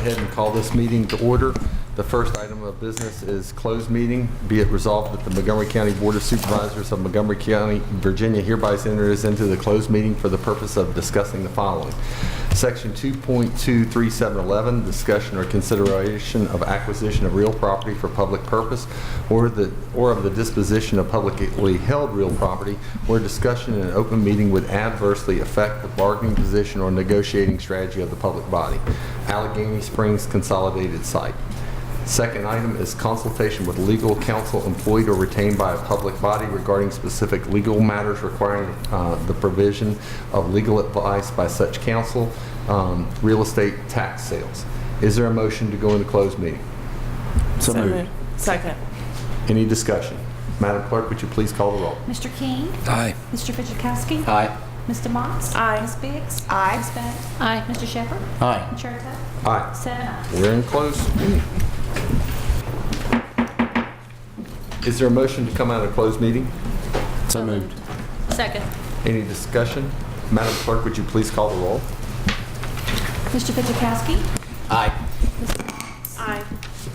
ahead and call this meeting to order. The first item of business is closed meeting. Be it resolved that the Montgomery County Board of Supervisors of Montgomery County, Virginia hereby enters into the closed meeting for the purpose of discussing the following. Section 2.23711, discussion or consideration of acquisition of real property for public purpose or of the disposition of publicly held real property, where discussion in an open meeting would adversely affect the bargaining position or negotiating strategy of the public body. Allegheny Springs Consolidated Site. Second item is consultation with legal counsel employed or retained by a public body regarding specific legal matters requiring the provision of legal advice by such counsel, real estate tax sales. Is there a motion to go into closed meeting? So moved. Second. Any discussion? Madam Clerk, would you please call the roll? Mr. King? Aye. Mr. Fidzikowski? Aye. Mr. Motts? Aye. Ms. Biggs? Aye. Ms. Bennett? Aye. Mr. Shepherd? Aye. Chair Tuck? Aye. 7 ayes. We're in closed meeting. Is there a motion to come out of closed meeting? So moved. Second. Any discussion? Madam Clerk, would you please call the roll? Mr. Fidzikowski? Aye. Mr. Motts? Aye.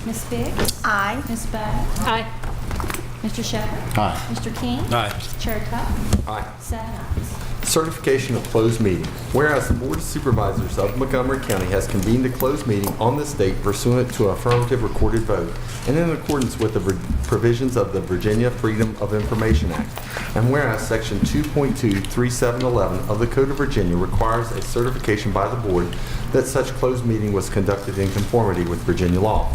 Ms. Biggs? Aye. Ms. Bennett? Aye. Mr. Shepherd? Aye. Mr. King? Aye. Chair Tuck? Aye. 7 ayes. Certification of closed meeting. Whereas the Board of Supervisors of Montgomery County has convened a closed meeting on this date pursuant to affirmative recorded vote and in accordance with the provisions of the Virginia Freedom of Information Act. And whereas Section 2.23711 of the Code of Virginia requires a certification by the Board that such closed meeting was conducted in conformity with Virginia law.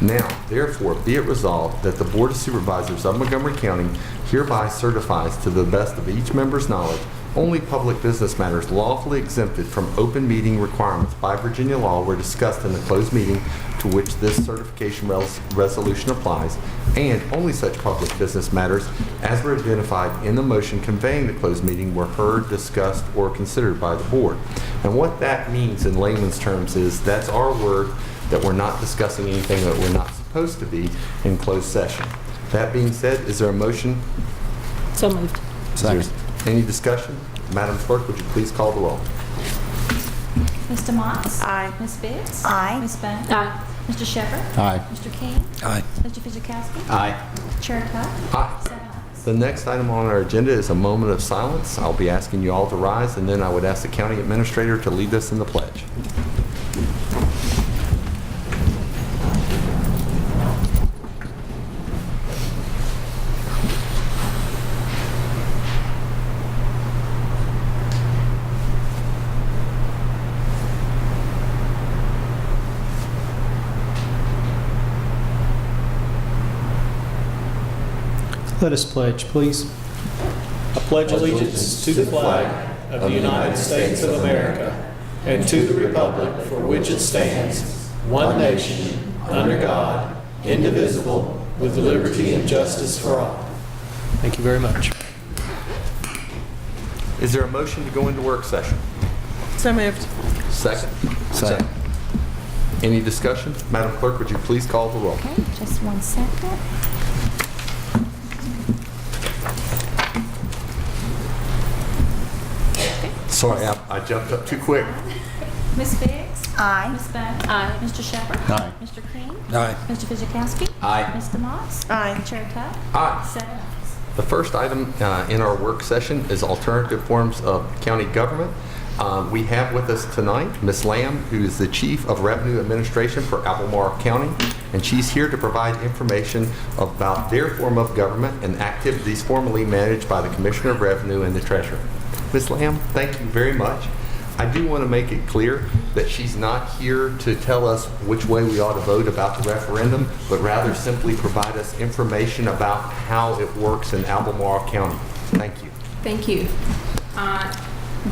Now, therefore, be it resolved that the Board of Supervisors of Montgomery County hereby certifies to the best of each member's knowledge only public business matters lawfully exempted from open meeting requirements by Virginia law were discussed in the closed meeting to which this certification resolution applies, and only such public business matters as were identified in the motion conveying the closed meeting were heard, discussed, or considered by the Board. And what that means in layman's terms is that's our word that we're not discussing anything that we're not supposed to be in closed session. That being said, is there a motion? So moved. Second. Any discussion? Madam Clerk, would you please call the roll? Mr. Motts? Aye. Ms. Biggs? Aye. Ms. Bennett? Aye. Mr. Shepherd? Aye. Mr. King? Aye. Mr. Fidzikowski? Aye. Chair Tuck? Aye. 7 ayes. The next item on our agenda is a moment of silence. I'll be asking you all to rise, and then I would ask the County Administrator to lead us in the pledge. Let us pledge, please. I pledge allegiance to the flag of the United States of America and to the republic for which it stands, one nation, under God, indivisible, with liberty and justice for all. Thank you very much. Is there a motion to go into work session? So moved. Second. Second. Any discussion? Madam Clerk, would you please call the roll? Okay, just 1 second. Sorry, I jumped up too quick. Ms. Biggs? Aye. Ms. Bennett? Aye. Mr. Shepherd? Aye. Mr. King? Aye. Mr. Fidzikowski? Aye. Mr. Motts? Aye. Chair Tuck? Aye. 7 ayes. The first item in our work session is alternative forms of county government. We have with us tonight Ms. Lamb, who is the Chief of Revenue Administration for Albemarle County, and she's here to provide information about their form of government and activities formerly managed by the Commissioner of Revenue and the Treasurer. Ms. Lamb, thank you very much. I do want to make it clear that she's not here to tell us which way we ought to vote about the referendum, but rather simply provide us information about how it works in Albemarle County. Thank you. Thank you.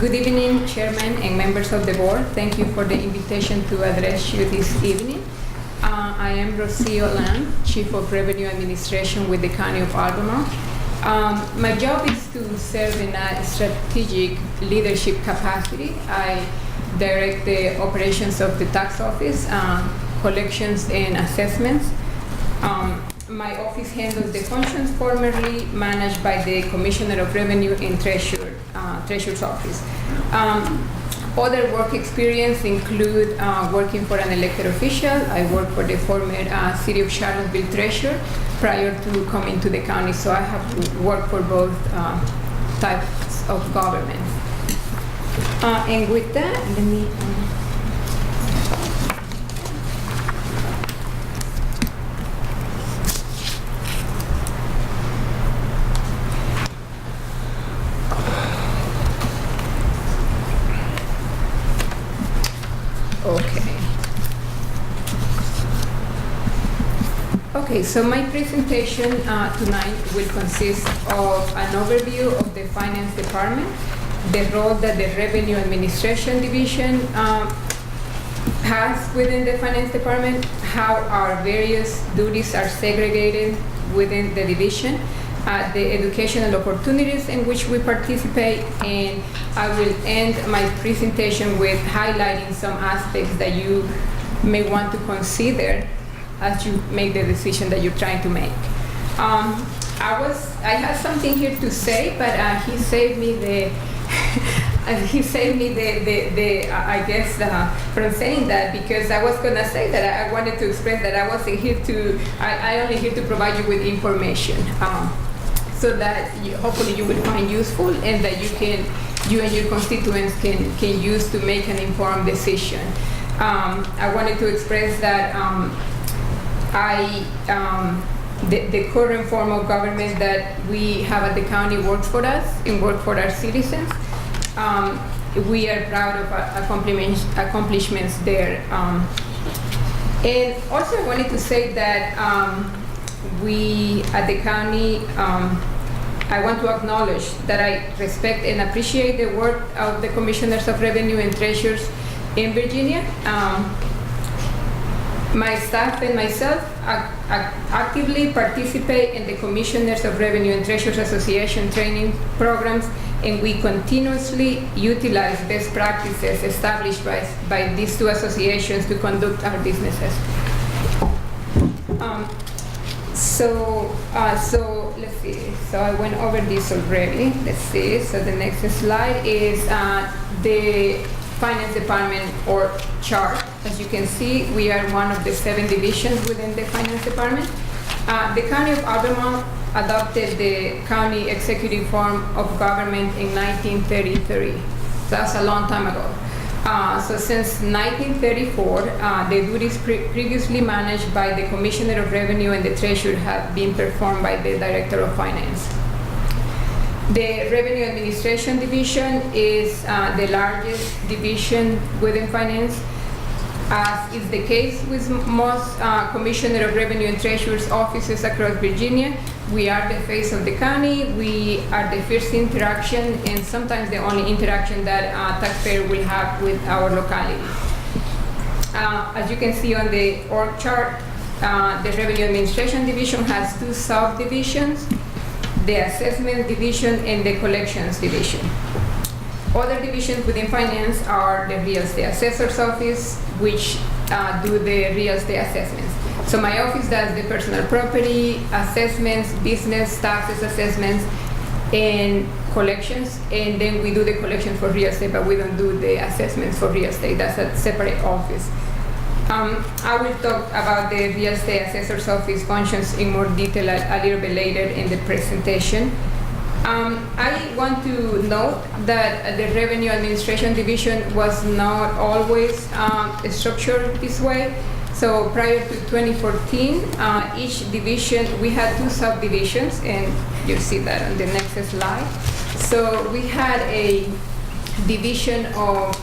Good evening, Chairman and members of the board. Thank you for the invitation to address you this evening. I am Rocio Lam, Chief of Revenue Administration with the County of Albemarle. My job is to serve in a strategic leadership capacity. I direct the operations of the tax office, collections and assessments. My office handles the functions formerly managed by the Commissioner of Revenue and Treasurer's Office. Other work experience include working for an elected official. I worked for the former City of Charlottesville treasurer prior to coming to the county, so I have worked for both types of government. And with that, let me... Okay, so my presentation tonight will consist of an overview of the Finance Department, the role that the Revenue Administration Division has within the Finance Department, how our various duties are segregated within the division, the educational opportunities in which we participate, and I will end my presentation with highlighting some aspects that you may want to consider as you make the decision that you're trying to make. I had something here to say, but he saved me the I guess from saying that, because I was gonna say that I wanted to express that I wasn't here to, I only here to provide you with information, so that hopefully you will find useful and that you and your constituents can use to make an informed decision. I wanted to express that the current form of government that we have at the county works for us and works for our citizens. We are proud of our accomplishments there. And also I wanted to say that we at the county, I want to acknowledge that I respect and appreciate the work of the Commissioners of Revenue and Treasurers in Virginia. My staff and myself actively participate in the Commissioners of Revenue and Treasurers Association training programs, and we continuously utilize best practices established by these two associations to conduct our businesses. So let's see. So I went over this already. Let's see. So the next slide is the Finance Department org chart. As you can see, we are one of the 7 divisions within the Finance Department. The County of Albemarle adopted the County Executive Form of Government in 1933. That's a long time ago. So since 1934, the duties previously managed by the Commissioner of Revenue and the Treasurer have been performed by the Director of Finance. The Revenue Administration Division is the largest division within finance. As is the case with most Commissioner of Revenue and Treasurer's offices across Virginia, we are the face of the county. We are the first interaction and sometimes the only interaction that a taxpayer will have with our locality. As you can see on the org chart, the Revenue Administration Division has 2 subdivisions: the Assessment Division and the Collections Division. Other divisions within finance are the Real Estate Assessor's Office, which do the real estate assessments. So my office does the personal property assessments, business taxes assessments, and collections, and then we do the collections for real estate, but we don't do the assessments for real estate. That's a separate office. I will talk about the Real Estate Assessor's Office functions in more detail a little bit later in the presentation. I want to note that the Revenue Administration Division was not always structured this way. So prior to 2014, each division, we had 2 subdivisions, and you'll see that on the next slide. So we had a division of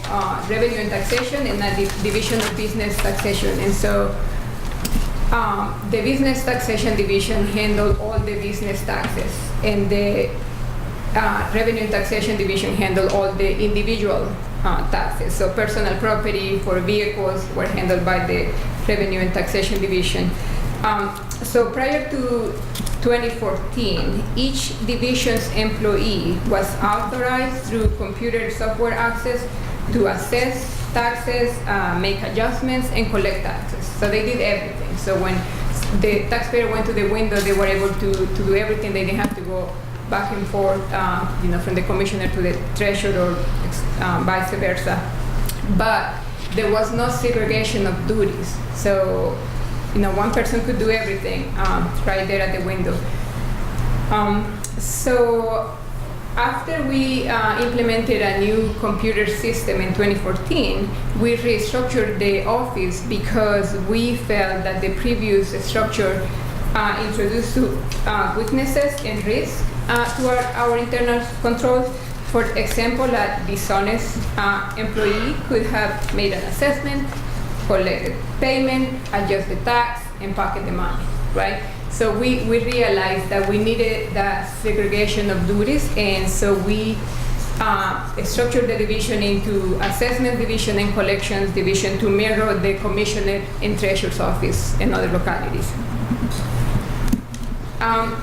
revenue and taxation and a division of business taxation. And so the business taxation division handled all the business taxes, and the revenue and taxation division handled all the individual taxes. So personal property for vehicles were handled by the revenue and taxation division. So prior to 2014, each division's employee was authorized through computer software access to assess taxes, make adjustments, and collect taxes. So they did everything. So when the taxpayer went to the window, they were able to do everything. They didn't have to go back and forth, from the commissioner to the treasurer, or vice versa. but there was no segregation of duties. So, one person could do everything right there at the window. So after we implemented a new computer system in 2014, we restructured the office because we felt that the previous structure introduced weaknesses and risks to our internal controls. For example, a dishonest employee could have made an assessment, collected payment, adjusted tax, and pocket the money, right? So we realized that we needed that segregation of duties, and so we structured the division into assessment division and collections division to mirror the commissioner and treasurer's office in other localities.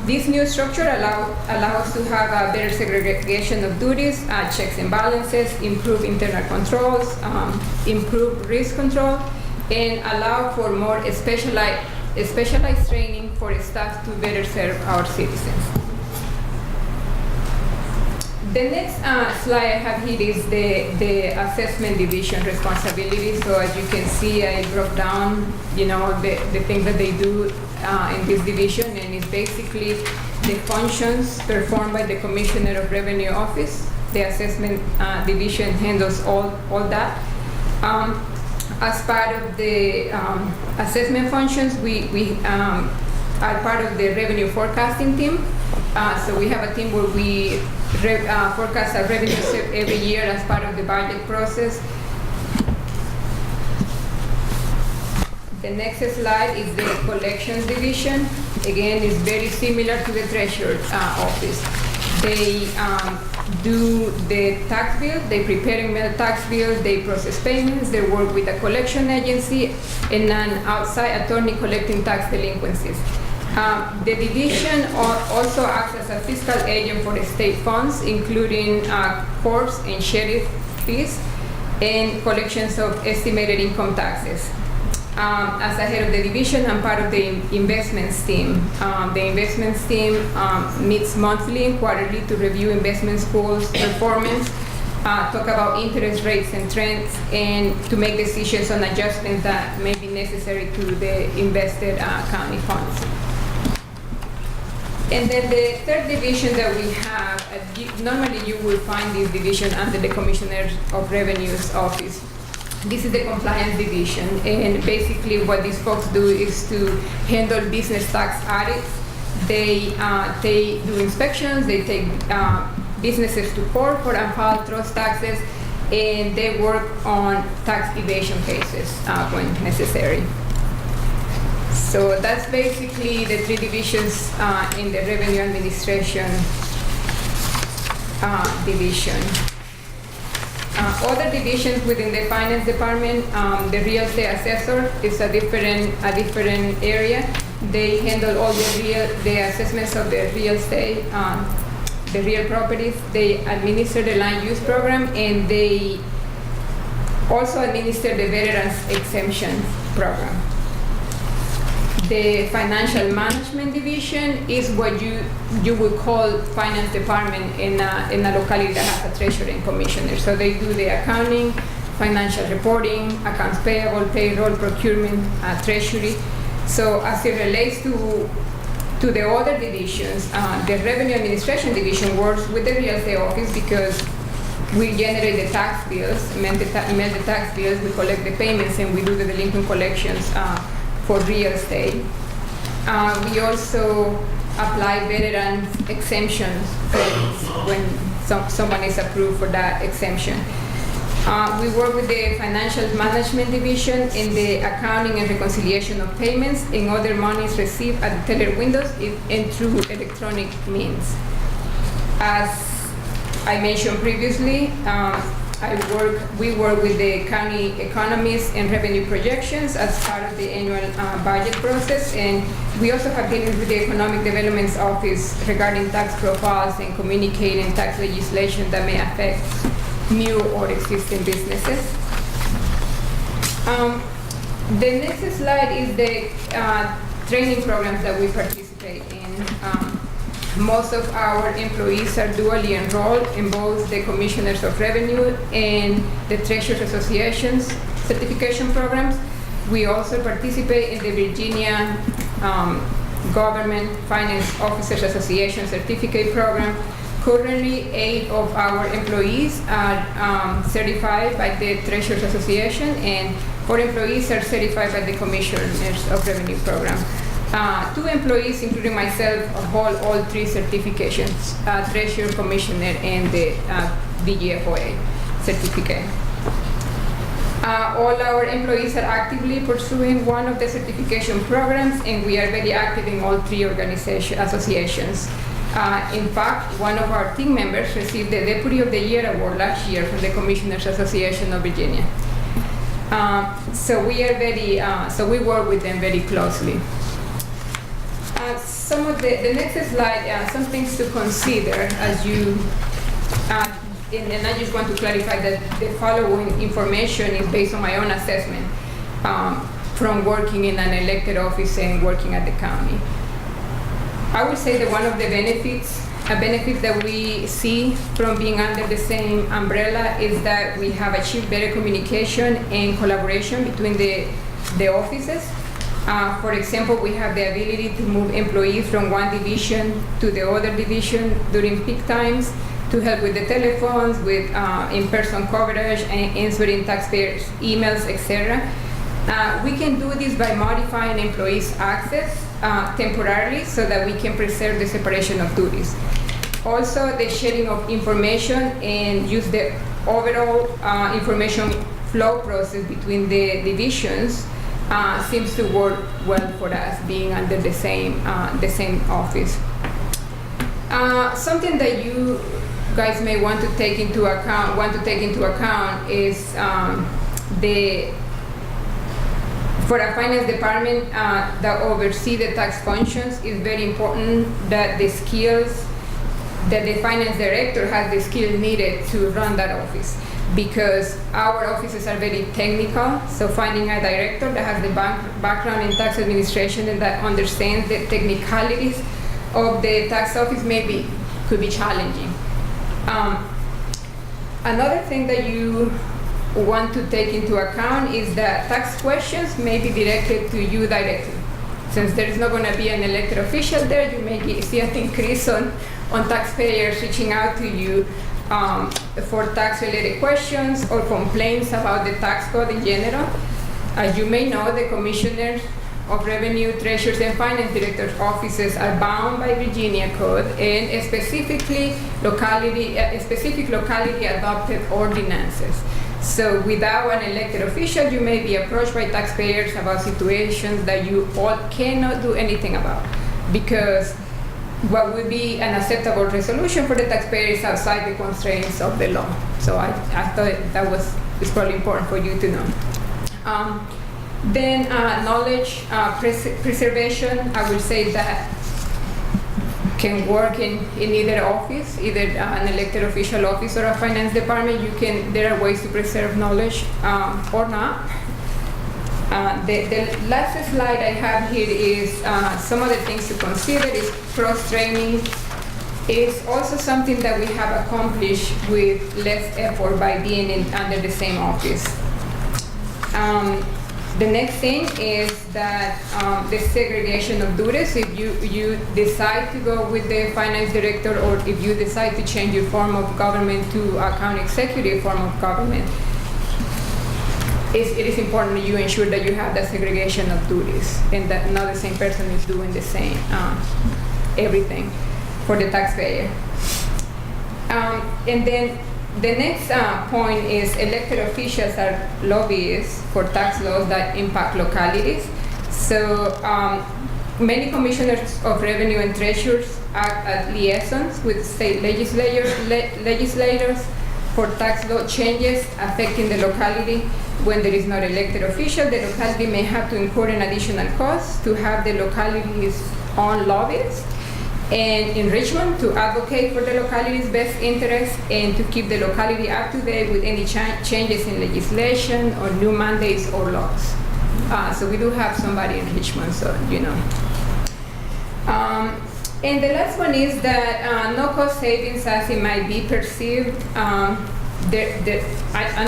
This new structure allows us to have a better segregation of duties, checks and balances, improve internal controls, improve risk control, and allow for more specialized training for staff to better serve our citizens. The next slide I have here is the assessment division responsibilities. So as you can see, I broke down, the things that they do in this division, and it's basically the functions performed by the Commissioner of Revenue Office. The assessment division handles all that. As part of the assessment functions, we are part of the revenue forecasting team. So we have a team where we forecast our revenues every year as part of the budget process. The next slide is the collections division. Again, it's very similar to the treasurer's office. They do the tax bills, they prepare and mail tax bills, they process payments, they work with a collection agency and an outside attorney collecting tax delinquencies. The division also acts as a fiscal agent for the state funds, including courts and sheriff fees and collections of estimated income taxes. As the head of the division, I'm part of the investments team. The investments team meets monthly and quarterly to review investment schools' performance, talk about interest rates and trends, and to make decisions on adjustments that may be necessary to the invested county funds. And then the third division that we have, normally you will find this division under the Commissioner of Revenue's office. This is the compliance division, and basically what these folks do is to handle business tax audits. They do inspections, they take businesses to court for unfiled trust taxes, and they work on tax evasion cases when necessary. So that's basically the three divisions in the revenue administration division. Other divisions within the finance department, the real estate assessor is a different area. They handle all the assessments of the real estate, the real properties. They administer the land use program, and they also administer the veterans exemption program. The financial management division is what you would call finance department in a locality that has a treasurer and commissioner. So they do the accounting, financial reporting, accounts payable, payroll, procurement, treasury. So as it relates to the other divisions, the revenue administration division works with the real estate office because we generate the tax bills, mail the tax bills, we collect the payments, and we do the delinquent collections for real estate. We also apply veteran exemptions when someone is approved for that exemption. We work with the financial management division in the accounting and reconciliation of payments and other monies received at the teller windows and through electronic means. As I mentioned previously, we work with the county economists and revenue projections as part of the annual budget process, and we also have dealings with the Economic Development Office regarding tax profiles and communicating tax legislation that may affect new or existing businesses. The next slide is the training programs that we participate in. Most of our employees are dually enrolled in both the Commissioners of Revenue and the Treasurers Association's certification programs. We also participate in the Virginia Government Finance Officers Association certificate program. Currently, 8 of our employees are certified by the Treasurers Association, and 4 employees are certified by the Commissioners of Revenue program. 2 employees, including myself, hold all 3 certifications, Treasurer, Commissioner, and the DGFOA certificate. All our employees are actively pursuing one of the certification programs, and we are very active in all 3 associations. In fact, one of our team members received the Deputy of the Year award last year from the Commissioners Association of Virginia. So we work with them very closely. Some of the next slide, some things to consider as you, and I just want to clarify that the following information is based on my own assessment from working in an elected office and working at the county. I would say that one of the benefits that we see from being under the same umbrella is that we have achieved better communication and collaboration between the offices. For example, we have the ability to move employees from one division to the other division during peak times to help with the telephones, with in-person coverage, and answering taxpayers' emails, etc. We can do this by modifying employees' access temporarily so that we can preserve the separation of duties. Also, the sharing of information and use the overall information flow process between the divisions seems to work well for us, being under the same office. Something that you guys may want to take into account is for a finance department that oversee the tax functions, is very important that the skills that the finance director has the skill needed to run that office, because our offices are very technical. So finding a director that has the background in tax administration and that understands the technicalities of the tax office could be challenging. Another thing that you want to take into account is that tax questions may be directed to you directly. Since there is not going to be an elected official there, you may see an increase on taxpayers reaching out to you for tax-related questions or complaints about the tax code in general. As you may know, the Commissioners of Revenue, Treasurers, and Finance Directors' offices are bound by Virginia code and specific locality adopted ordinances. So without an elected official, you may be approached by taxpayers about situations that you all cannot do anything about, because what would be an acceptable resolution for the taxpayer is outside the constraints of the law. So I thought that is probably important for you to know. Then knowledge preservation, I would say that can work in either office, either an elected official office or a finance department. There are ways to preserve knowledge or not. The last slide I have here is some of the things to consider is cross-training. It's also something that we have accomplished with less effort by being under the same office. The next thing is that the segregation of duties. If you decide to go with the finance director, or if you decide to change your form of government to a county executive form of government, it is important that you ensure that you have that segregation of duties and that not the same person is doing the same everything for the taxpayer. And then the next point is elected officials are lobbyists for tax laws that impact localities. So many commissioners of revenue and treasurers act as liaisons with state legislators for tax law changes affecting the locality. When there is not elected official, the locality may have to incur an additional cost to have the locality's own lobbyists. And in Richmond, to advocate for the locality's best interests and to keep the locality up to date with any changes in legislation or new mandates or laws. So we do have somebody in Richmond, so you know. And the last one is that no cost savings as it might be perceived. I'm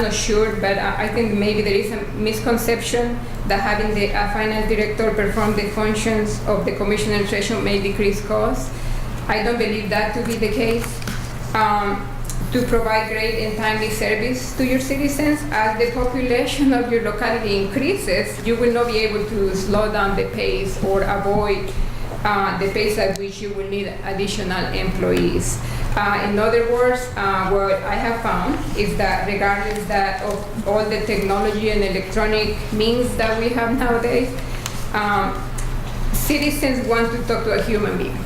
not sure, but I think maybe there is a misconception that having the finance director perform the functions of the commission administration may decrease costs. I don't believe that to be the case. To provide great and timely service to your citizens, as the population of your locality increases, you will not be able to slow down the pace or avoid the pace at which you will need additional employees. In other words, what I have found is that regardless of all the technology and electronic means that we have nowadays, citizens want to talk to a human being.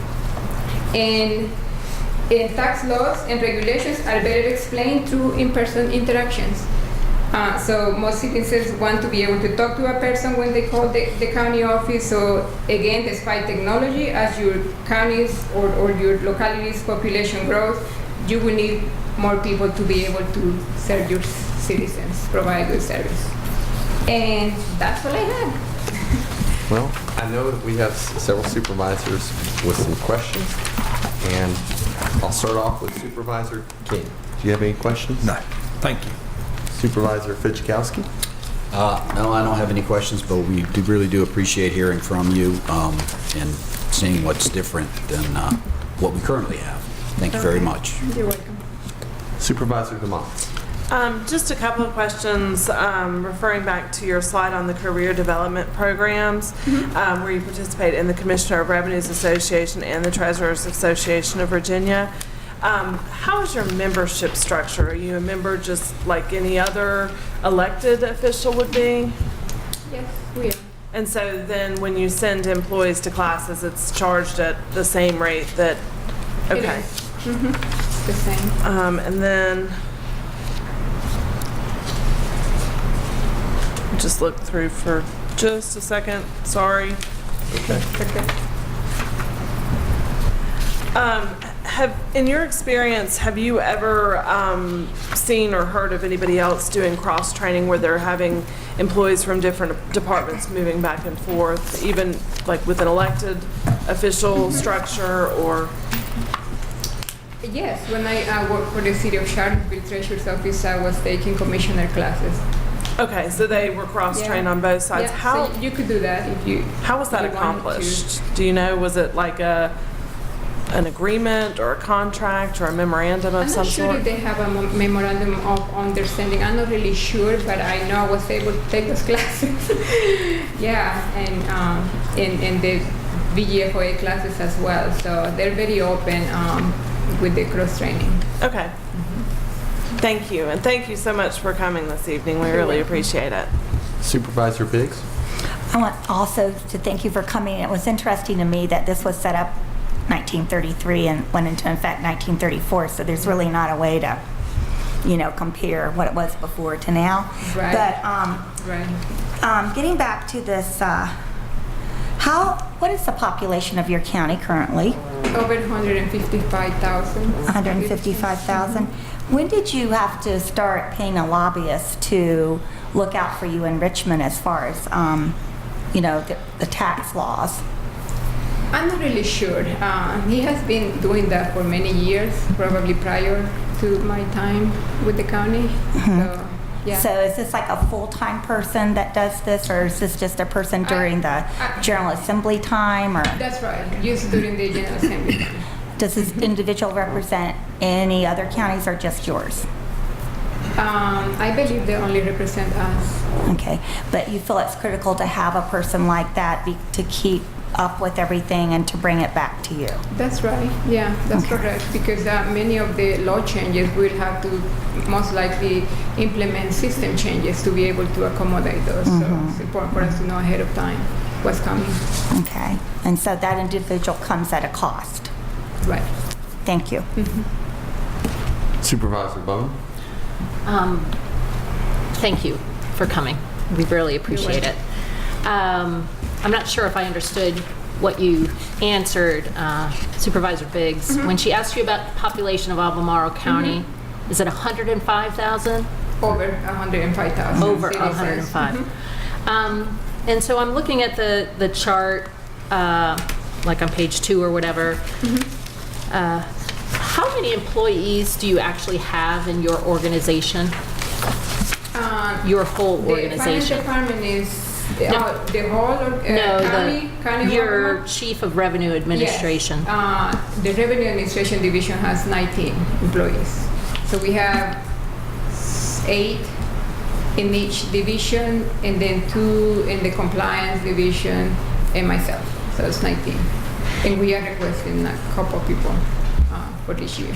And tax laws and regulations are better explained through in-person interactions. So most citizens want to be able to talk to a person when they call the county office. So again, despite technology, as your counties or your locality's population grows, you will need more people to be able to serve your citizens, provide good service. And that's all I had. Well, I know that we have several supervisors with some questions, and I'll start off with Supervisor King. Do you have any questions? No, thank you. Supervisor Fidzikowski? No, I don't have any questions, but we really do appreciate hearing from you and seeing what's different than what we currently have. Thank you very much. You're welcome. Supervisor DeMont? Just a couple of questions referring back to your slide on the career development programs, where you participate in the Commissioner of Revenues Association and the Treasurers Association of Virginia. How is your membership structure? Are you a member just like any other elected official would be? Yes, we are. And so then when you send employees to classes, it's charged at the same rate that, okay. It is. The same. And then just look through for just a second. Sorry. Okay. In your experience, have you ever seen or heard of anybody else doing cross-training where they're having employees from different departments moving back and forth, even like with an elected official structure or? Yes, when I worked for the City of Charlottesville Treasurer's Office, I was taking commissioner classes. Okay, so they were cross-trained on both sides. Yeah, How so you could do that if you. how was that if you wanted to. accomplished? Do you know, was it like an agreement or a contract or a memorandum of I'm some not sure sort? if they have a memorandum of understanding. I'm not really sure, but I know I was able to take those classes. Yeah, and the VGFOA classes as well. So they're very open with the cross training. Okay. Thank you, and thank you so much for coming this evening. We really appreciate it. Supervisor Biggs? I want also to thank you for coming. It was interesting to me that this was set up 1933 and went into effect 1934, so there's really not a way to, compare what it was before to now. Right. But Right. getting back to this, what is the population of your county currently? Over 155,000. 155,000. When did you have to start paying a lobbyist to look out for you in Richmond as far as, the tax laws? I'm not really sure. He has been doing that for many years, probably prior to my time with the county. So, yeah. So is this like a full-time person that does this, or is this just a person during the General Assembly time, or That's right, just during the General Assembly time. does this individual represent any other counties or just yours? I believe they only represent us. Okay, but you feel it's critical to have a person like that to keep up with everything and to bring it back to you? That's right, yeah, that's correct, because many of the law changes will have to most likely implement system changes to be able to accommodate those. So it's important for us to know ahead of time what's coming. Okay, and so that individual comes at a cost. Right. Thank you. Supervisor Bowman? Thank you for coming. We really appreciate it. I'm not sure if I understood what you answered Supervisor Biggs. When she asked you about the population of Albemarle County, is it 105,000? Over 105,000. Over City says. 105. And so I'm looking at the chart like on page 2 or whatever. How many employees do you actually have in your organization? Your whole organization? The finance department is the whole county your chief of revenue administration. Yes. The revenue administration division has 19 employees. So we have 8 in each division, and then 2 in the compliance division, and myself. So it's 19. And we are requesting a couple people for this year.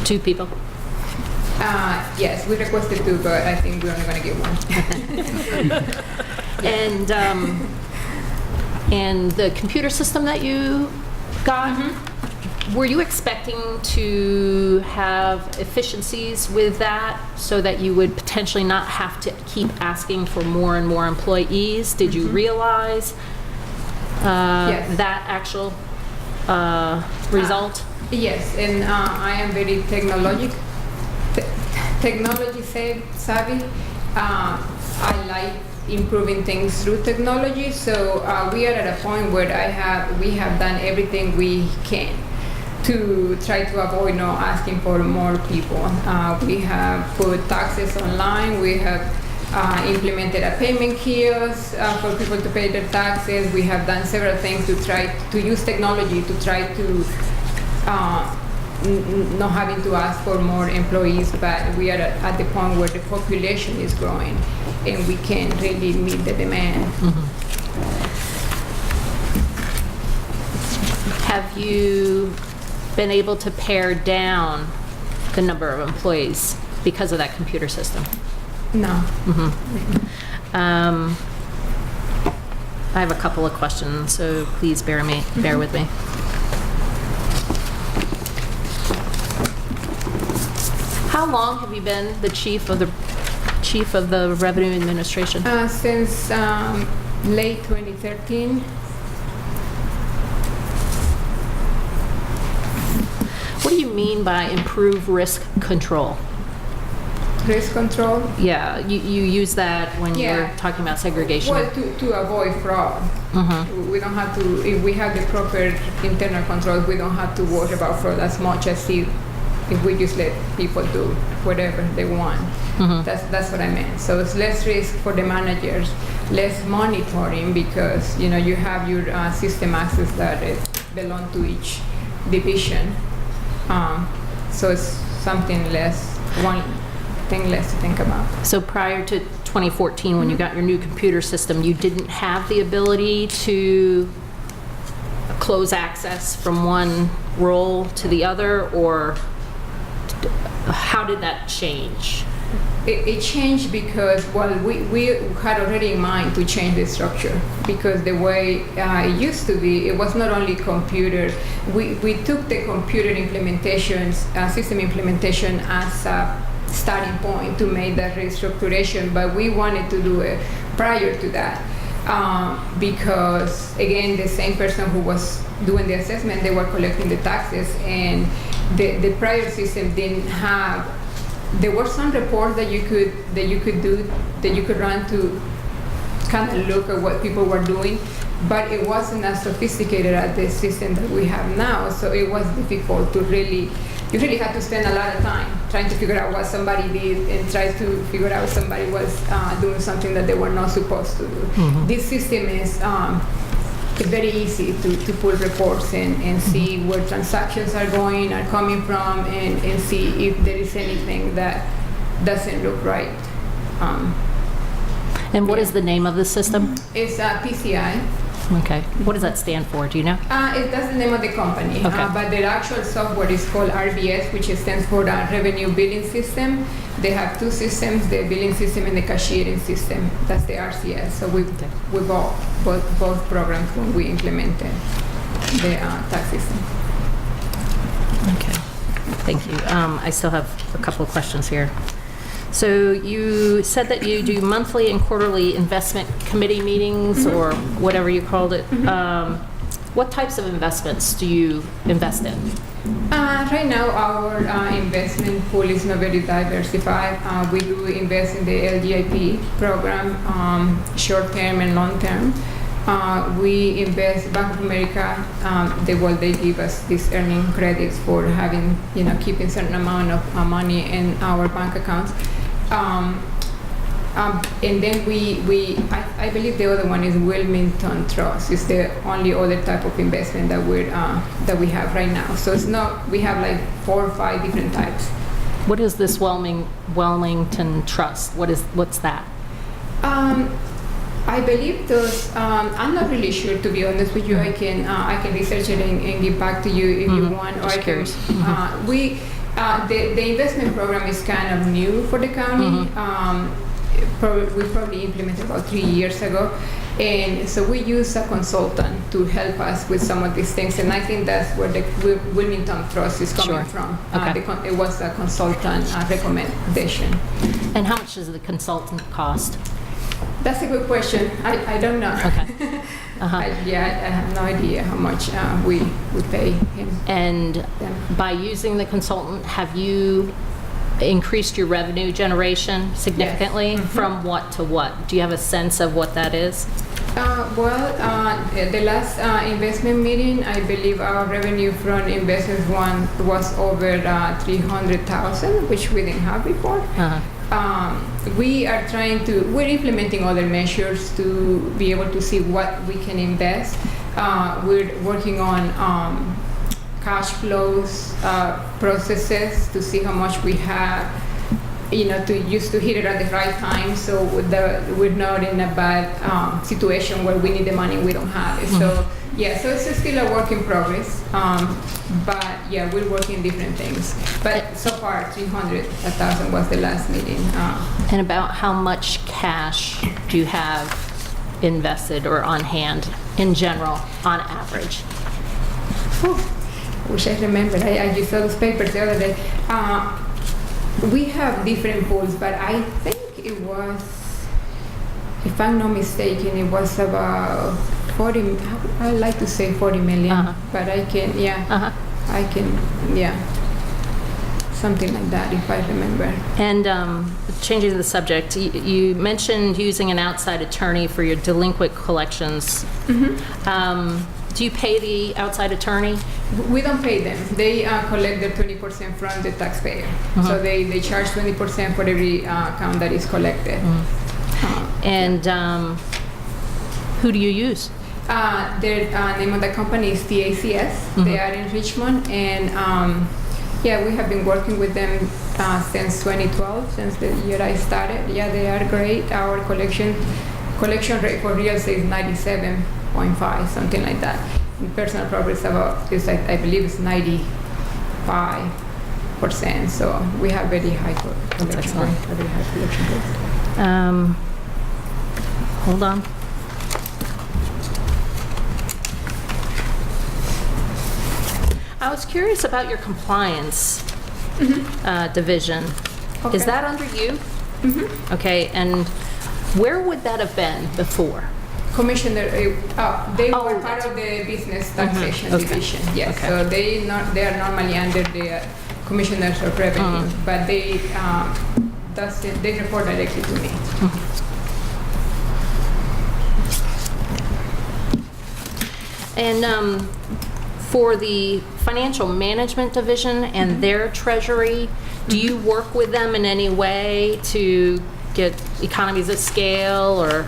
2 people? Yes, we requested 2, but I think we're only going to get 1. And the computer system that you got, were you expecting to have efficiencies with that so that you would potentially not have to keep asking for more and more employees? Did you realize Yes. that actual result? Yes, and I am very technology savvy. I like improving things through technology, so we are at a point where we have done everything we can to try to avoid asking for more people. We have put taxes online. We have implemented a payment kiosk for people to pay their taxes. We have done several things to try to use technology to try to not having to ask for more employees, but we are at the point where the population is growing and we can't really meet the demand. Have you been able to pare down the number of employees because of that computer system? No. I have a couple of questions, so please bear with me. How long have you been the chief of the revenue administration? Since late 2013. What do you mean by improve risk control? Risk control? Yeah, you use that when you're talking about segregation. Well, to avoid fraud. We don't have to, if we have the proper internal controls, we don't have to worry about fraud as much as if we just let people do whatever they want. That's what I meant. So it's less risk for the managers, less monitoring, because you have your system access that belong to each division. So it's something less, one thing less to think about. So prior to 2014, when you got your new computer system, you didn't have the ability to close access from one role to the other, or how did that change? It changed because, well, we had already in mind to change the structure, because the way it used to be, it was not only computer. We took the computer implementations, system implementation as a starting point to make that restructuration, but we wanted to do it prior to that. Because, again, the same person who was doing the assessment, they were collecting the taxes, and the prior system didn't have. There were some reports that you could run to kind of look at what people were doing, but it wasn't as sophisticated as the system that we have now. So it was difficult to really. You really had to spend a lot of time trying to figure out what somebody did and try to figure out if somebody was doing something that they were not supposed to do. This system is very easy to pull reports and see where transactions are coming from, and see if there is anything that doesn't look right. And what is the name of the system? It's PCI. Okay. What does that stand for? Do you know? That's the name of the company, Okay. but the actual software is called RBS, which stands for the Revenue Billing System. They have 2 systems, the billing system and the cashiering system. That's the RCS. So we bought both programs when we implemented the tax system. Okay. Thank you. I still have a couple of questions here. So you said that you do monthly and quarterly investment committee meetings, or whatever you called it. What types of investments do you invest in? Right now, our investment pool is not very diversified. We do invest in the LGIP program, short-term and long-term. We invest, Bank of America, they give us these earning credits for having, keeping certain amount of money in our bank accounts. And then I believe the other one is Wilmington Trust. It's the only other type of investment that we have right now. So it's not, we have like 4 or 5 different types. What is this Wilmington Trust? What's that? I believe those. I'm not really sure, to be honest with you. I can research it and get back to you if you want. Or Just I can. curious. The investment program is kind of new for the county. We probably implemented about 3 years ago, and so we use a consultant to help us with some of these things. And I think that's where the Wilmington Trust is coming Sure. from. Okay. It was a consultant recommendation. And how much does the consultant cost? That's a good question. I don't know. Okay. Uh-huh. I have no idea how much we pay him. And them. by using the consultant, have you increased your revenue generation significantly? Yes. From what to what? Do you have a sense of what that is? The last investment meeting, I believe our revenue from investments was over 300,000, which we didn't have before. Uh-huh. We're implementing other measures to be able to see what we can invest. We're working on cash flows, processes to see how much we have, to hit it at the right time, so we're not in a bad situation where we need the money and we don't have it. So it's still a work in progress, but we're working different things. But so far, 300,000 was the last meeting. And about how much cash do you have invested or on hand in general, on average? Wish I remember. I just saw those papers the other day. We have different pools, but I think it was, if I'm not mistaken, it was about 40, I like to say 40 million, but I can, something like that if I remember. And changing the subject, you mentioned using an outside attorney for your delinquent collections. Do you pay the outside attorney? We don't pay them. They collect their 20% from the taxpayer. So they charge 20% for every account that is collected. And who do you use? Their name of the company is TACS. They are in Richmond, and we have been working with them since 2012, since the year I started. They are great. Our collection rate for real estate is 97.5, something like that. In personal property, I believe it's 95%. So we have very high collection rate. Very high collection rate. Hold on. I was curious about your compliance division. Okay. Is that under you? Okay, and where would that have been before? Commissioner, they were part of the business taxation division. Yes, Okay. so they are normally under the commissioners of revenue, but they report directly to me. And for the financial management division and their treasury, do you work with them in any way to get economies of scale or,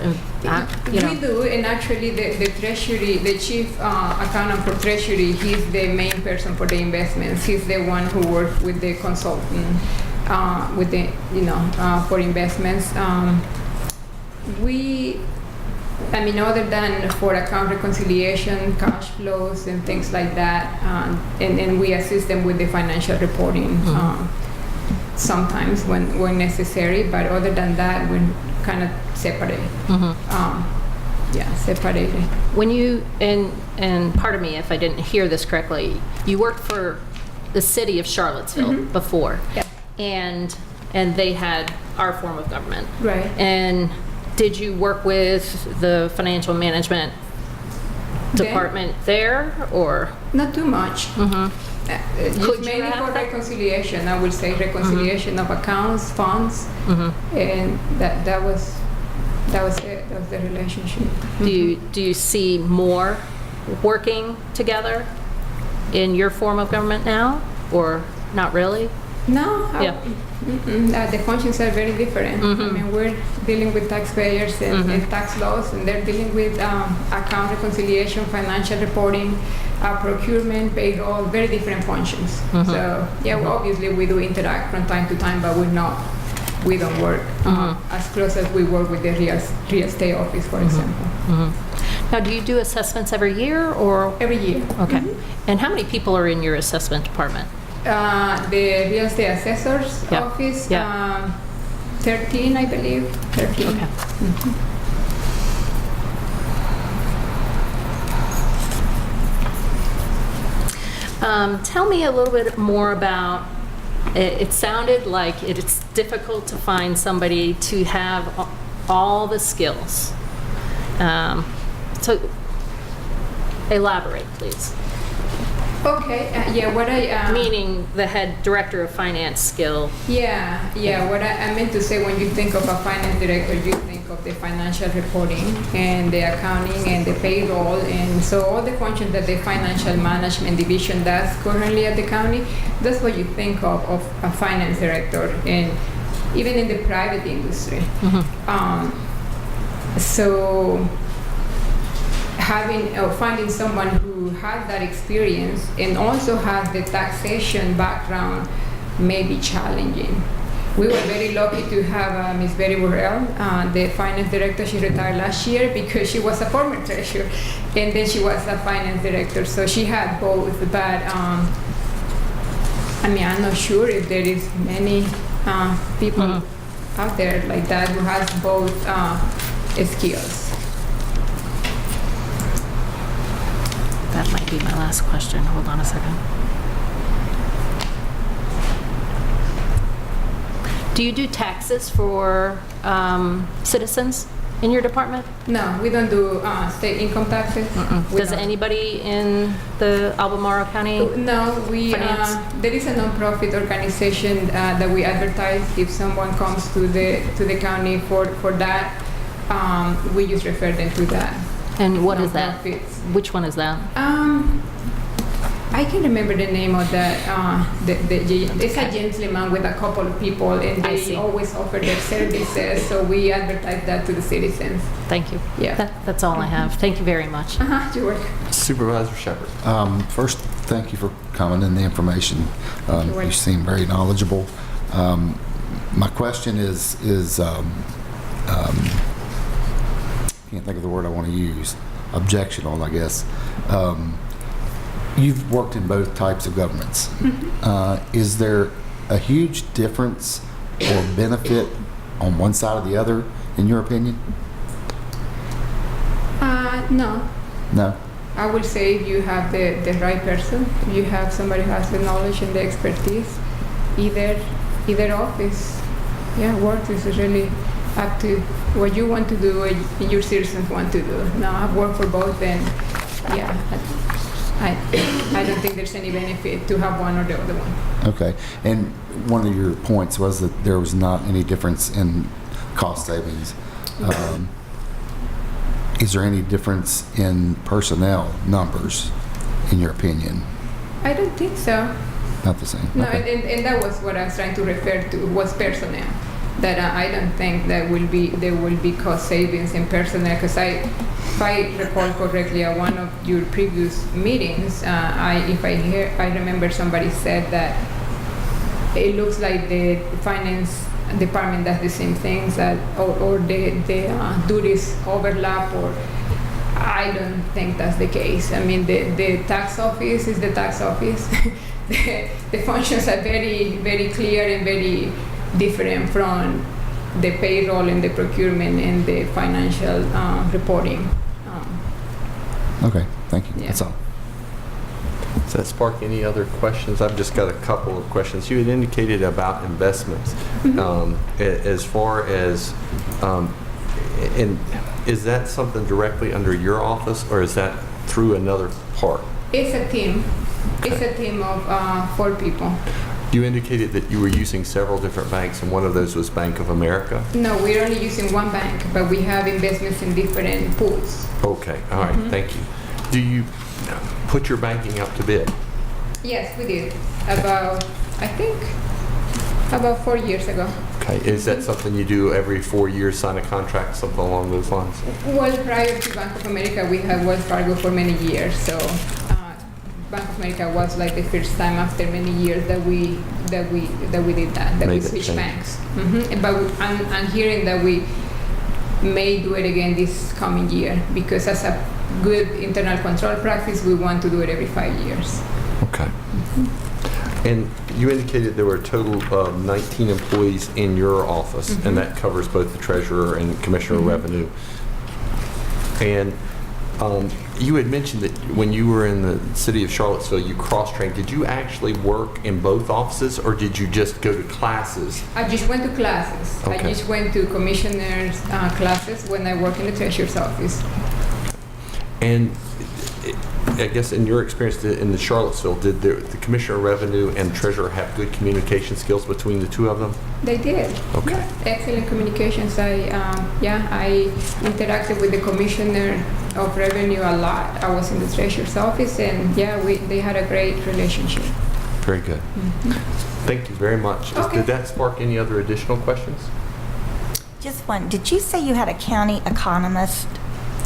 We do, and actually the treasury, the chief accountant for treasury, he's the main person for the investments. He's the one who works with the consultant with the, for investments. Other than for account reconciliation, cash flows, and things like that, and we assist them with the financial reporting sometimes when necessary. But other than that, we're kind of separate. Separated. when you, and pardon me if I didn't hear this correctly, you worked for the city of Charlottesville before. Yeah. And they had our form of government. Right. And did you work with the financial management department there, or? Not too much. Could Just you mainly have for that? reconciliation, I would say reconciliation of accounts, funds, and that was that was it. That was the relationship. Do you see more working together in your form of government now, or not really? No, Yeah. the functions are very different. I mean, we're dealing with taxpayers and tax laws, and they're dealing with account reconciliation, financial reporting, procurement, payroll, very different functions. So, yeah, well, obviously we do interact from time to time, but we don't work as close as we work with the real estate office, for example. Now, do you do assessments every year, or? Every year. Okay. And how many people are in your assessment department? The real estate assessor's Yeah. office, Yeah. 13, I believe. 13. Okay. Tell me a little bit more about, it sounded like it's difficult to find somebody to have all the skills. So elaborate, please. Okay, yeah, what I... Meaning the head director of finance skill. Yeah, what I meant to say, when you think of a finance director, you think of the financial reporting and the accounting and the payroll, and so all the functions that the financial management division does currently at the county, that's what you think of a finance director, and even in the private industry. So finding someone who has that experience and also has the taxation background may be challenging. We were very lucky to have Ms. Betty Burrell, the finance director. She retired last year because she was a former treasurer, and then she was a finance director, so she had both. But I mean, I'm not sure if there is many people out there like that who has both skills. That might be my last question. Hold on a second. Do you do taxes for citizens in your department? No, we don't do state income taxes. We Does don't. anybody in the Albemarle County? No, Finance? there is a non-profit organization that we advertise. If someone comes to the county for that, we just refer them to that. And what is that? Non-profits. Which one is that? I can't remember the name of that. It's a gentleman with a couple of people, and I they see. always offer their services, so we advertise that to the citizens. Thank you. Yeah. That's all I have. Thank you very much. You're welcome. Supervisor Shepherd. First, thank you for coming and the information. welcome. You seem very knowledgeable. My question is can't think of the word I want to use. Objectional, I guess. You've worked in both types of governments. Is there a huge difference or benefit on one side or the other, in your opinion? No. No? I would say if you have the right person, if you have somebody who has the knowledge and the expertise, either office, work is really up to what you want to do and your citizens want to do. Now, I've worked for both, and I don't think there's any benefit to have one or the other one. Okay. And one of your points was that there was not any difference in cost savings. Is there any difference in personnel numbers, in your opinion? I don't think so. Not the same? No, Okay. and that was what I was trying to refer to, was personnel. That I don't think there will be cost savings in personnel, because if I recall correctly, at one of your previous meetings, I remember somebody said that it looks like the finance department does the same things, or the duties overlap, or I don't think that's the case. I mean, the tax office is the tax office. The functions are very, very clear and very different from the payroll and the procurement and the financial reporting. Okay, thank you. Yeah. That's all. Does that spark any other questions? I've just got a couple of questions. You had indicated about investments. As far as, and is that something directly under your office, or is that through another part? It's a team. It's a team of 4 people. You indicated that you were using several different banks, and one of those was Bank of America? No, we're only using one bank, but we have investments in different pools. Okay, all right, thank you. Do you put your banking out to bid? Yes, we did. About 4 years ago. Okay, is that something you do every 4 years, sign a contract, something along those lines? Well, prior to Bank of America, we had Wells Fargo for many years. So Bank of America was like the first time after many years that we did that we Made that switched change. banks. But I'm hearing that we may do it again this coming year because as a good internal control practice, we want to do it every 5 years. Okay. And you indicated there were a total of 19 employees in your office, and that covers both the treasurer and commissioner of revenue. And you had mentioned that when you were in the city of Charlottesville, you cross-trained. Did you actually work in both offices, or did you just go to classes? I just went to classes. Okay. I just went to commissioners' classes when I worked in the treasurer's office. And I guess in your experience in the Charlottesville, did the commissioner of revenue and treasurer have good communication skills between the two of them? They did. Okay. Yeah, excellent communications. I interacted with the commissioner of revenue a lot. I was in the treasurer's office, and they had a great relationship. Very good. Thank you very much. Okay. Did that spark any other additional questions? Just one. Did you say you had a county economist?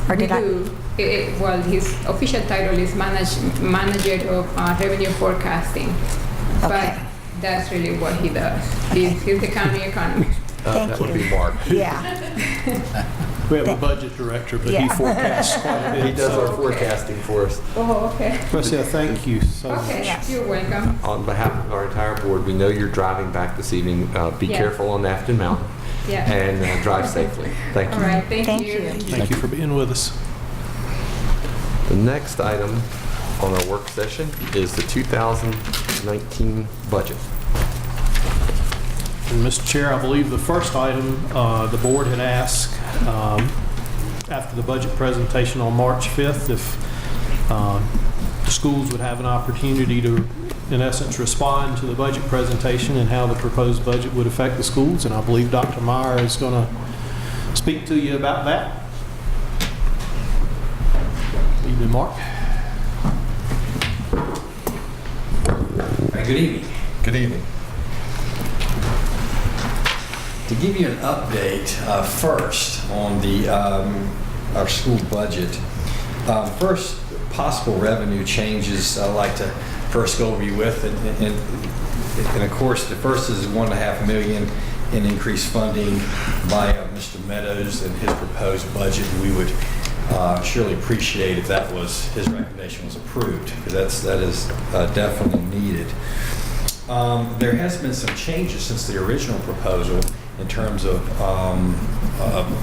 Or We did I? do. Well, his official title is manager of revenue forecasting, Okay. but that's really what he does. He's the county economist. Thank That would you. be Mark. Yeah. We have a budget director, but he Yeah. forecasts quite a bit. He does our so- forecasting for us. Oh, okay. Marcia, thank you so much. Okay, Yes. you're welcome. On behalf of our entire board, we know you're driving back this evening. Be Yes. careful on Afton Mountain Yeah. and drive safely. Thank All you. right, thank Thank you. you. Thank you for being with us. The next item on our work session is the 2019 budget. And Mr. Chair, I believe the first item the board had asked after the budget presentation on March 5th if the schools would have an opportunity to, in essence, respond to the budget presentation and how the proposed budget would affect the schools. And I believe Dr. Meyer is going to speak to you about that. Evening, Mark. Good evening. Good evening. To give you an update first on our school budget, first possible revenue changes I'd like to first go over you with, and of course the first is $1.5 million in increased funding by Mr. Meadows and his proposed budget. We would surely appreciate if that was his recommendation was approved, because that is definitely needed. There has been some changes since the original proposal in terms of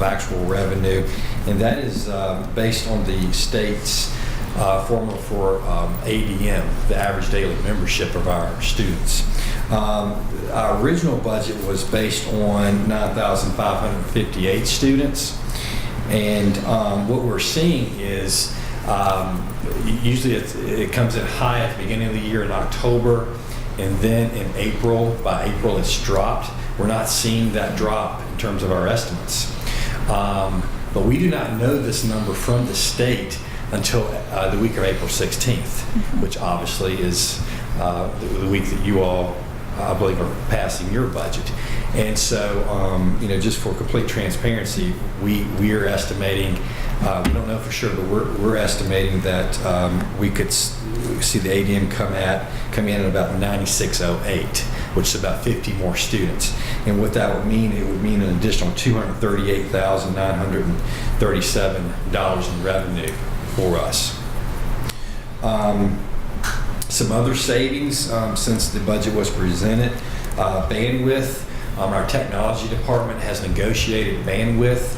actual revenue, and that is based on the state's formula for ADM, the average daily membership of our students. Our original budget was based on 9,558 students, and what we're seeing is usually it comes in high at the beginning of the year in October, and then in April, by April it's dropped. We're not seeing that drop in terms of our estimates. But we do not know this number from the state until the week of April 16th, which obviously is the week that you all, I believe, are passing your budget. And so, just for complete transparency, we are estimating, we don't know for sure, but we're estimating that we could see the ADM come in at about 9,608, which is about 50 more students. And what that would mean, it would mean an additional $238,937 in revenue for us. Some other savings since the budget was presented. Bandwidth. Our technology department has negotiated bandwidth,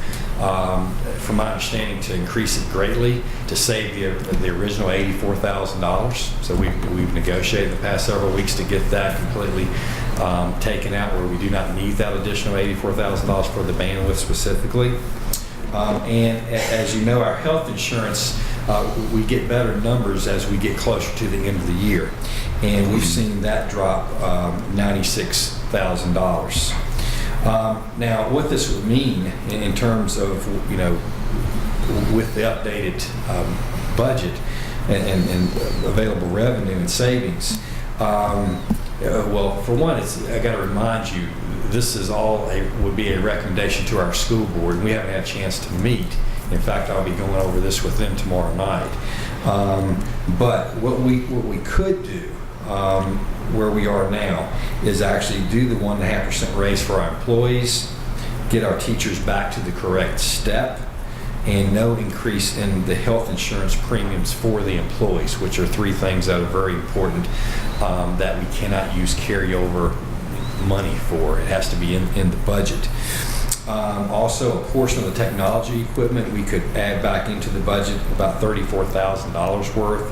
from my understanding, to increase it greatly to save the original $84,000. So we've negotiated the past several weeks to get that completely taken out, where we do not need that additional $84,000 for the bandwidth specifically. And as you know, our health insurance, we get better numbers as we get closer to the end of the year. And we've seen that drop $96,000. Now, what this would mean in terms of, with the updated budget and available revenue and savings, well, for one, I got to remind you, this is all would be a recommendation to our school board. We haven't had a chance to meet. In fact, I'll be going over this with them tomorrow night. But what we could do, where we are now, is actually do the 1.5% raise for our employees, get our teachers back to the correct step, and no increase in the health insurance premiums for the employees, which are three things that are very important that we cannot use carryover money for. It has to be in the budget. Also, a portion of the technology equipment we could add back into the budget, about $34,000 worth.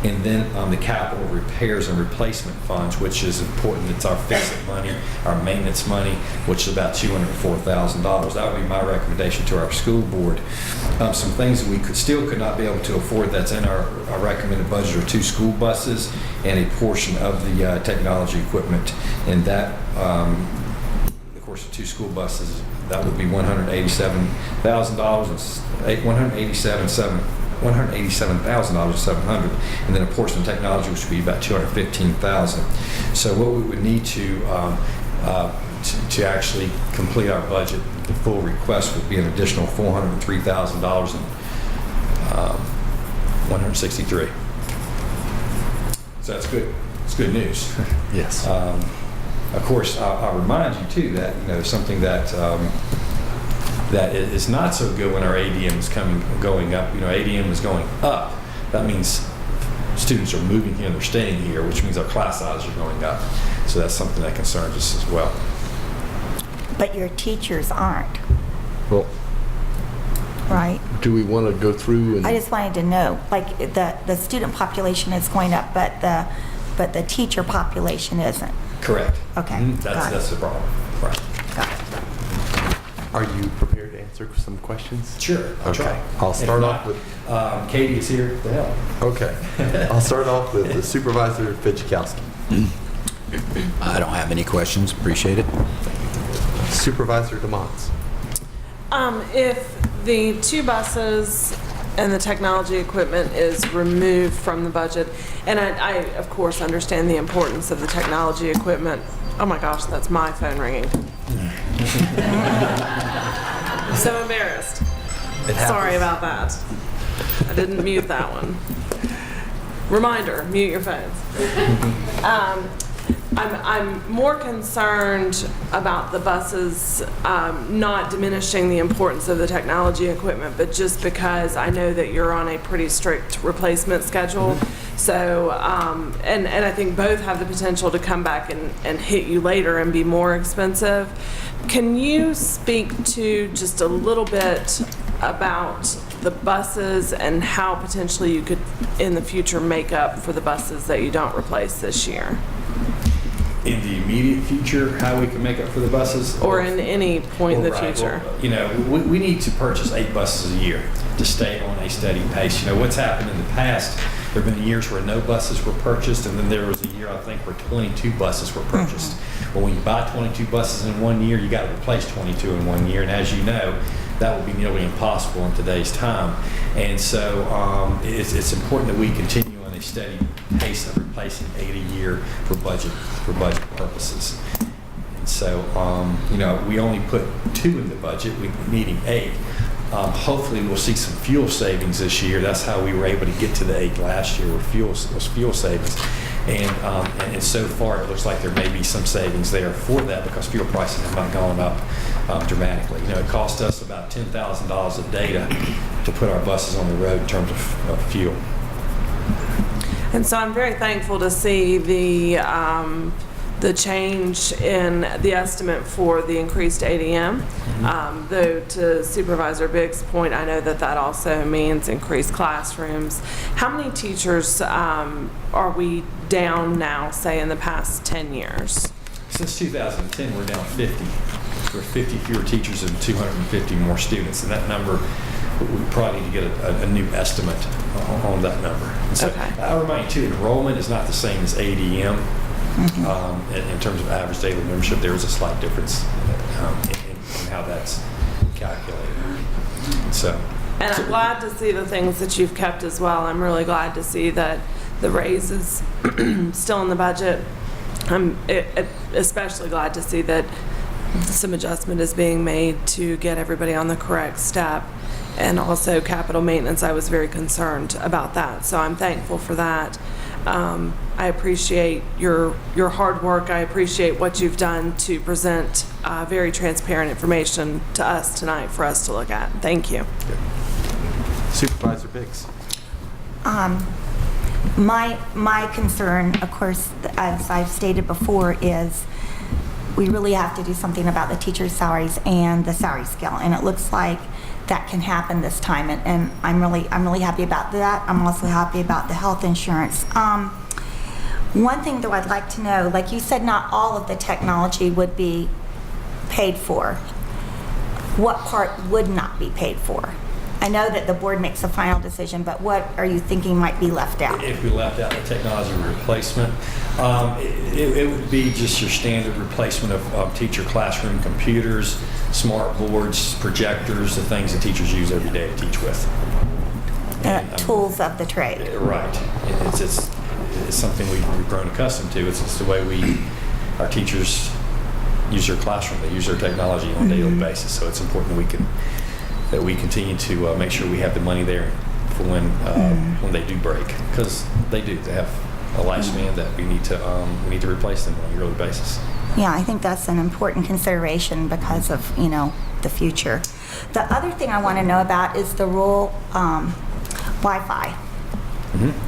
And then the capital repairs and replacement funds, which is important. It's our fix-it money, our maintenance money, which is about $204,000. That would be my recommendation to our school board. Some things that we could not be able to afford that's in our recommended budget are 2 school buses and a portion of the technology equipment. And that, of course, the 2 school buses, that would be $187,000 and $187,700, and then a portion of technology, which would be about $215,000. So what we would need to actually complete our budget, the full request would be an additional $403,000 and $163. So that's good. It's good news. Yes. Of course, I'll remind you too that something that that is not so good when our ADM is going up. ADM is going up. That means students are moving here and they're staying here, which means our class sizes are going up. So that's something that concerns us as well. But your teachers aren't, Well, right? do we want to go through and? I just wanted to know, like, the student population is going up, but the teacher population isn't. Correct. Okay, Mhm. got it. That's the problem. Right. Got it. Are you prepared to answer some questions? Sure. I'll Okay. try. I'll start If off not, with. Katie is here to help. Okay. I'll start off with the Supervisor Fidzikowski. I don't have any questions. Appreciate it. Supervisor DeMons. If the 2 buses and the technology equipment is removed from the budget, and I of course understand the importance of the technology equipment. Oh my gosh, that's my phone ringing. I'm so embarrassed. Sorry about that. I didn't mute that one. Reminder, mute your phones. I'm more concerned about the buses not diminishing the importance of the technology equipment, but just because I know that you're on a pretty strict replacement schedule. So, and I think both have the potential to come back and hit you later and be more expensive. Can you speak to just a little bit about the buses and how potentially you could in the future make up for the buses that you don't replace this year? In the immediate future, how we can make up for the buses? Or in any point in the Right. future? Well, we need to purchase 8 buses a year to stay on a steady pace. What's happened in the past, there have been years where no buses were purchased, and then there was a year, I think, where 22 buses were purchased. Well, when you buy 22 buses in one year, you got to replace 22 in one year, and as you know, that would be nearly impossible in today's time. And so it's important that we continue on a steady pace of replacing 8 a year for budget purposes. And so, we only put 2 in the budget, we're needing 8. Hopefully we'll see some fuel savings this year. That's how we were able to get to the 8 last year, with fuel savings. And so far it looks like there may be some savings there for that because fuel prices have not gone up dramatically. It cost us about $10,000 a day to put our buses on the road in terms of fuel. And so I'm very thankful to see the change in the estimate for the increased ADM. Though to Supervisor Biggs' point, I know that also means increased classrooms. How many teachers are we down now, say in the past 10 years? Since 2010, we're down 50. with 50 fewer teachers and 250 more students. And that number, we probably need to get a new estimate on that number. And so Okay. I'll remind you too, enrollment is not the same as ADM. In terms of average daily membership, there is a slight difference in how that's calculated. So, And I'm glad to see the things that you've kept as well. I'm really glad to see that the raise is still in the budget. I'm especially glad to see that some adjustment is being made to get everybody on the correct step. And also capital maintenance, I was very concerned about that. So I'm thankful for that. I appreciate your hard work. I appreciate what you've done to present very transparent information to us tonight for us to look at. Thank you. Supervisor Biggs. My concern, of course, as I've stated before, is we really have to do something about the teachers' salaries and the salary scale, and it looks like that can happen this time, and I'm really happy about that. I'm also happy about the health insurance. One thing though I'd like to know, like you said, not all of the technology would be paid for. What part would not be paid for? I know that the board makes a final decision, but what are you thinking might be left out? if we left out the technology replacement, it would be just your standard replacement of teacher classroom computers, smart boards, projectors, the things that teachers use every day to teach with. Tools of the trade. Right. It's something we've grown accustomed to. It's the way our teachers use their classroom. They use their technology on a daily basis. So it's important that we continue to make sure we have the money there for when they do break, because they do. They have a lifespan that we need to replace them on a yearly basis. Yeah, I think that's an important consideration because of, the future. The other thing I want to know about is the rural Wi-Fi.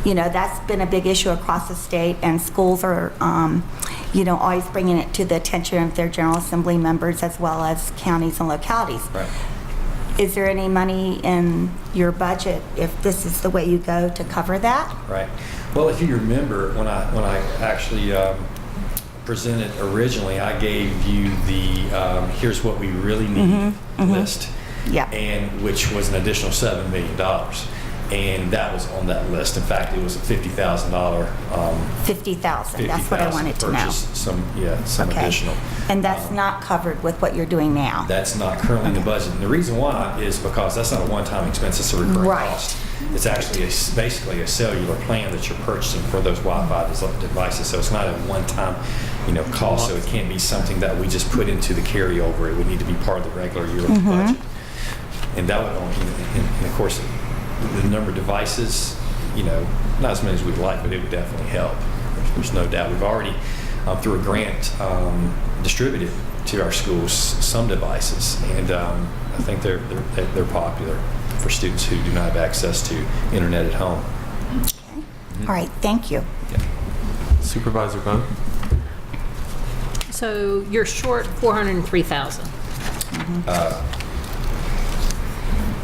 That's been a big issue across the state, and schools are, always bringing it to the attention of their General Assembly members as well as counties and localities. Right. Is there any money in your budget, if this is the way you go, to cover that? Right. Well, if you remember, when I actually presented originally, I gave you the here's what we really need list, and which was an additional $7 million. And that was on that list. In fact, it was a $50,000. $50,000. That's what I wanted to know. Some additional. And that's not covered with what you're doing now. That's not currently in the budget. And the reason why is because that's not a one-time expense. It's a recurring cost. It's actually basically a cellular plan that you're purchasing for those Wi-Fi devices. So it's not a one-time, cost. So it can't be something that we just put into the carryover. It would need to be part of the regular yearly budget. And that would only, and of course, the number of devices, not as many as we'd like, but it would definitely help. There's no doubt. We've already, through a grant, distributed to our schools some devices, and I think they're popular for students who do not have access to internet at home. Okay. All right, thank you. Supervisor Bone. So you're short 403,000.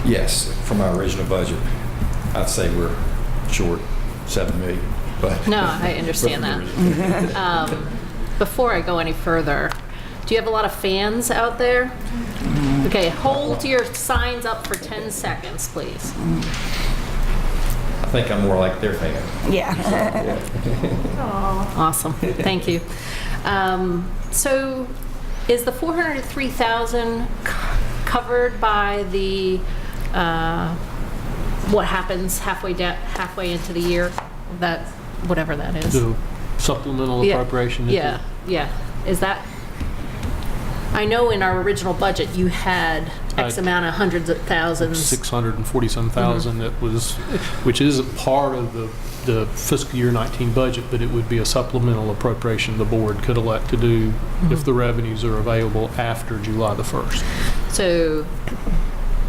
Yes, from our original budget, I'd say we're short $7 million. But No, I understand that. Before I go any further, do you have a lot of fans out there? Okay, hold your signs up for 10 seconds, please. I think I'm more like their fan. Yeah. Awesome, thank you. So is the 403,000 covered by the what happens halfway into the year, that whatever that is? The supplemental appropriation. Yeah. Is that? I know in our original budget you had X amount of hundreds of thousands. 640-some thousand. That was, which is a part of the fiscal year 19 budget, but it would be a supplemental appropriation the board could elect to do if the revenues are available after July the 1st. So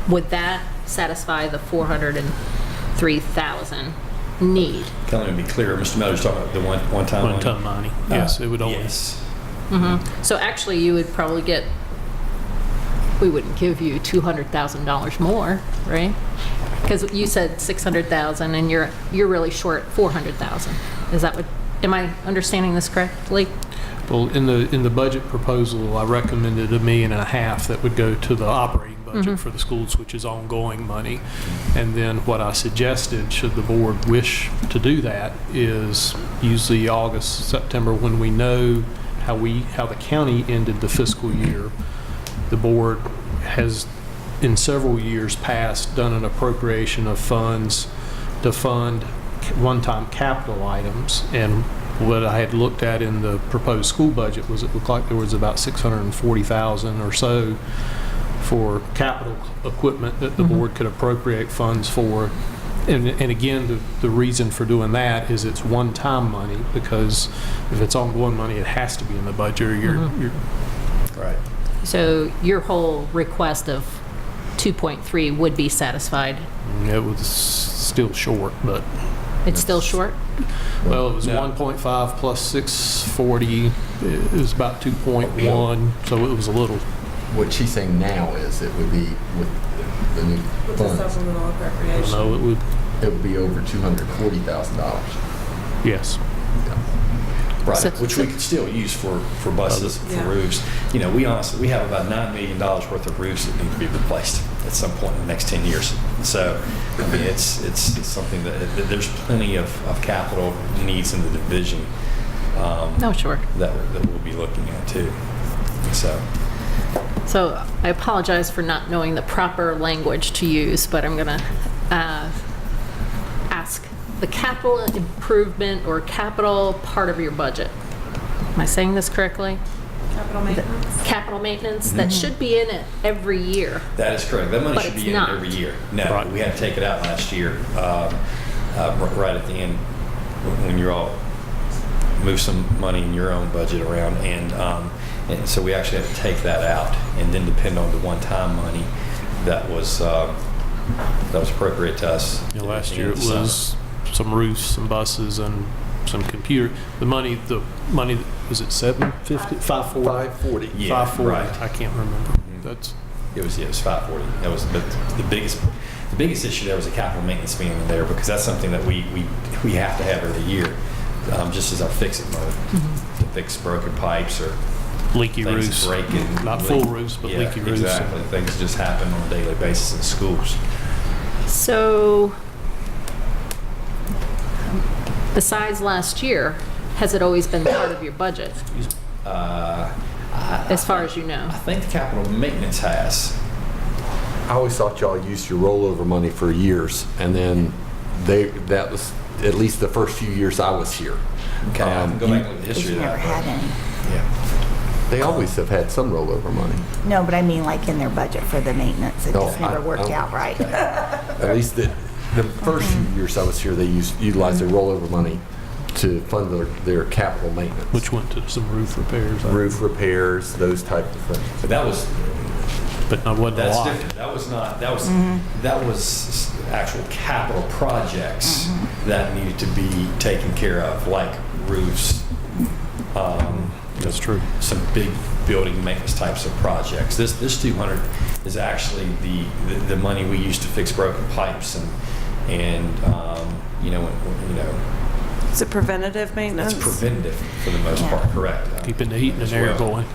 would that satisfy the 403,000 need? Can I be clear? Mr. Miller's talking about the one-time money? One-time money. Yes, it would only. Yes. So actually you would probably we wouldn't give you $200,000 more, right? Because you said 600,000 and you're really short 400,000. Is that am I understanding this correctly? Well, in the budget proposal, I recommended $1.5 million that would go to the operating budget for the schools, which is ongoing money. And then what I suggested, should the board wish to do that, is usually August, September, when we know how the county ended the fiscal year. The board has, in several years past, done an appropriation of funds to fund one-time capital items. And what I had looked at in the proposed school budget was it looked like there was about $640,000 or so for capital equipment that the board could appropriate funds for. And again, the reason for doing that is it's one-time money, because if it's ongoing money, it has to be in the budget or you're Right. So your whole request of 2.3 would be satisfied? it was still short, but It's still short? well, it was No. 1.5 plus 640, it was about 2.1, so it was a little. What she's saying now is it would be with the new With the funds, supplemental appropriation. No, it would, it would be over $240,000. yes. Right, So- which we could still use for buses, for Yeah. roofs. You know, we have about $9 million worth of roofs that need to be replaced at some point in the next 10 years. So, I mean, it's something that there's plenty of capital needs in the division No, sure. that we'll be looking at too. So I apologize for not knowing the proper language to use, but I'm going to ask the capital improvement or capital part of your budget. Am I saying this correctly? Capital maintenance. Capital maintenance that should be in it every year. That is correct. That money But should it's be in not. every year. No, Right. we had to take it out last year, right at the end, when you all moved some money in your own budget around, and so we actually had to take that out, and then depend on the one-time money that was appropriate to us. You know, last at the year end it of the summer. was some roofs, some buses, and some computer. The money, was it 750, 540? 540. Yeah, 540. right. I can't remember. That's It was 540. That was, but the biggest issue there was the capital maintenance being in there, because that's something that we have to have every year, just as our fix-it mode, to fix broken pipes or leaky things roofs. breaking. Not full roofs, but Yeah, leaky roofs. exactly. Things just happen on a daily basis in schools. So besides last year, has it always been part of your budget, as far as you know? I think the capital maintenance has. I always thought y'all used your rollover money for years, and then that was at least the first few years I was here. Okay, I can go back and look at the Because history you of never that. had any. Yeah. They always have had some rollover money. No, but I mean like in their budget for the maintenance. It Oh, just never worked I- out right. At least the first few years I was here, they utilized their rollover money to fund their capital maintenance. Which went to some roof repairs. Roof repairs, those type of things. But that was, But not wasn't a that's lot. different. That was not, that was actual capital projects that needed to be taken care of, like roofs. That's true. Some big building maintenance types of projects. This 200 is actually the money we use to fix broken pipes and Is it preventative maintenance? that's preventative for the most part, correct? Keeping the heating and As air well. going.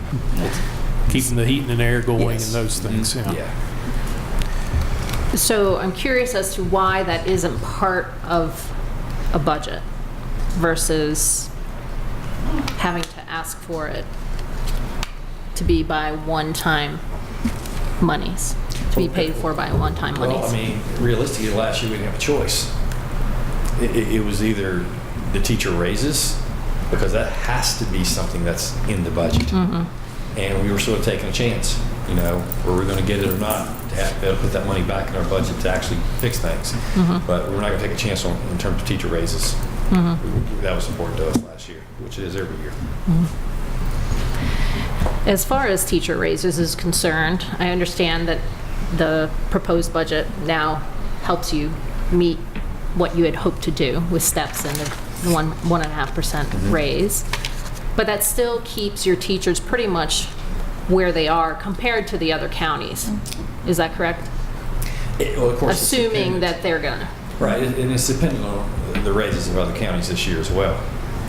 Keeping the heating and air going Yes. and those things, yeah. Yeah. So I'm curious as to why that isn't part of a budget versus having to ask for it to be by one-time monies, to be paid for by one-time Well, I monies. mean, realistically, last year we didn't have a choice. It was either the teacher raises, because that has to be something that's in the budget. And we were sort of taking a chance, were we going to get it or not, to have to be able to put that money back in our budget to actually fix things. But we're not going to take a chance in terms of teacher raises. That was important to us last year, which it is every year. As far as teacher raises is concerned, I understand that the proposed budget now helps you meet what you had hoped to do with steps and the 1.5% raise. But that still keeps your teachers pretty much where they are compared to the other counties. Is that correct? Well, of course, it's Assuming dependent. that they're gonna. Right, and it's dependent on the raises of other counties this year as well.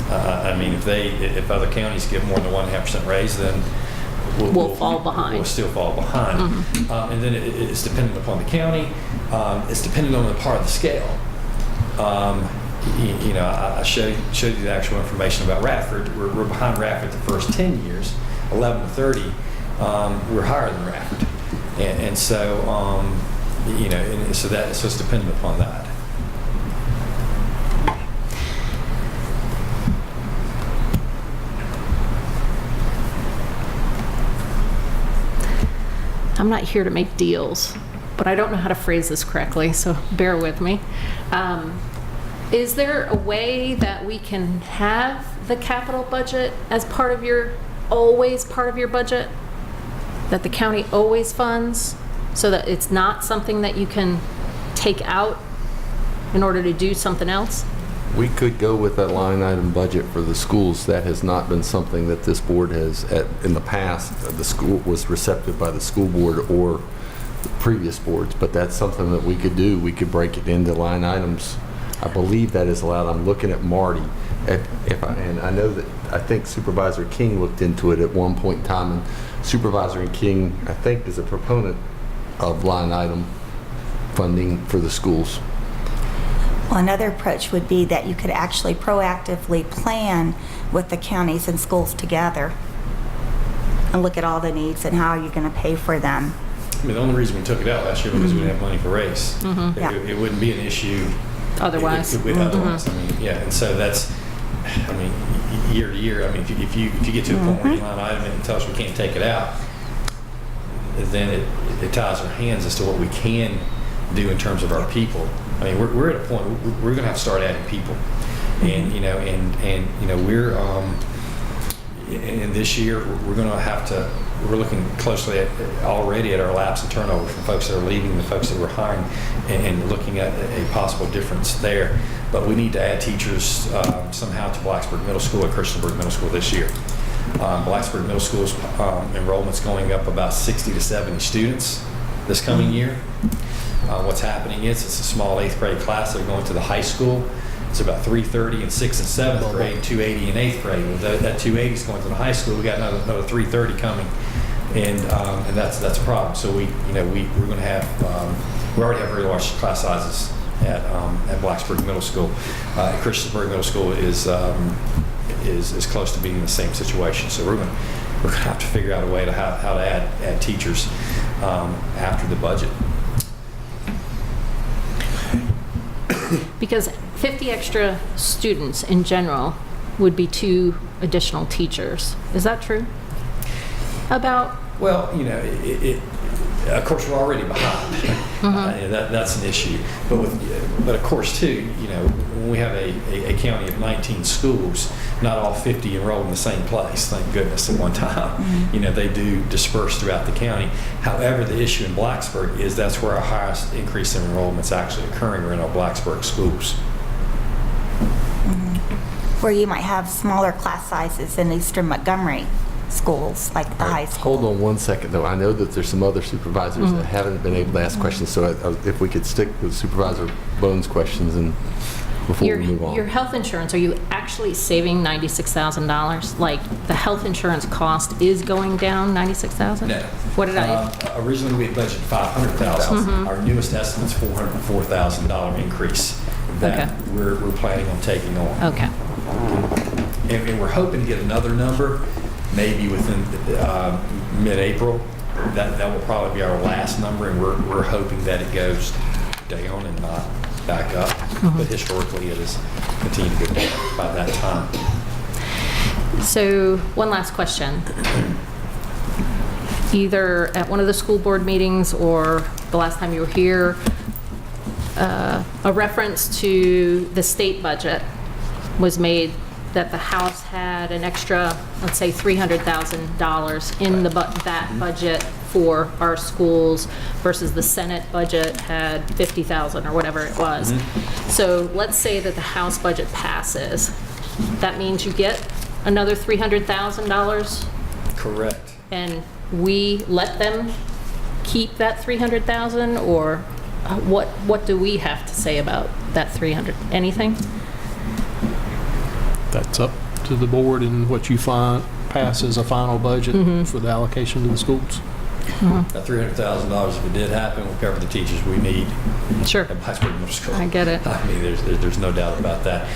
I mean, if other counties give more than 1.5% raise, then We'll fall behind. We'll still fall behind. And then it's dependent upon the county. It's dependent on the part of the scale. I showed you the actual information about Radford. We're behind Radford the first 10 years, 11 to 30. We're higher than Radford, and so so it's dependent upon that. I'm not here to make deals, but I don't know how to phrase this correctly, so bear with me. Is there a way that we can have the capital budget as always part of your budget? That the county always funds, so that it's not something that you can take out in order to do something else? We could go with that line item budget for the schools. That has not been something that this board has, in the past, the school was receptive by the school board or the previous boards, but that's something that we could do. We could break it into line items. I believe that is allowed. I'm looking at Marty. And I know that, I think Supervisor King looked into it at one point in time, and Supervisor King, I think, is a proponent of line item funding for the schools. Well, another approach would be that you could actually proactively plan with the counties and schools together and look at all the needs and how you're going to pay for them. I mean, the only reason we took it out last year was we didn't have money for race. Yeah. It wouldn't be an issue Otherwise. Otherwise, I mean, yeah, and so that's, I mean, year to year. I mean, if you get to a point where you line item and tell us we can't take it out, then it ties our hands as to what we can do in terms of our people. I mean, we're at a point we're going to have to start adding people, and we're and this year we're going to have to. We're looking closely already at our lapse and turnover from folks that are leaving, the folks that we're hiring, and looking at a possible difference there. But we need to add teachers somehow to Blacksburg Middle School and Christiansburg Middle School this year. Blacksburg Middle School's enrollment's going up about 60 to 70 students this coming year. What's happening is it's a small 8th grade class that are going to the high school. It's about 330 in 6th and 7th grade, 280 in 8th grade. Well, that 280 is going to the high school. We got another 330 coming, and that's a problem. So we're going to have we already have very large class sizes at Blacksburg Middle School. Christiansburg Middle School is close to being in the same situation. So we're going to have to figure out a way to how to add teachers after the budget. Because 50 extra students in general would be 2 additional teachers. Is that true? Well, of course, we're already behind. That's an issue. But of course, too, when we have a county of 19 schools, not all 50 enrolled in the same place, thank goodness, at one time. They do disperse throughout the county. However, the issue in Blacksburg is that's where our highest increase in enrollment is actually occurring, are in our Blacksburg schools. Where you might have smaller class sizes in Eastern Montgomery schools, like the high school. Hold on one second, though. I know that there's some other supervisors that haven't been able to ask questions, so if we could stick with Supervisor Bone's questions and before we move on. Your health insurance, are you actually saving $96,000? Like, the health insurance cost is going down $96,000? No. What did I? Originally, we had budgeted $500,000. Our newest estimate's $404,000 increase that we're planning on taking on. Okay. And we're hoping to get another number, maybe within mid-April. That will probably be our last number, and we're hoping that it goes down and not back up. But historically, it has continued to go down by that time. So, one last question. Either at one of the school board meetings or the last time you were here, a reference to the state budget was made that the House had an extra, let's say, $300,000 in that budget for our schools versus the Senate budget had $50,000 or whatever it was. So let's say that the House budget passes. That means you get another $300,000? Correct. And we let them keep that $300,000, or what do we have to say about that $300,000? Anything? That's up to the board and what you find passes a final budget for the allocation to the schools. That $300,000, if it did happen, will cover the teachers we need Sure. at Plattsburgh Middle School. I get it. I mean, there's no doubt about that.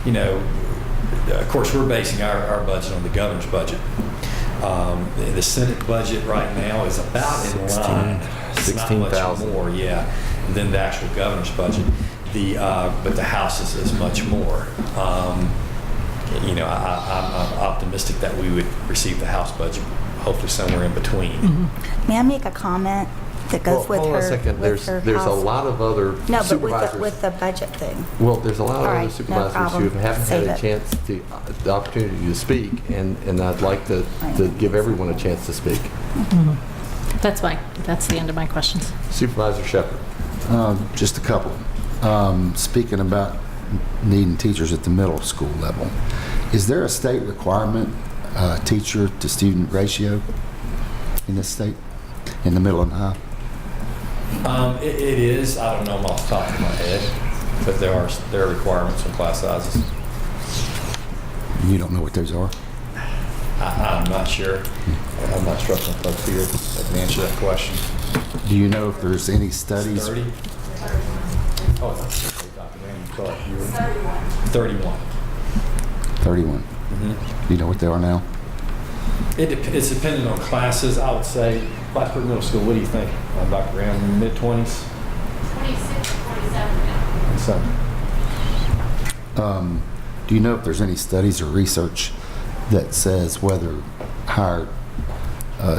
You know, of course, we're basing our budget on the governor's budget. The Senate budget right now is about in line. It's not much 16,000. more, yeah, than the actual governor's budget. But the House is much more. You know, I'm optimistic that we would receive the House budget, hopefully somewhere in between. May I make a comment that goes with her? Hold on a second. with There's her a house? lot of other No, but supervisors. with the budget thing. Well, there's a lot of All other right, no supervisors problem. who haven't had Save a it. chance to, the opportunity to speak, and I'd like to give everyone a chance to speak. That's fine. That's the end of my questions. Supervisor Shepherd. Just a couple. Speaking about needing teachers at the middle school level, is there a state requirement teacher to student ratio in this state, in the middle and high? It is. I don't know them off the top of my head, but there are requirements on class sizes. You don't know what those are? I'm not sure. I'm not sure if folks here that can answer that question. Do you know if there's any studies? 30? Oh, Dr. Randy Clark, you were 31. 31. Do you know what they are now? It's dependent on classes. I would say Plattsburgh Middle School. What do you think, Dr. Graham? Mid 20s? 26 or 27 now. So, Do you know if there's any studies or research that says whether higher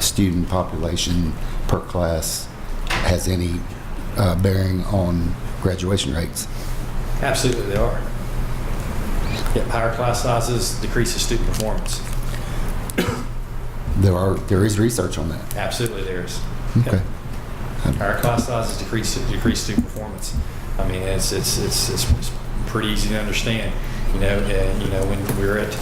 student population per class has any bearing on graduation rates? absolutely, they are. Yep, higher class sizes decreases student performance. There is research on that. Absolutely, there is. Okay. Higher class sizes decrease student performance. I mean, it's pretty easy to understand. You know, when we were at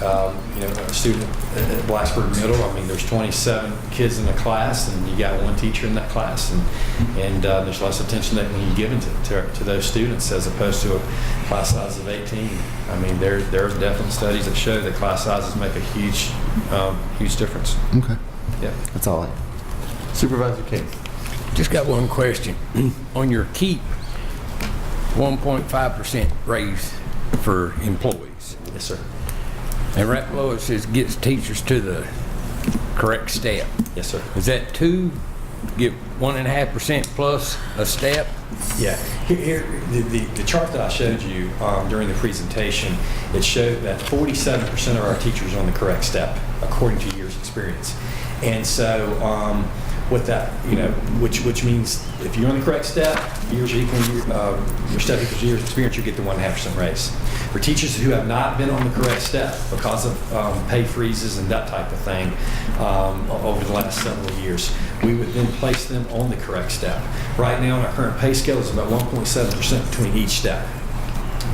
a student at Blacksburg Middle, I mean, there's 27 kids in the class, and you got one teacher in that class, and there's less attention that when you give to those students as opposed to a class size of 18. I mean, there are definitely studies that show that class sizes make a huge difference. Okay. Yeah. That's all I have. Supervisor King. Just got one question. On your keep, 1.5% raise for employees. Yes, sir. And right below it says gets teachers to the correct step. Yes, sir. Is that two? Get 1.5% plus a step? Yeah. Here, the chart that I showed you during the presentation, it showed that 47% of our teachers are on the correct step, according to years' experience. And so, with that, which means if you're on the correct step, years equal your step equals years experience, you get the 1.5% raise. For teachers who have not been on the correct step because of pay freezes and that type of thing over the last several years, we would then place them on the correct step. Right now, in our current pay scale, is about 1.7% between each step.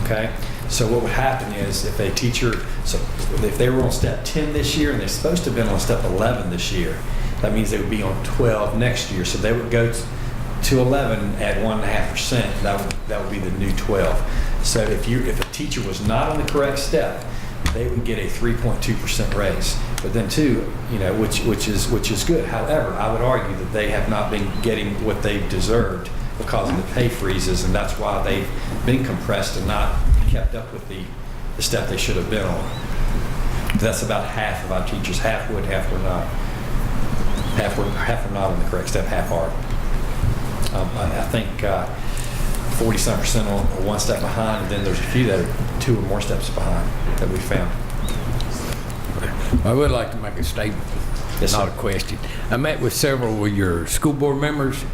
Okay. So what would happen is if a teacher, if they were on step 10 this year and they're supposed to have been on step 11 this year, that means they would be on 12 next year. So they would go to 11 at 1.5%. That would be the new 12. So if a teacher was not on the correct step, they would get a 3.2% raise. But then too, which is good. However, I would argue that they have not been getting what they've deserved because of the pay freezes, and that's why they've been compressed and not kept up with the step they should have been on. That's about half of our teachers. Half would, half were not. Half are not on the correct step, half are. I think 40-some% on one step behind, and then there's a few that are 2 or more steps behind that we found. I would like to make a statement, Yes, not sir. a question. I met with several of your school board members,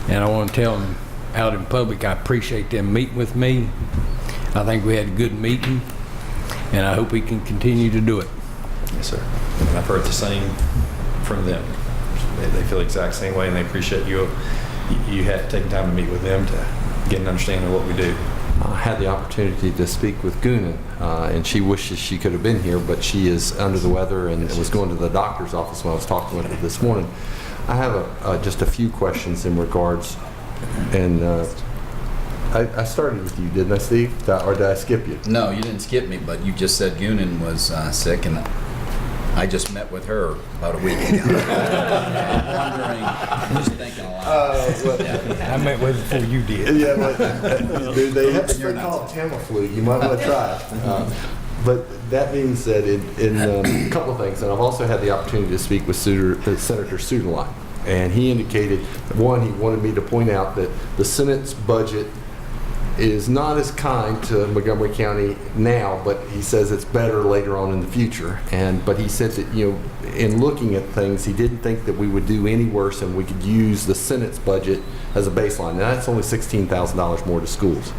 and I want to tell them out in public I appreciate them meeting with me. I think we had a good meeting, and I hope we can continue to do it. Yes, sir. And I've heard the same from them. They feel the exact same way, and they appreciate you had taken time to meet with them to get an understanding of what we do. I had the opportunity to speak with Guna, and she wishes she could have been here, but she is under the weather and was going to the doctor's office when I was talking with her this morning. I have just a few questions in regards, and I started with you, didn't I, Steve? Or did I skip you? No, you didn't skip me, but you just said Goonan was sick, and I just met with her about a week ago. I'm wondering, I'm just thinking a lot. I met with her before you did. Yeah, but dude, they have this thing called Tamiflu. You might want to try it. But that being said, in a couple of things, and I've also had the opportunity to speak with Senator Suderline, and he indicated, one, he wanted me to point out that the Senate's budget is not as kind to Montgomery County now, but he says it's better later on in the future. But he said that, in looking at things, he didn't think that we would do any worse and we could use the Senate's budget as a baseline. Now, that's only $16,000 more to schools.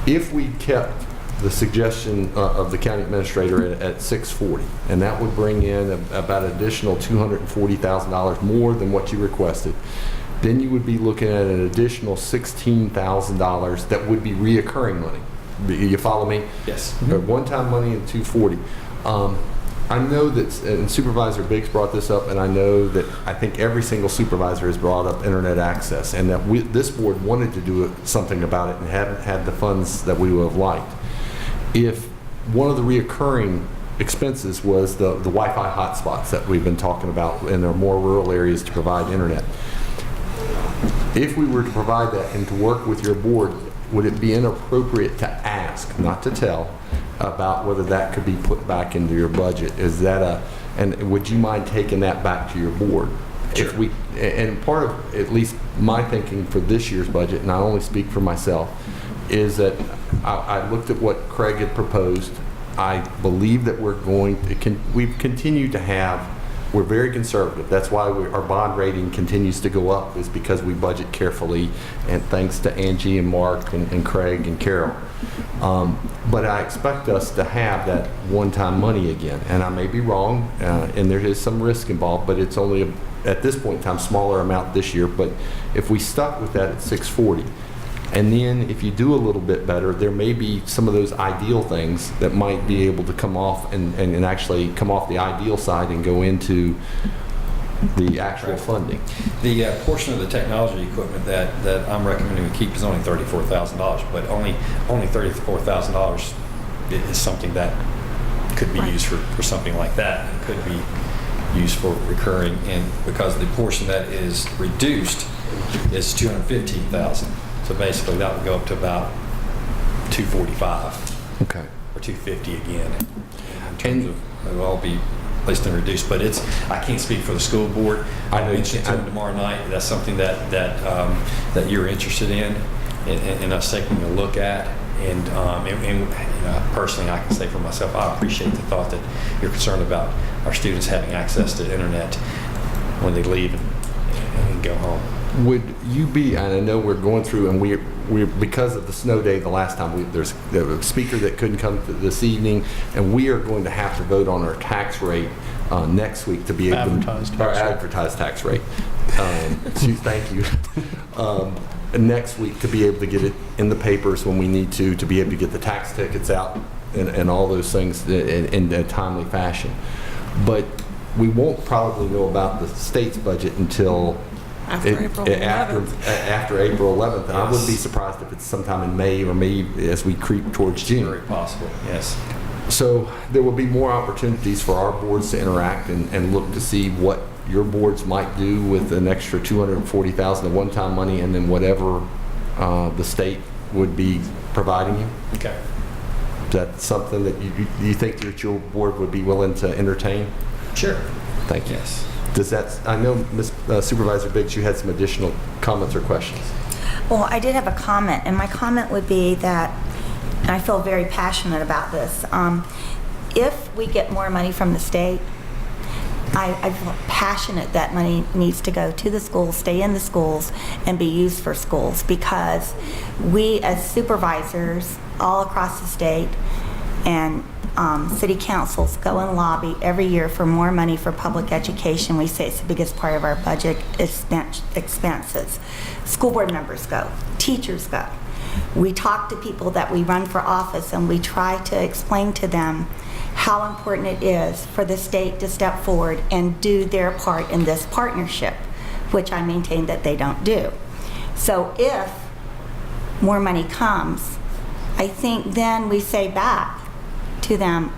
If we kept the suggestion of the county administrator at $640, and that would bring in about an additional $240,000 more than what you requested, then you would be looking at an additional $16,000 that would be reoccurring money. You follow me? Yes. One-time money and $240. I know that, and Supervisor Biggs brought this up, and I know that I think every single supervisor has brought up internet access, and that this board wanted to do something about it and haven't had the funds that we would have liked. If one of the reoccurring expenses was the Wi-Fi hotspots that we've been talking about in our more rural areas to provide internet, if we were to provide that and to work with your board, would it be inappropriate to ask, not to tell, about whether that could be put back into your budget? Is that and would you mind taking that back to your board? Sure. And part of at least my thinking for this year's budget, and I only speak for myself, is that I looked at what Craig had proposed. I believe that we've continued to have, we're very conservative. That's why our bond rating continues to go up, is because we budget carefully, and thanks to Angie and Mark and Craig and Carol. But I expect us to have that one-time money again. And I may be wrong, and there is some risk involved, but it's only, at this point in time, smaller amount this year. But if we stuck with that at $640, and then if you do a little bit better, there may be some of those ideal things that might be able to come off and actually come off the ideal side and go into the actual funding. The portion of the technology equipment that I'm recommending we keep is only $34,000, but only $34,000 is something that could be used for something like that. It could be used for recurring, and because the portion that is reduced is $215,000. So basically, that would go up to about $245. Okay. Or $250 again. In terms of, it'll all be placed and reduced. But I can't speak for the school board. I mentioned to them tomorrow night. That's something that you're interested in, and us taking a look at. And personally, I can say for myself, I appreciate the thought that you're concerned about our students having access to the internet when they leave and go home. Would you be, and I know we're going through, and we're because of the snow day the last time, there's a speaker that couldn't come this evening, and we are going to have to vote on our tax rate next week to be able to advertised tax rate. Thank you. Next week to be able to get it in the papers when we need to be able to get the tax tickets out and all those things in a timely fashion. But we won't probably know about the state's budget until after April 11th. And I wouldn't be surprised if it's sometime in May or maybe as we creep towards June. Very possible, yes. So there will be more opportunities for our boards to interact and look to see what your boards might do with an extra $240,000 of one-time money, and then whatever the state would be providing you. Okay. Is that something that you think that your board would be willing to entertain? Sure. Thank you. Yes. Does that? I know, Supervisor Biggs, you had some additional comments or questions. Well, I did have a comment, and my comment would be that, and I feel very passionate about this, if we get more money from the state, I feel passionate that money needs to go to the schools, stay in the schools, and be used for schools, because we as supervisors all across the state and city councils go and lobby every year for more money for public education. We say it's the biggest part of our budget expenses. School board members go, teachers go. We talk to people that we run for office, and we try to explain to them how important it is for the state to step forward and do their part in this partnership, which I maintain that they don't do. So if more money comes, I think then we say back to them,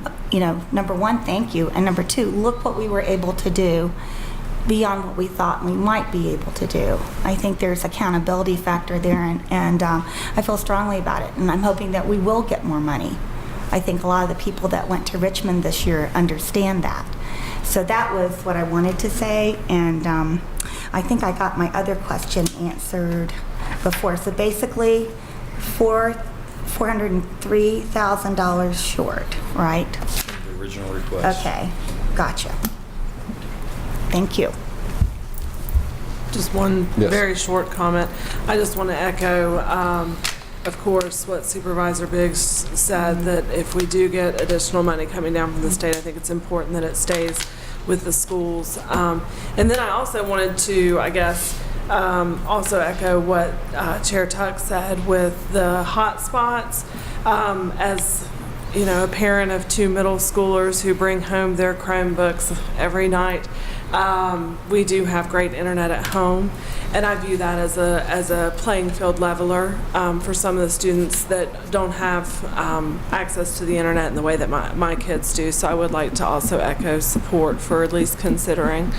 number one, thank you, and number two, look what we were able to do beyond what we thought we might be able to do. I think there's accountability factor there, and I feel strongly about it, and I'm hoping that we will get more money. I think a lot of the people that went to Richmond this year understand that. So that was what I wanted to say, and I think I got my other question answered before. So basically, $403,000 short, right? The original request. Okay, gotcha. Thank you. Just one Yes. very short comment. I just want to echo, of course, what Supervisor Biggs said, that if we do get additional money coming down from the state, I think it's important that it stays with the schools. And then I also wanted to, also echo what Chair Tuck said with the hot spots. As a parent of 2 middle schoolers who bring home their Chromebooks every night, we do have great internet at home, and I view that as a playing field leveler for some of the students that don't have access to the internet in the way that my kids do. So I would like to also echo support for at least considering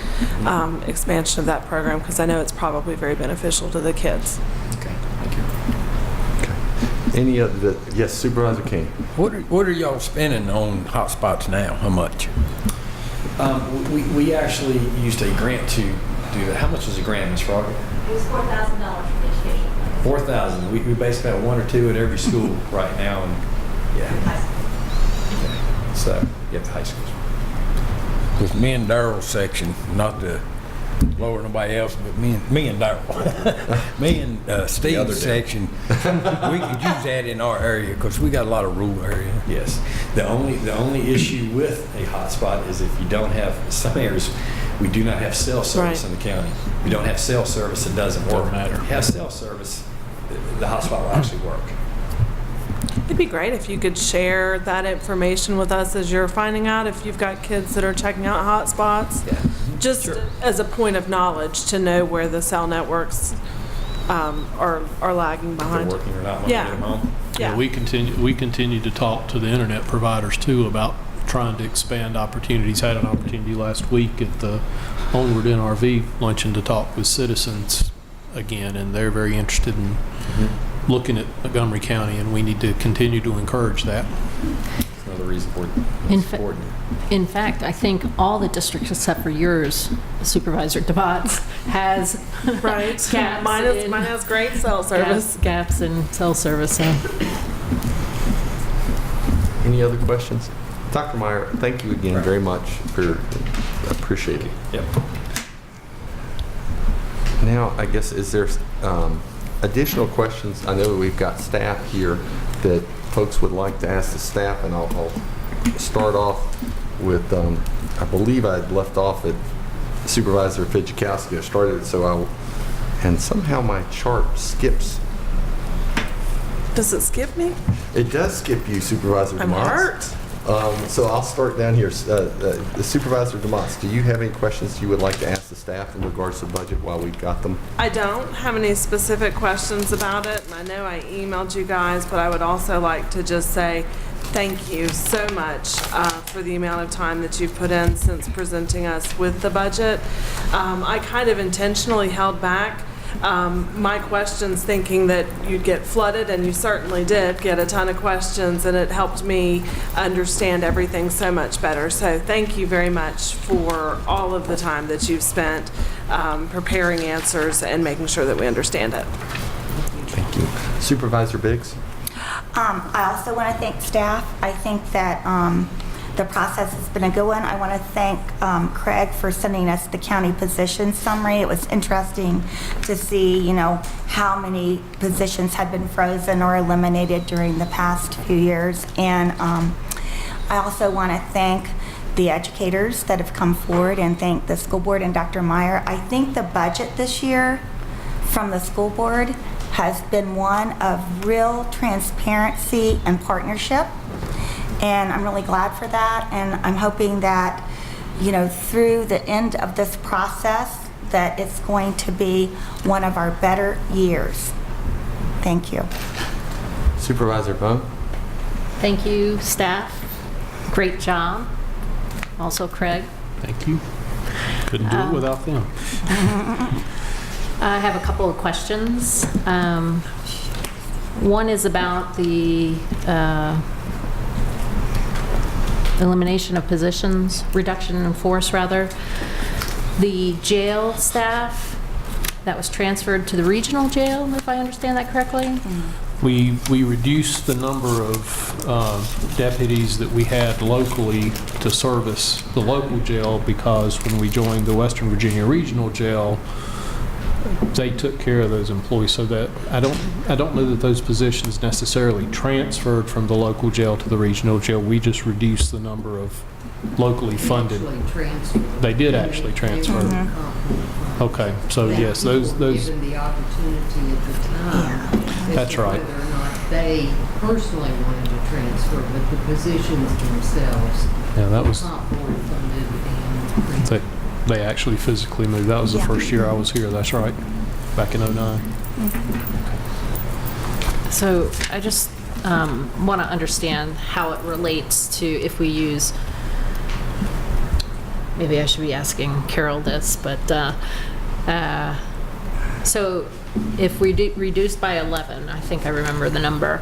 expansion of that program, because I know it's probably very beneficial to the kids. Okay, thank you. Any other, yes, Supervisor King. What are y'all spending on hotspots now? How much? We actually used a grant to do that. How much was the grant, Ms. Frogger? It was $4,000 for education. 4,000. We basically have 1 or 2 at every school right now, and High school. so the high schools. With me and Daryl's section, not to lower nobody else, but me and Daryl. Me and Steve's section, we could use that in our area because we got a lot of rural area. Yes. The only issue with a hotspot is if you don't have, some areas, we do not have cell service in the county. If you don't have cell service, it doesn't work. Doesn't matter. If you have cell service, the hotspot will actually work. It'd be great if you could share that information with us as you're finding out if you've got kids that are checking out hotspots. Yeah. Just as a point of knowledge to know where the cell networks are lagging If behind. they're working or not when Yeah. they get them home. Yeah. We continue to talk to the internet providers too about trying to expand opportunities. Had an opportunity last week at the Onward NRV luncheon to talk with citizens again, and they're very interested in looking at Montgomery County, and we need to continue to encourage that. That's another reason for it. In It's fa- important. In fact, I think all the districts except for yours, Supervisor DeVos, has Right. gaps Mine in- has great cell service. gaps in cell service. So. Any other questions? Dr. Meyer, thank you again very much for appreciate it. Yep. Now, I guess, is there additional questions? I know we've got staff here that folks would like to ask the staff, and I'll start off with, I believe I had left off at Supervisor Fidzikowski. I started, and somehow my chart skips. Does it skip me? It does skip you, Supervisor I'm DeMoss. hurt. So I'll start down here. Supervisor DeMoss, do you have any questions you would like to ask the staff in regards to budget while we've got them? I don't have any specific questions about it, and I know I emailed you guys, but I would also like to just say thank you so much for the amount of time that you've put in since presenting us with the budget. I kind of intentionally held back my questions thinking that you'd get flooded, and you certainly did get a ton of questions, and it helped me understand everything so much better. So thank you very much for all of the time that you've spent preparing answers and making sure that we understand it. Thank you. Supervisor Biggs? I also want to thank staff. I think that the process has been a good one. I want to thank Craig for sending us the county position summary. It was interesting to see, how many positions had been frozen or eliminated during the past few years. And I also want to thank the educators that have come forward and thank the school board and Dr. Meyer. I think the budget this year from the school board has been one of real transparency and partnership. And I'm really glad for that. And I'm hoping that, through the end of this process, that it's going to be one of our better years. Thank you. Supervisor Bone? Thank you, staff. Great job. Also Craig. Thank you. Couldn't do it without them. I have a couple of questions. One is about the elimination of positions, reduction in force, rather. The jail staff that was transferred to the regional jail, if I understand that correctly? We reduced the number of deputies that we had locally to service the local jail because when we joined the Western Virginia Regional Jail, they took care of those employees, so that I don't know that those positions necessarily transferred from the local jail to the regional jail. We just reduced the number of locally funded. They did actually transfer. Okay, so yes, those. Given the opportunity at the time. That's right. Whether or not they personally wanted to transfer, but the positions themselves. Yeah, that was. Not board funded and. They actually physically moved. That was the first year I was here. That's right, back in '09. So I just want to understand how it relates to if we use, maybe I should be asking Carol this, but so if we reduced by 11, I think I remember the number,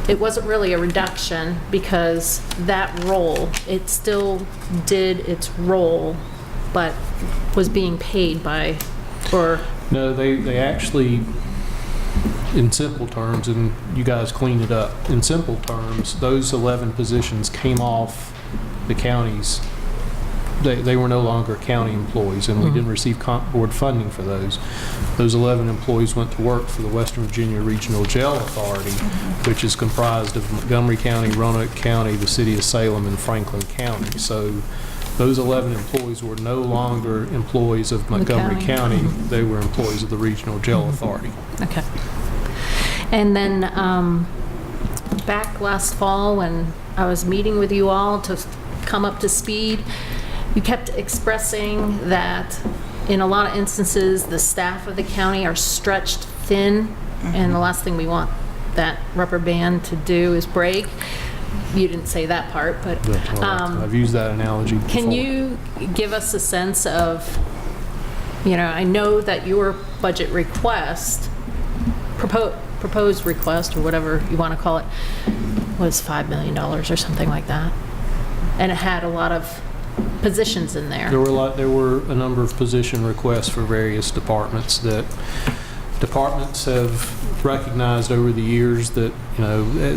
it wasn't really a reduction because that role, it still did its role, but was being paid by, or? No, they actually, in simple terms, and you guys cleaned it up, in simple terms, those 11 positions came off the counties. They were no longer county employees, and we didn't receive comp board funding for those. Those 11 employees went to work for the Western Virginia Regional Jail Authority, which is comprised of Montgomery County, Roanoke County, the city of Salem, and Franklin County. So those 11 employees were no longer employees of Montgomery County. They were employees of the Regional Jail Authority. Okay. And then back last fall when I was meeting with you all to come up to speed, you kept expressing that in a lot of instances, the staff of the county are stretched thin, and the last thing we want that rubber band to do is break. You didn't say that part, but I've used that analogy before. Can you give us a sense of, I know that your budget request, proposed request, or whatever you want to call it, was $5 million or something like that, and it had a lot of positions in there. There were a number of position requests for various departments that departments have recognized over the years that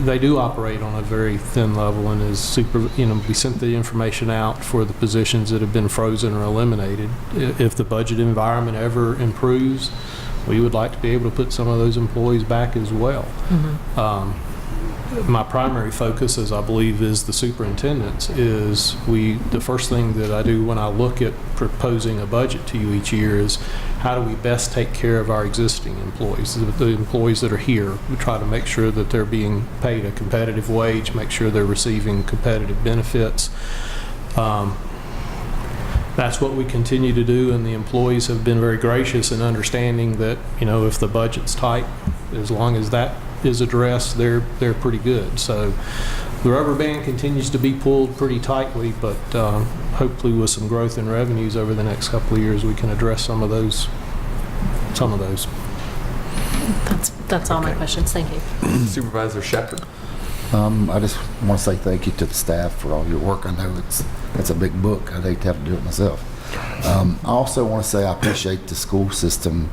they do operate on a very thin level, and we sent the information out for the positions that have been frozen or eliminated. If the budget environment ever improves, we would like to be able to put some of those employees back as well. My primary focus, as I believe is the superintendent's, is the first thing that I do when I look at proposing a budget to you each year is how do we best take care of our existing employees, the employees that are here. We try to make sure that they're being paid a competitive wage, make sure they're receiving competitive benefits. That's what we continue to do, and the employees have been very gracious in understanding that, if the budget's tight, as long as that is addressed, they're pretty good. So the rubber band continues to be pulled pretty tightly, but hopefully with some growth in revenues over the next couple of years, we can address some of those. That's all my questions. Thank you. Supervisor Shepherd? I just want to say thank you to the staff for all your work. I know it's a big book. I'd hate to have to do it myself. I also want to say I appreciate the school system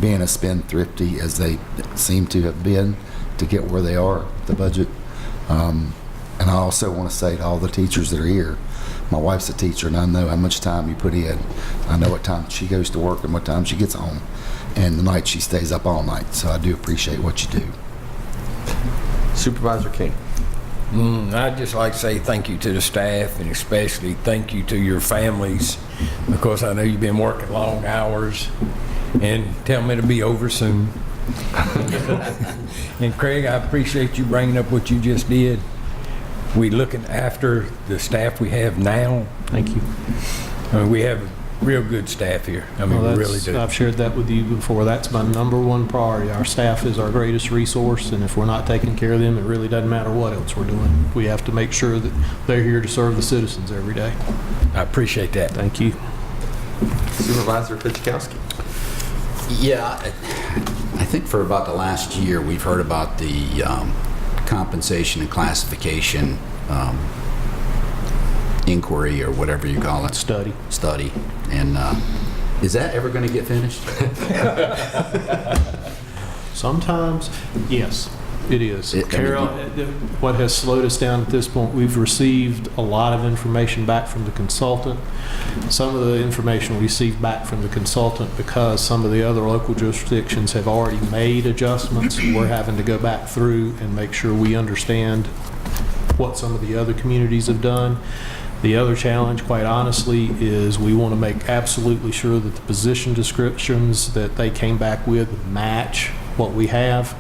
being as spendthrifty as they seem to have been to get where they are, the budget. And I also want to say to all the teachers that are here, my wife's a teacher, and I know how much time you put in. I know what time she goes to work and what time she gets home, and the night she stays up all night. So I do appreciate what you do. Supervisor King? I'd just like to say thank you to the staff, and especially thank you to your families, because I know you've been working long hours, and tell me to be over soon. And Craig, I appreciate you bringing up what you just did. We looking after the staff we have now. Thank you. We have real good staff here. I mean, Well, we really do. I've shared that with you before. That's my number one priority. Our staff is our greatest resource, and if we're not taking care of them, it really doesn't matter what else we're doing. We have to make sure that they're here to serve the citizens every day. I appreciate that. Thank you. Supervisor Fidzikowski. Yeah, I think for about the last year, we've heard about the compensation and classification inquiry, or whatever you call it. Study. And is that ever going to get finished? Sometimes, yes, it is. I mean, Carol, what has slowed us down at this point, we've received a lot of information back from the consultant. Some of the information we received back from the consultant, because some of the other local jurisdictions have already made adjustments, we're having to go back through and make sure we understand what some of the other communities have done. The other challenge, quite honestly, is we want to make absolutely sure that the position descriptions that they came back with match what we have.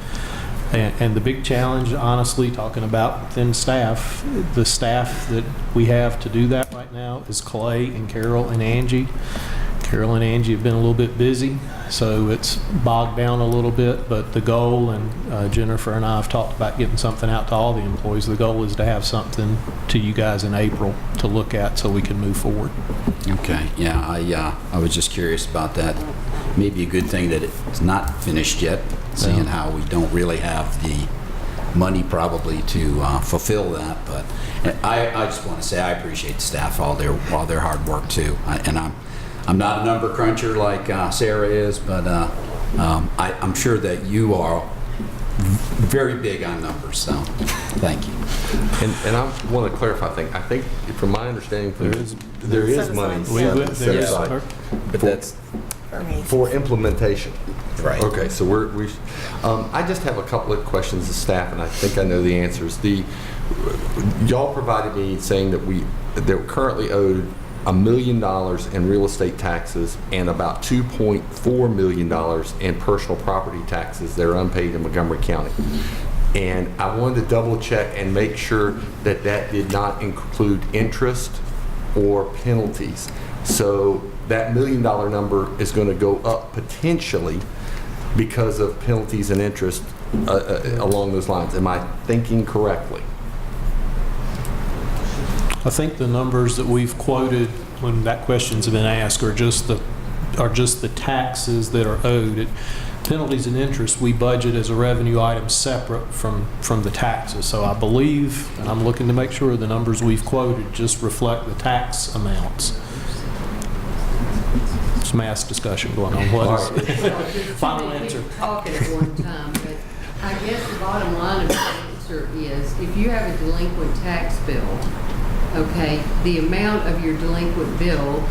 And the big challenge, honestly, talking about within staff, the staff that we have to do that right now is Clay and Carol and Angie. Carol and Angie have been a little bit busy, so it's bogged down a little bit, but the goal, and Jennifer and I have talked about getting something out to all the employees. The goal is to have something to you guys in April to look at so we can move forward. Okay, yeah, I was just curious about that. Maybe a good thing that it's not finished yet, seeing how we don't really have the money probably to fulfill that. But I just want to say I appreciate the staff, all their hard work too. I'm not a number cruncher like Sarah is, but I'm sure that you are very big on numbers, so thank you. And I want to clarify a thing. I think, from my understanding, there is money set aside But that's for implementation. right. Okay, so I just have a couple of questions to staff, and I think I know the answers. Y'all provided me saying that they're currently owed $1 million in real estate taxes and about $2.4 million in personal property taxes that are unpaid in Montgomery County. And I wanted to double check and make sure that that did not include interest or penalties. So that $1 million number is going to go up potentially because of penalties and interest along those lines. Am I thinking correctly? I think the numbers that we've quoted when that question's been asked are just the taxes that are owed. Penalties and interest we budget as a revenue item separate from the taxes. So I believe, and I'm looking to make sure the numbers we've quoted just reflect the tax amounts. Some mass discussion going on. What is final answer? Talking at one time, but I guess the bottom line of the answer is if you have a delinquent tax bill, okay, the amount of your delinquent bill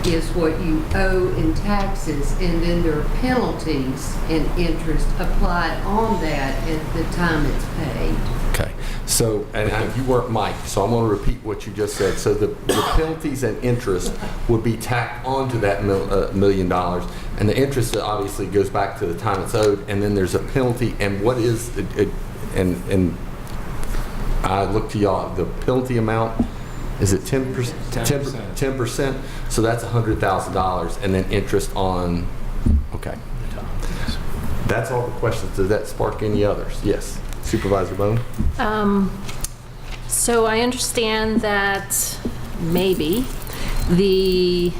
is what you owe in taxes, and then there are penalties and interest applied on that at the time it's paid. Okay. So, and you weren't Mike, so I'm going to repeat what you just said. So the penalties and interest would be tacked onto that $1 million, and the interest obviously goes back to the time it's owed, and then there's a penalty. And what is it? And I look to y'all. The penalty amount, is it 10%? 10%. So that's $100,000, and then interest on. Okay. That's all the questions. Does that spark any others? Yes. Supervisor Bone? So I understand that maybe the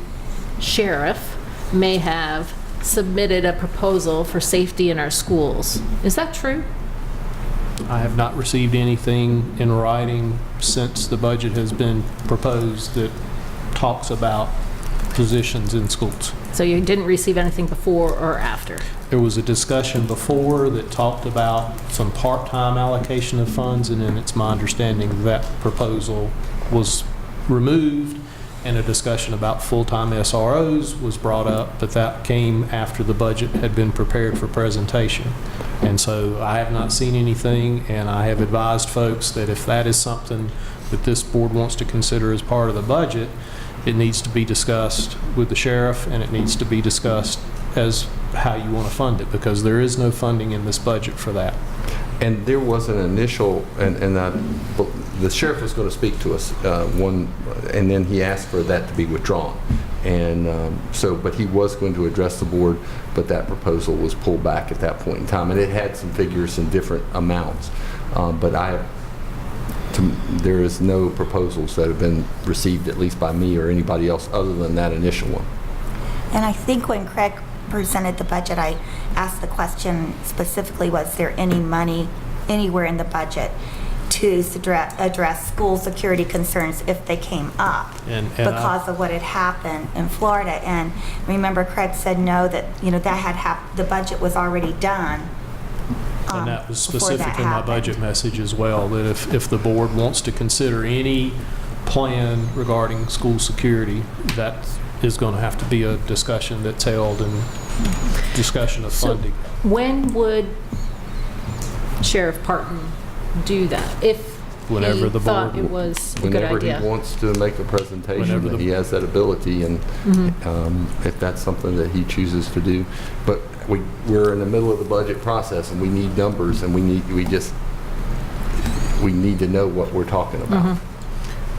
sheriff may have submitted a proposal for safety in our schools. Is that true? I have not received anything in writing since the budget has been proposed that talks about positions in schools. So you didn't receive anything before or after? There was a discussion before that talked about some part-time allocation of funds, and then it's my understanding that proposal was removed, and a discussion about full-time SROs was brought up, but that came after the budget had been prepared for presentation. And so I have not seen anything, and I have advised folks that if that is something that this board wants to consider as part of the budget, it needs to be discussed with the sheriff, and it needs to be discussed as how you want to fund it, because there is no funding in this budget for that. And there was an initial, and the sheriff was going to speak to us, and then he asked for that to be withdrawn. And but he was going to address the board, but that proposal was pulled back at that point in time. And it had some figures in different amounts. But there is no proposals that have been received, at least by me or anybody else, other than that initial one. And I think when Craig presented the budget, I asked the question specifically, was there any money anywhere in the budget to address school security concerns if they came up because of what had happened in Florida? And remember, Craig said no, that that the budget was already done. And that was before specific that in my happened. budget message as well, that if the board wants to consider any plan regarding school security, that is going to have to be a discussion that's held and discussion of funding. When would Sheriff Parton do that? If Whenever he the thought board- it was a good Whenever idea? he wants to make a presentation, Whenever the- he has that ability, and if that's something that he chooses to do. But we're in the middle of the budget process, and we need numbers, and we need to know what we're talking about.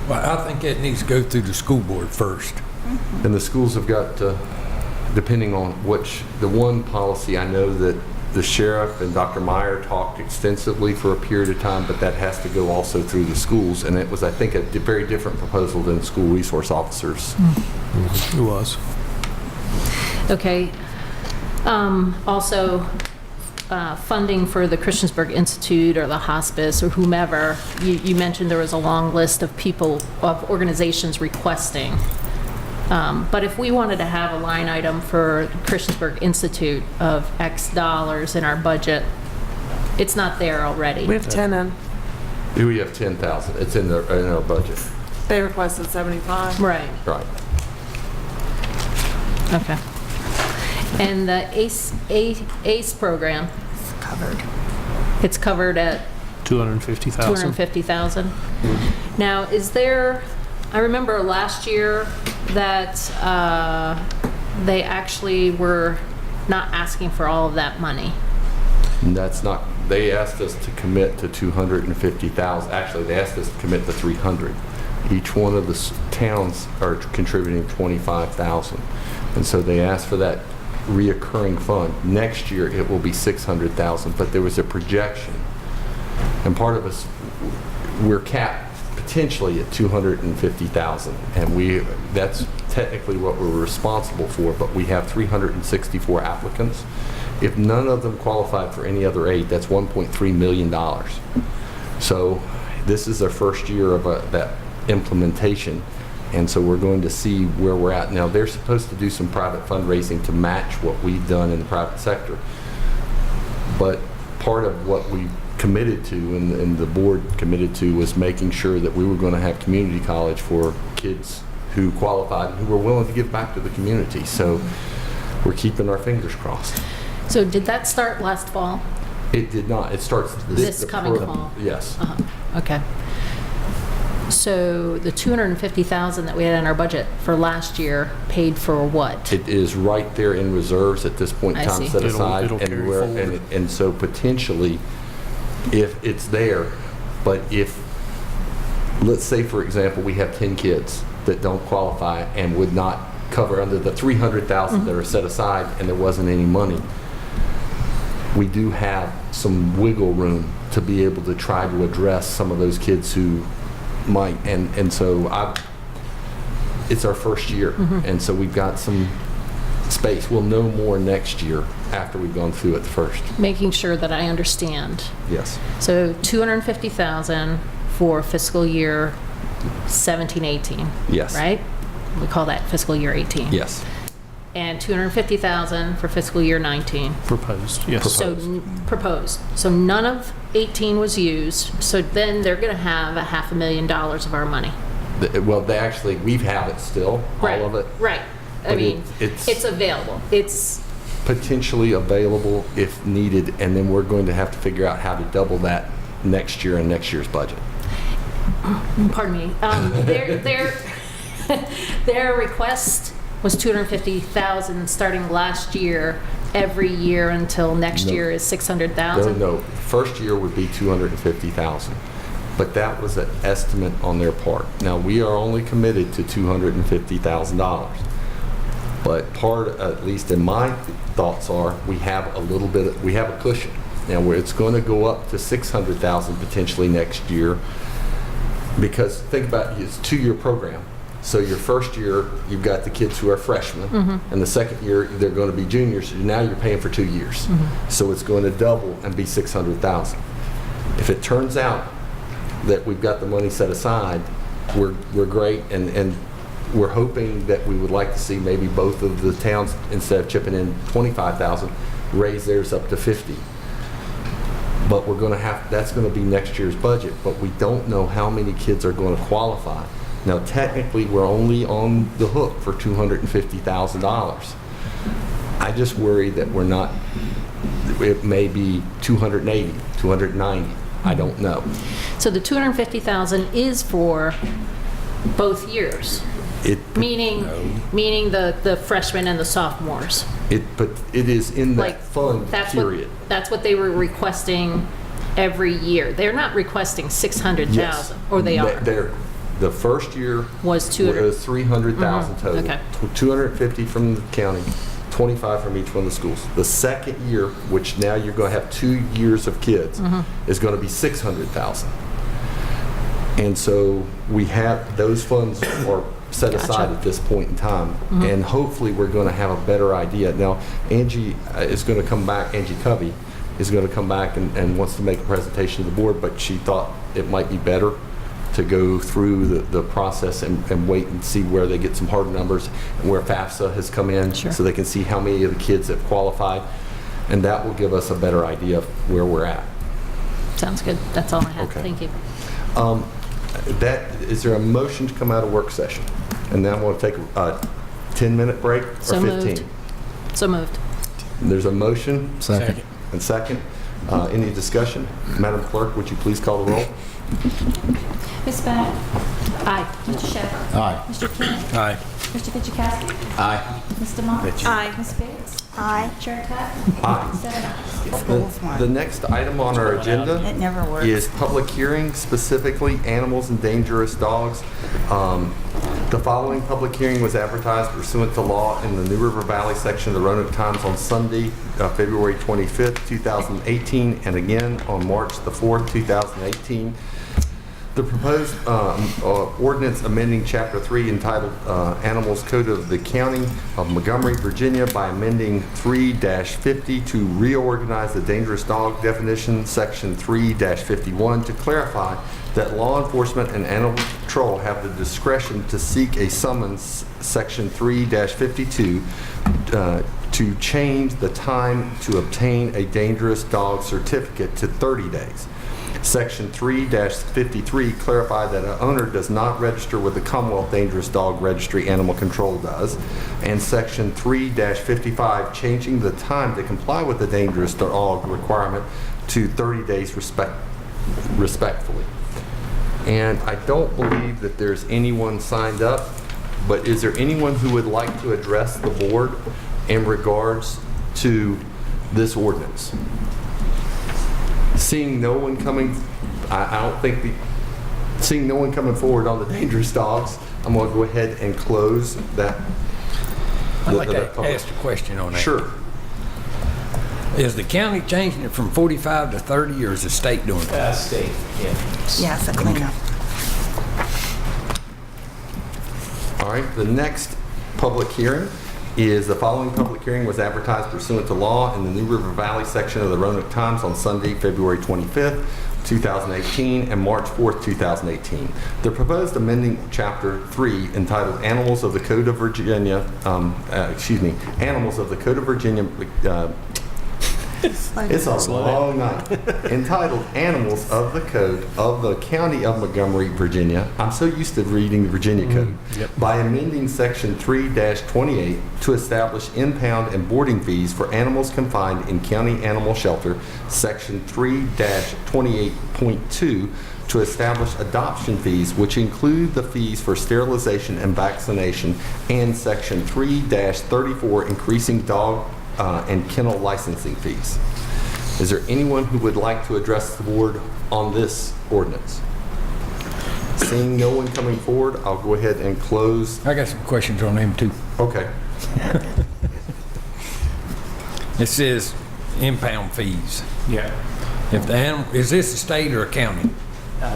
Well, I think it needs to go through the school board first. And the schools have got, depending on the one policy, I know that the sheriff and Dr. Meyer talked extensively for a period of time, but that has to go also through the schools. And it was, I think, a very different proposal than school resource officers. It was. Okay. Also, funding for the Christiansburg Institute or the hospice or whomever, you mentioned there was a long list of organizations requesting. But if we wanted to have a line item for Christiansburg Institute of X dollars in our budget, it's not there already. We have 10 in. We have 10,000. It's in our budget. They requested 75. Right. Right. Okay. And the ACE program, Covered. it's covered at 250,000. 250,000. Now, I remember last year that they actually were not asking for all of that money. And that's not, they asked us to commit to 250,000. Actually, they asked us to commit to 300. Each one of the towns are contributing 25,000. And so they asked for that reoccurring fund. Next year, it will be 600,000, but there was a projection. And part of us, we're capped potentially at 250,000, and that's technically what we're responsible for, but we have 364 applicants. If none of them qualified for any other aid, that's $1.3 million. So this is our first year of that implementation, and so we're going to see where we're at. Now, they're supposed to do some private fundraising to match what we've done in the private sector, but part of what we committed to and the board committed to was making sure that we were going to have community college for kids who qualified and who were willing to give back to the community. So we're keeping our fingers crossed. So did that start last fall? It did not. It starts This coming fall? Yes. Okay. So the 250,000 that we had in our budget for last year paid for what? It is right there in reserves at this point in I time, see. set aside. It'll and carry we're- forward. and so potentially, if it's there, but if, let's say, for example, we have 10 kids that don't qualify and would not cover under the 300,000 that are set aside and there wasn't any money, we do have some wiggle room to be able to try to address some of those kids who might, and so it's our first year, and so we've got some space. We'll know more next year after we've gone through it first. Making sure that I understand. Yes. So 250,000 for fiscal year 17-18. Yes. Right? We call that fiscal year 18. Yes. And 250,000 for fiscal year 19. Proposed, yes. So proposed. So none of 18 was used. So then they're going to have $500,000 of our money. Well, we've had it still, Right. all of it. Right. I But mean, it's it's available. It's potentially available if needed, and then we're going to have to figure out how to double that next year in next year's budget. Pardon me. Their request was 250,000 starting last year. Every year until next No. year is 600,000. No. First year would be 250,000, but that was an estimate on their part. Now we are only committed to $250,000, But at least in my thoughts are, we have a cushion. Now, where it's going to go up to 600,000 potentially next year, because think about it, it's a 2-year program. So your first year, you've got the kids who are freshmen, and the second year, they're going to be juniors. Now you're paying for 2 years. So it's going to double and be 600,000. If it turns out that we've got the money set aside, we're great, and we're hoping that we would like to see maybe both of the towns, instead of chipping in 25,000, raise theirs up to 50. But that's going to be next year's budget, but we don't know how many kids are going to qualify. Now, technically, we're only on the hook for $250,000. I just worry that it may be 280, 290. I don't know. So the 250,000 is for both years, meaning the freshmen and the sophomores. But it is in that fund period. That's what they were requesting every year. They're not requesting 600,000, Yes. or they are. The first year Was 300,000 total. Okay. 250 from the county, 25 from each one of the schools. The second year, which now you're going to have 2 years of kids, is going to be 600,000. And so we have those funds are set aside at this point in time, and hopefully we're going to have a better idea. Now, Angie is going to come back. Angie Covey is going to come back and wants to make a presentation to the board, but she thought it might be better to go through the process and wait and see where they get some hard numbers and where FAFSA has come in, so they can see how many of the kids have qualified, and that will give us a better idea of where we're at. Sounds good. That's all I have. Okay. Thank you. Is there a motion to come out of work session? And then we'll take a 10-minute break or So 15? moved. So moved. There's a motion Second. and second. Any discussion? Madam Clerk, would you please call the roll? Ms. Bennett? Aye. Mr. Shepherd? Aye. Mr. King? Aye. Mr. Fidzikowski? Aye. Ms. DeMont? Aye. Ms. Biggs? Aye. Chair Tuck? Aye. 7 ayes. The next item on our agenda It never works. is public hearing, specifically animals and dangerous dogs. The following public hearing was advertised pursuant to law in the New River Valley section of the Roanoke Times on Sunday, February 25th, 2018, and again on March the 4th, 2018. The proposed ordinance amending Chapter 3 entitled Animals Code of the County of Montgomery, Virginia by amending 3-50 to reorganize the dangerous dog definition, Section 3-51, to clarify that law enforcement and animal control have the discretion to seek a summons, Section 3-52, to change the time to obtain a dangerous dog certificate to 30 days. Section 3-53 clarified that an owner does not register with the Commonwealth Dangerous Dog Registry, Animal Control does. And Section 3-55 changing the time to comply with the dangerous dog requirement to 30 days respectfully. And I don't believe that there's anyone signed up, but is there anyone who would like to address the board in regards to this ordinance? Seeing no one coming, seeing no one coming forward on the dangerous dogs, I'm going to go ahead and close that. I'd like to ask a question on that. Sure. Is the county changing it from 45 to 30, or is the state doing it? State, yeah. Yeah, it's a cleanup. All right, the next public hearing is the following public hearing was advertised pursuant to law in the New River Valley section of the Roanoke Times on Sunday, February 25th, 2018 and March 4th, 2018. The proposed amending Chapter 3 entitled Animals of the Code of Virginia, Animals of the Code of Virginia, it's a long night. Entitled Animals of the Code of the County of Montgomery, Virginia. I'm so used to reading the Virginia Code. By amending Section 3-28 to establish impound and boarding fees for animals confined in county animal shelter, Section 3-28.2 to establish adoption fees, which include the fees for sterilization and vaccination, and Section 3-34 increasing dog and kennel licensing fees. Is there anyone who would like to address the board on this ordinance? Seeing no one coming forward, I'll go ahead and close. I got some questions on them too. Okay. It says impound fees. Yeah. If the animal, is this a state or a county?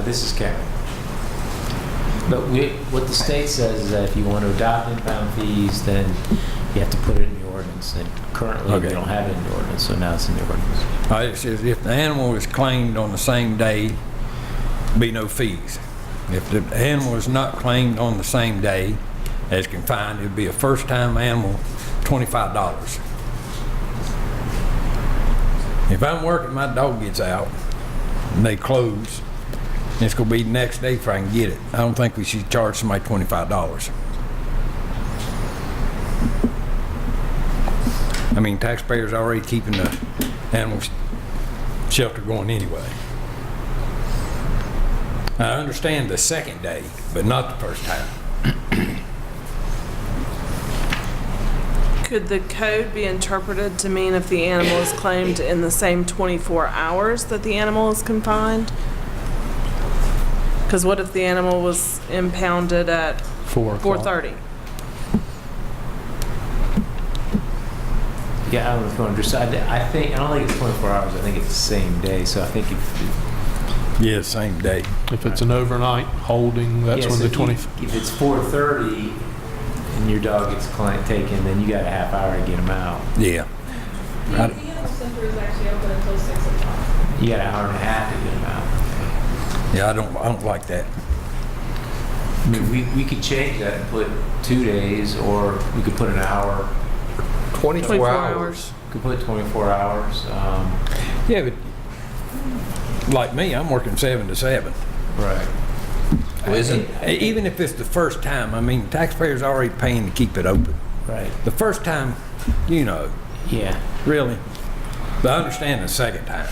This is county. But what the state says is that if you want to adopt impound fees, then you have to put it in the ordinance. And currently, Okay. we don't have it in the ordinance, so now it's in the ordinance. It says if the animal is claimed on the same day, be no fees. If the animal is not claimed on the same day as confined, it'd be a first-time animal, $25. If I'm working, my dog gets out, and they close, it's gonna be the next day if I can get it. I don't think we should charge somebody $25. I mean, taxpayers are already keeping the animal shelter going anyway. I understand the second day, but not the first time. Could the code be interpreted to mean if the animal is claimed in the same 24 hours that the animal is confined? Because what if the animal was impounded at 4:30? Yeah, I don't know if you want to decide. I don't think it's 24 hours. I think it's the same day. So I think Yeah, same day. If it's an overnight holding, that's when the 20. If it's 4:30 and your dog gets taken, then you got a half hour to get him out. Yeah. The animal center is actually open until 6 o'clock. You got an hour and a half to get him out. Yeah, I don't like that. I mean, we could change that and put 2 days, or we could put an hour. 24 hours. We could put 24 hours. Yeah, but like me, I'm working 7 to 7. Right. Even if it's the first time, I mean, taxpayers are already paying to keep it open. Right. The first time, Yeah. really. But I understand the second time.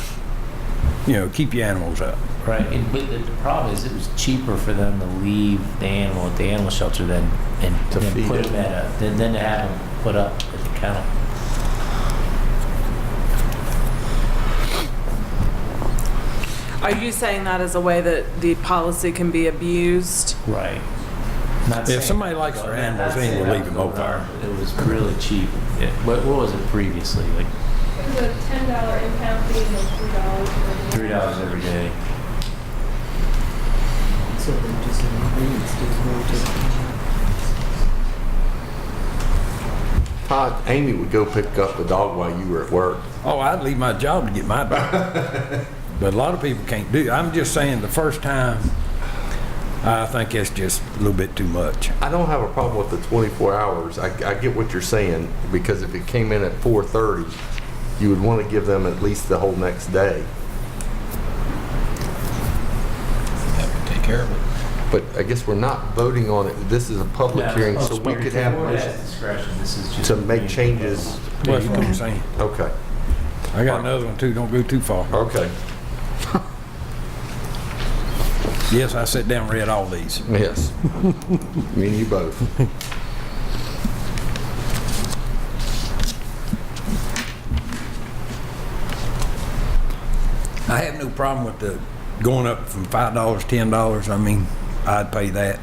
Keep your animals up. Right. But the problem is, it was cheaper for them to leave the animal at the animal shelter than To feed put it. him than to have him put up at the kennel. Are you saying that as a way that the policy can be abused? Right. If somebody likes their animals, they ain't gonna leave them open. It was really cheap. What was it previously? Like It was a $10 impound fee and $3 $3 every day. Todd, Amy would go pick up the dog while you were at work. Oh, I'd leave my job to get my dog. But a lot of people can't do it. I'm just saying the first time, I think it's just a little bit too much. I don't have a problem with the 24 hours. I get what you're saying, because if it came in at 4:30, you would want to give them at least the whole next day. Have to take care of it. But I guess we're not voting on it. This is a public hearing, so we could have discretion. This is just to make changes. That's what I'm saying. Okay, I got another one too. Don't go too far. okay, Yes, I sat down and read all these. yes. Me and you both. I have no problem with the going up from $5, $10. I mean, I'd pay that.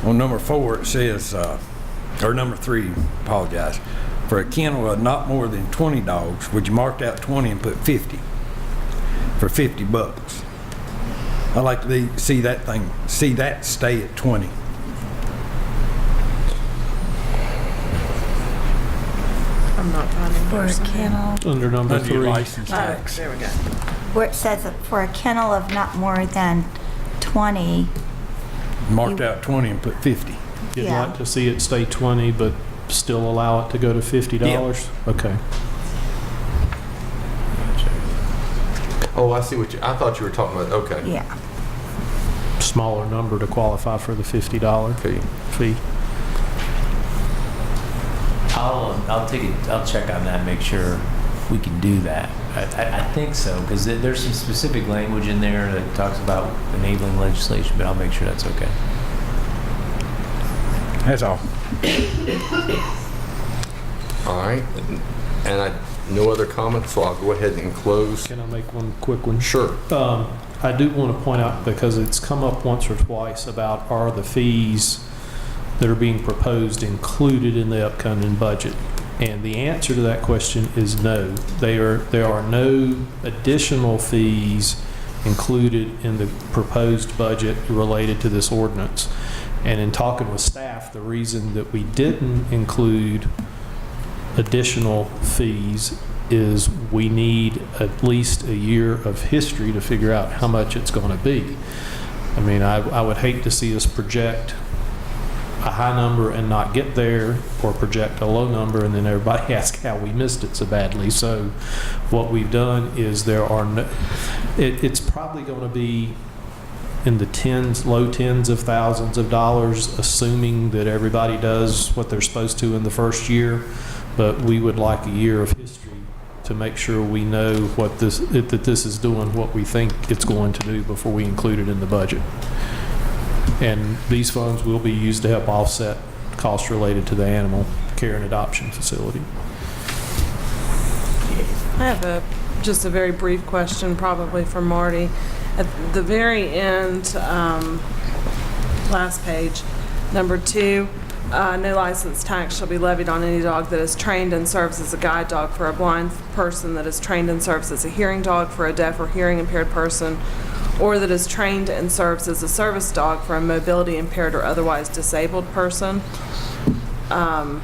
On number 4, it says, or number 3, apologize. For a kennel of not more than 20 dogs, would you mark out 20 and put 50 for $50? I like to see that stay at 20. I'm not finding For a person. kennel, Under number Under your 3. license Oh, tax. there we go. where it says that for a kennel of not more than 20, Marked out 20 and put 50. You'd Yeah. like to see it stay 20, but still allow it to go to $50? Okay. Oh, I see I thought you were talking about, okay. yeah. Smaller number to qualify for the $50 fee. I'll check on that and make sure we can do that. I think so, because there's some specific language in there that talks about enabling legislation, but I'll make sure that's okay. That's all. All right. And no other comments, so I'll go ahead and close. Can I make one quick one? Sure. I do want to point out, because it's come up once or twice about are the fees that are being proposed included in the upcoming budget? And the answer to that question is no. There are no additional fees included in the proposed budget related to this ordinance. And in talking with staff, the reason that we didn't include additional fees is we need at least a year of history to figure out how much it's going to be. I mean, I would hate to see us project a high number and not get there, or project a low number and then everybody asks how we missed it so badly. So what we've done is it's probably going to be in the low tens of thousands of dollars, assuming that everybody does what they're supposed to in the first year. But we would like a year of history to make sure we know that this is doing what we think it's going to do before we include it in the budget. And these funds will be used to help offset costs related to the animal care and adoption facility. I have just a very brief question, probably for Marty. At the very end, last page, number 2, no license tax shall be levied on any dog that is trained and serves as a guide dog for a blind person, that is trained and serves as a hearing dog for a deaf or hearing impaired person, or that is trained and serves as a service dog for a mobility impaired or otherwise disabled person. I'm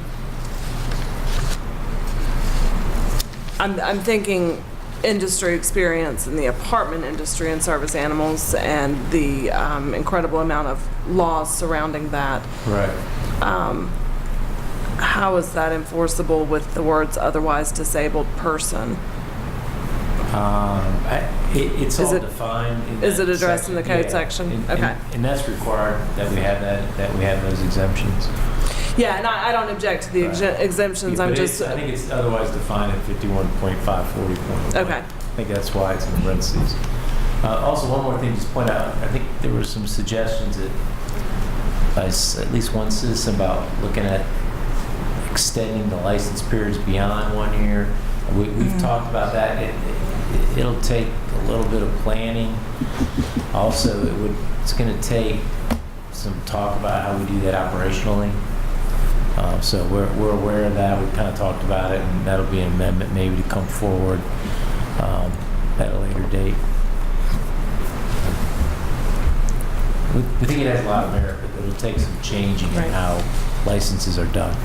thinking industry experience in the apartment industry and service animals, and the incredible amount of laws surrounding that. Right. How is that enforceable with the words otherwise disabled person? It's Is all it- defined. is it addressed in the code Yeah. section? And- Okay. And that's required that we have that we have those exemptions. Yeah, and I don't object to the Right. exemptions. Yeah, I'm but just I think it's otherwise defined in 51.540.1. okay. I think that's why it's in parentheses. Also, one more thing, just point out, I think there were some suggestions that by at least one citizen about looking at extending the license periods beyond 1 year. We've talked about that. It'll take a little bit of planning. Also, it's going to take some talk about how we do that operationally. So we're aware of that. We've kind of talked about it, and that'll be an amendment maybe to come forward at a later date. We think it has a lot of merit, but it'll take some changing in how licenses are done.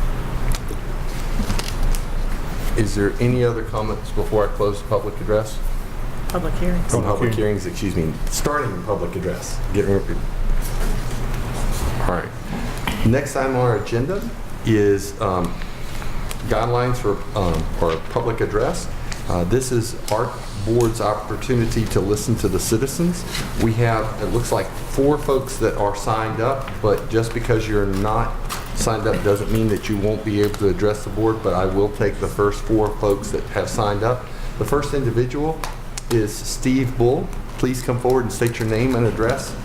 Is there any other comments before I close the public address? Public hearings. Public hearings, excuse me. Starting the public address. All right. Next item on our agenda is guidelines for public address. This is our board's opportunity to listen to the citizens. We have, it looks like 4 folks that are signed up, but just because you're not signed up doesn't mean that you won't be able to address the board, but I will take the first 4 folks that have signed up. The first individual is Steve Bull. Please come forward and state your name and address.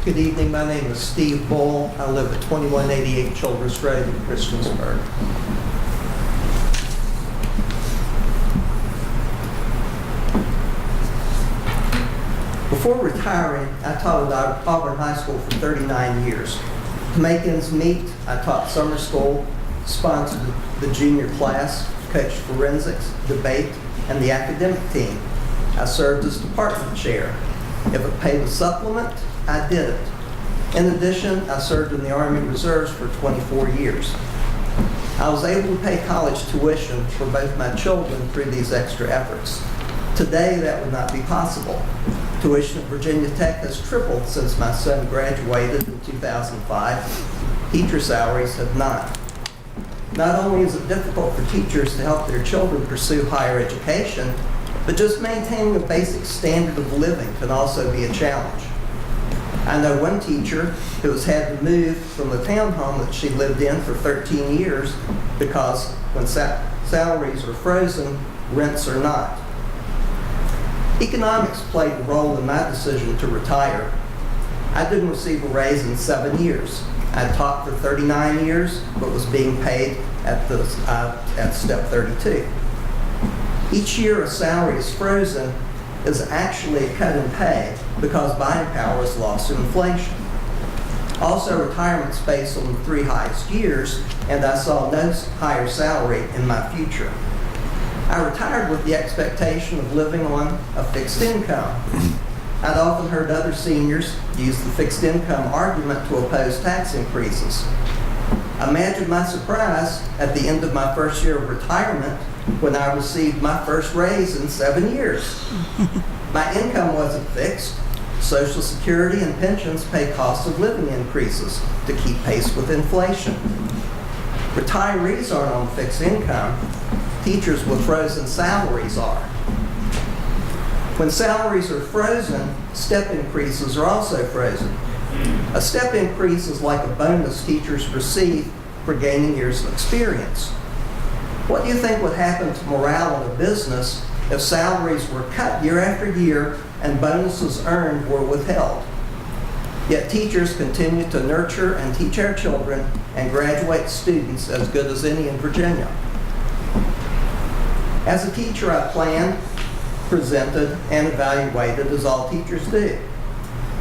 Good evening, my name is Steve Bull. I live at 2188 Childress Road in Christiansburg. Before retiring, I taught at Auburn High School for 39 years. To make ends meet, I taught summer school, sponsored the junior class, coached forensics, debate, and the academic team. I served as department chair. If it paid a supplement, I did it. In addition, I served in the Army Reserves for 24 years. I was able to pay college tuition for both my children through these extra efforts. Today, that would not be possible. Tuition at Virginia Tech has tripled since my son graduated in 2005. Teacher salaries have not. Not only is it difficult for teachers to help their children pursue higher education, but just maintaining a basic standard of living can also be a challenge. I know one teacher who has had to move from the townhome that she lived in for 13 years because when salaries are frozen, rents are not. Economics played a role in my decision to retire. I didn't receive a raise in 7 years. I taught for 39 years, but was being paid at step 32. Each year a salary is frozen, is actually a cut in pay because buying power is lost to inflation. Also, retirement's based on the 3 highest years, and I saw no higher salary in my future. I retired with the expectation of living on a fixed income. I'd often heard other seniors use the fixed income argument to oppose tax increases. Imagine my surprise at the end of my first year of retirement when I received my first raise in 7 years. My income wasn't fixed. Social Security and pensions pay cost of living increases to keep pace with inflation. Retirees aren't on fixed income. Teachers with frozen salaries are. When salaries are frozen, step increases are also frozen. A step increase is like a bonus teachers receive for gaining years of experience. What do you think would happen to morale in a business if salaries were cut year after year and bonuses earned were withheld? Yet teachers continue to nurture and teach our children and graduate students as good as any in Virginia. As a teacher, I planned, presented, and evaluated as all teachers do.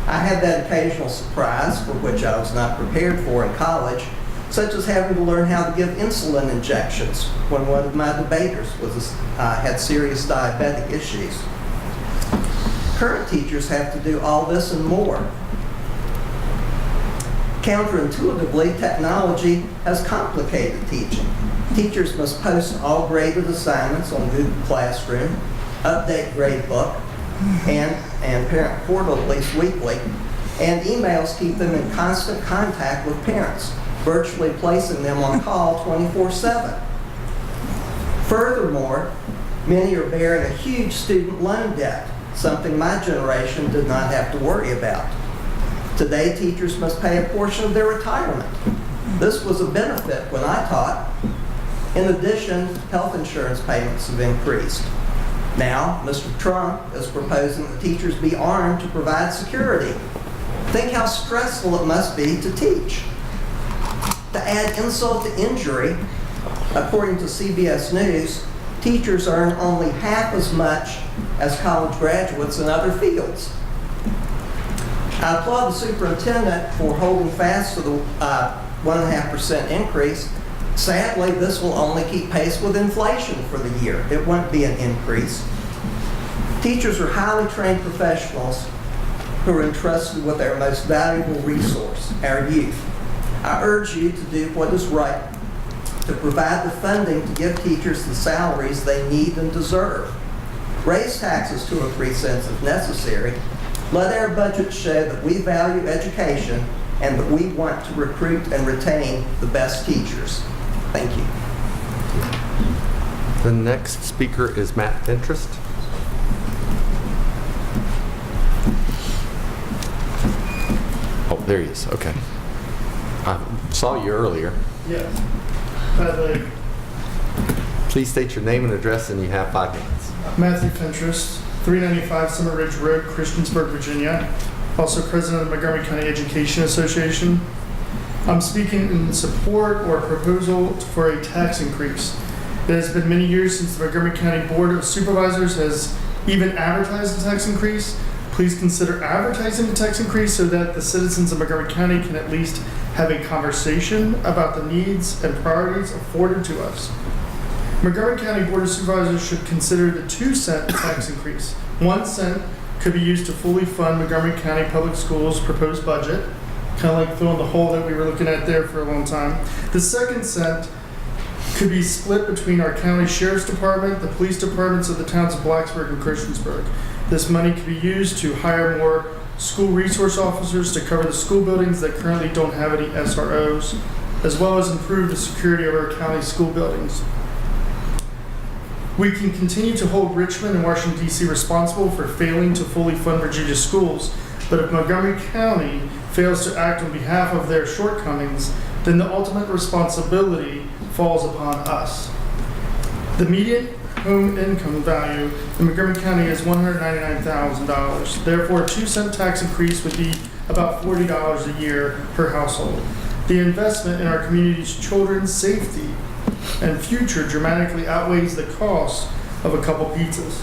I had that occasional surprise for which I was not prepared for in college, such as having to learn how to give insulin injections when one of my debaters had serious diabetic issues. Current teachers have to do all this and more. Counterintuitively, technology has complicated teaching. Teachers must post all graded assignments on Google Classroom, update gradebook, and parent portal at least weekly, and emails keep them in constant contact with parents, virtually placing them on call 24/7. Furthermore, many are bearing a huge student loan debt, something my generation did not have to worry about. Today, teachers must pay a portion of their retirement. This was a benefit when I taught. In addition, health insurance payments have increased. Now, Mr. Trump is proposing that teachers be armed to provide security. Think how stressful it must be to teach. To add insult to injury, according to CBS News, teachers earn only half as much as college graduates in other fields. I applaud the superintendent for holding fast to the 1.5% increase. Sadly, this will only keep pace with inflation for the year. It won't be an increase. Teachers are highly trained professionals who are entrusted with our most valuable resource, our youth. I urge you to do what is right, to provide the funding to give teachers the salaries they need and deserve. Raise taxes 2 or 3 cents if necessary. Let our budget show that we value education and that we want to recruit and retain the best teachers. Thank you. The next speaker is Matt Pinterest. Oh, there he is. Okay. I saw you earlier. Yes. Please state your name and address, and you have 5 minutes. Matthew Pinterest, 395 Summit Ridge Road, Christiansburg, Virginia. Also president of the Montgomery County Education Association. I'm speaking in support or proposal for a tax increase. It has been many years since the Montgomery County Board of Supervisors has even advertised a tax increase. Please consider advertising the tax increase so that the citizens of Montgomery County can at least have a conversation about the needs and priorities afforded to us. Montgomery County Board of Supervisors should consider the 2-cent tax increase. 1 cent could be used to fully fund Montgomery County Public Schools' proposed budget, kind of like filling the hole that we were looking at there for a long time. The 2nd cent could be split between our county sheriff's department, the police departments of the towns of Blacksburg and Christiansburg. This money could be used to hire more school resource officers to cover the school buildings that currently don't have any SROs, as well as improve the security of our county school buildings. We can continue to hold Richmond and Washington, D.C. responsible for failing to fully fund Virginia's schools, but if Montgomery County fails to act on behalf of their shortcomings, then the ultimate responsibility falls upon us. The median home income value in Montgomery County is $199,000. Therefore, a 2-cent tax increase would be about $40 a year per household. The investment in our community's children's safety and future dramatically outweighs the cost of a couple pizzas.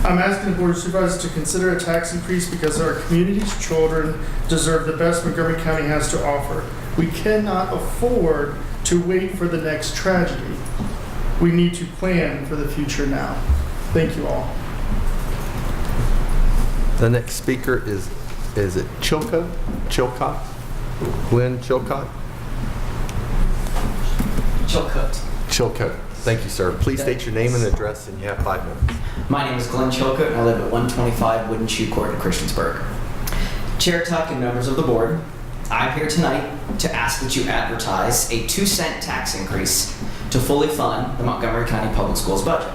I'm asking the Board of Supervisors to consider a tax increase because our community's children deserve the best Montgomery County has to offer. We cannot afford to wait for the next tragedy. We need to plan for the future now. Thank you all. The next speaker is it Chilcott? Glenn Chilcott? Chilcott. Thank you, sir. Please state your name and address, and you have 5 minutes. My name is Glenn Chilcott, and I live at 125 Wooden Shoe Court in Christiansburg. Chair Tuck and members of the board, I'm here tonight to ask that you advertise a 2-cent tax increase to fully fund the Montgomery County Public Schools budget.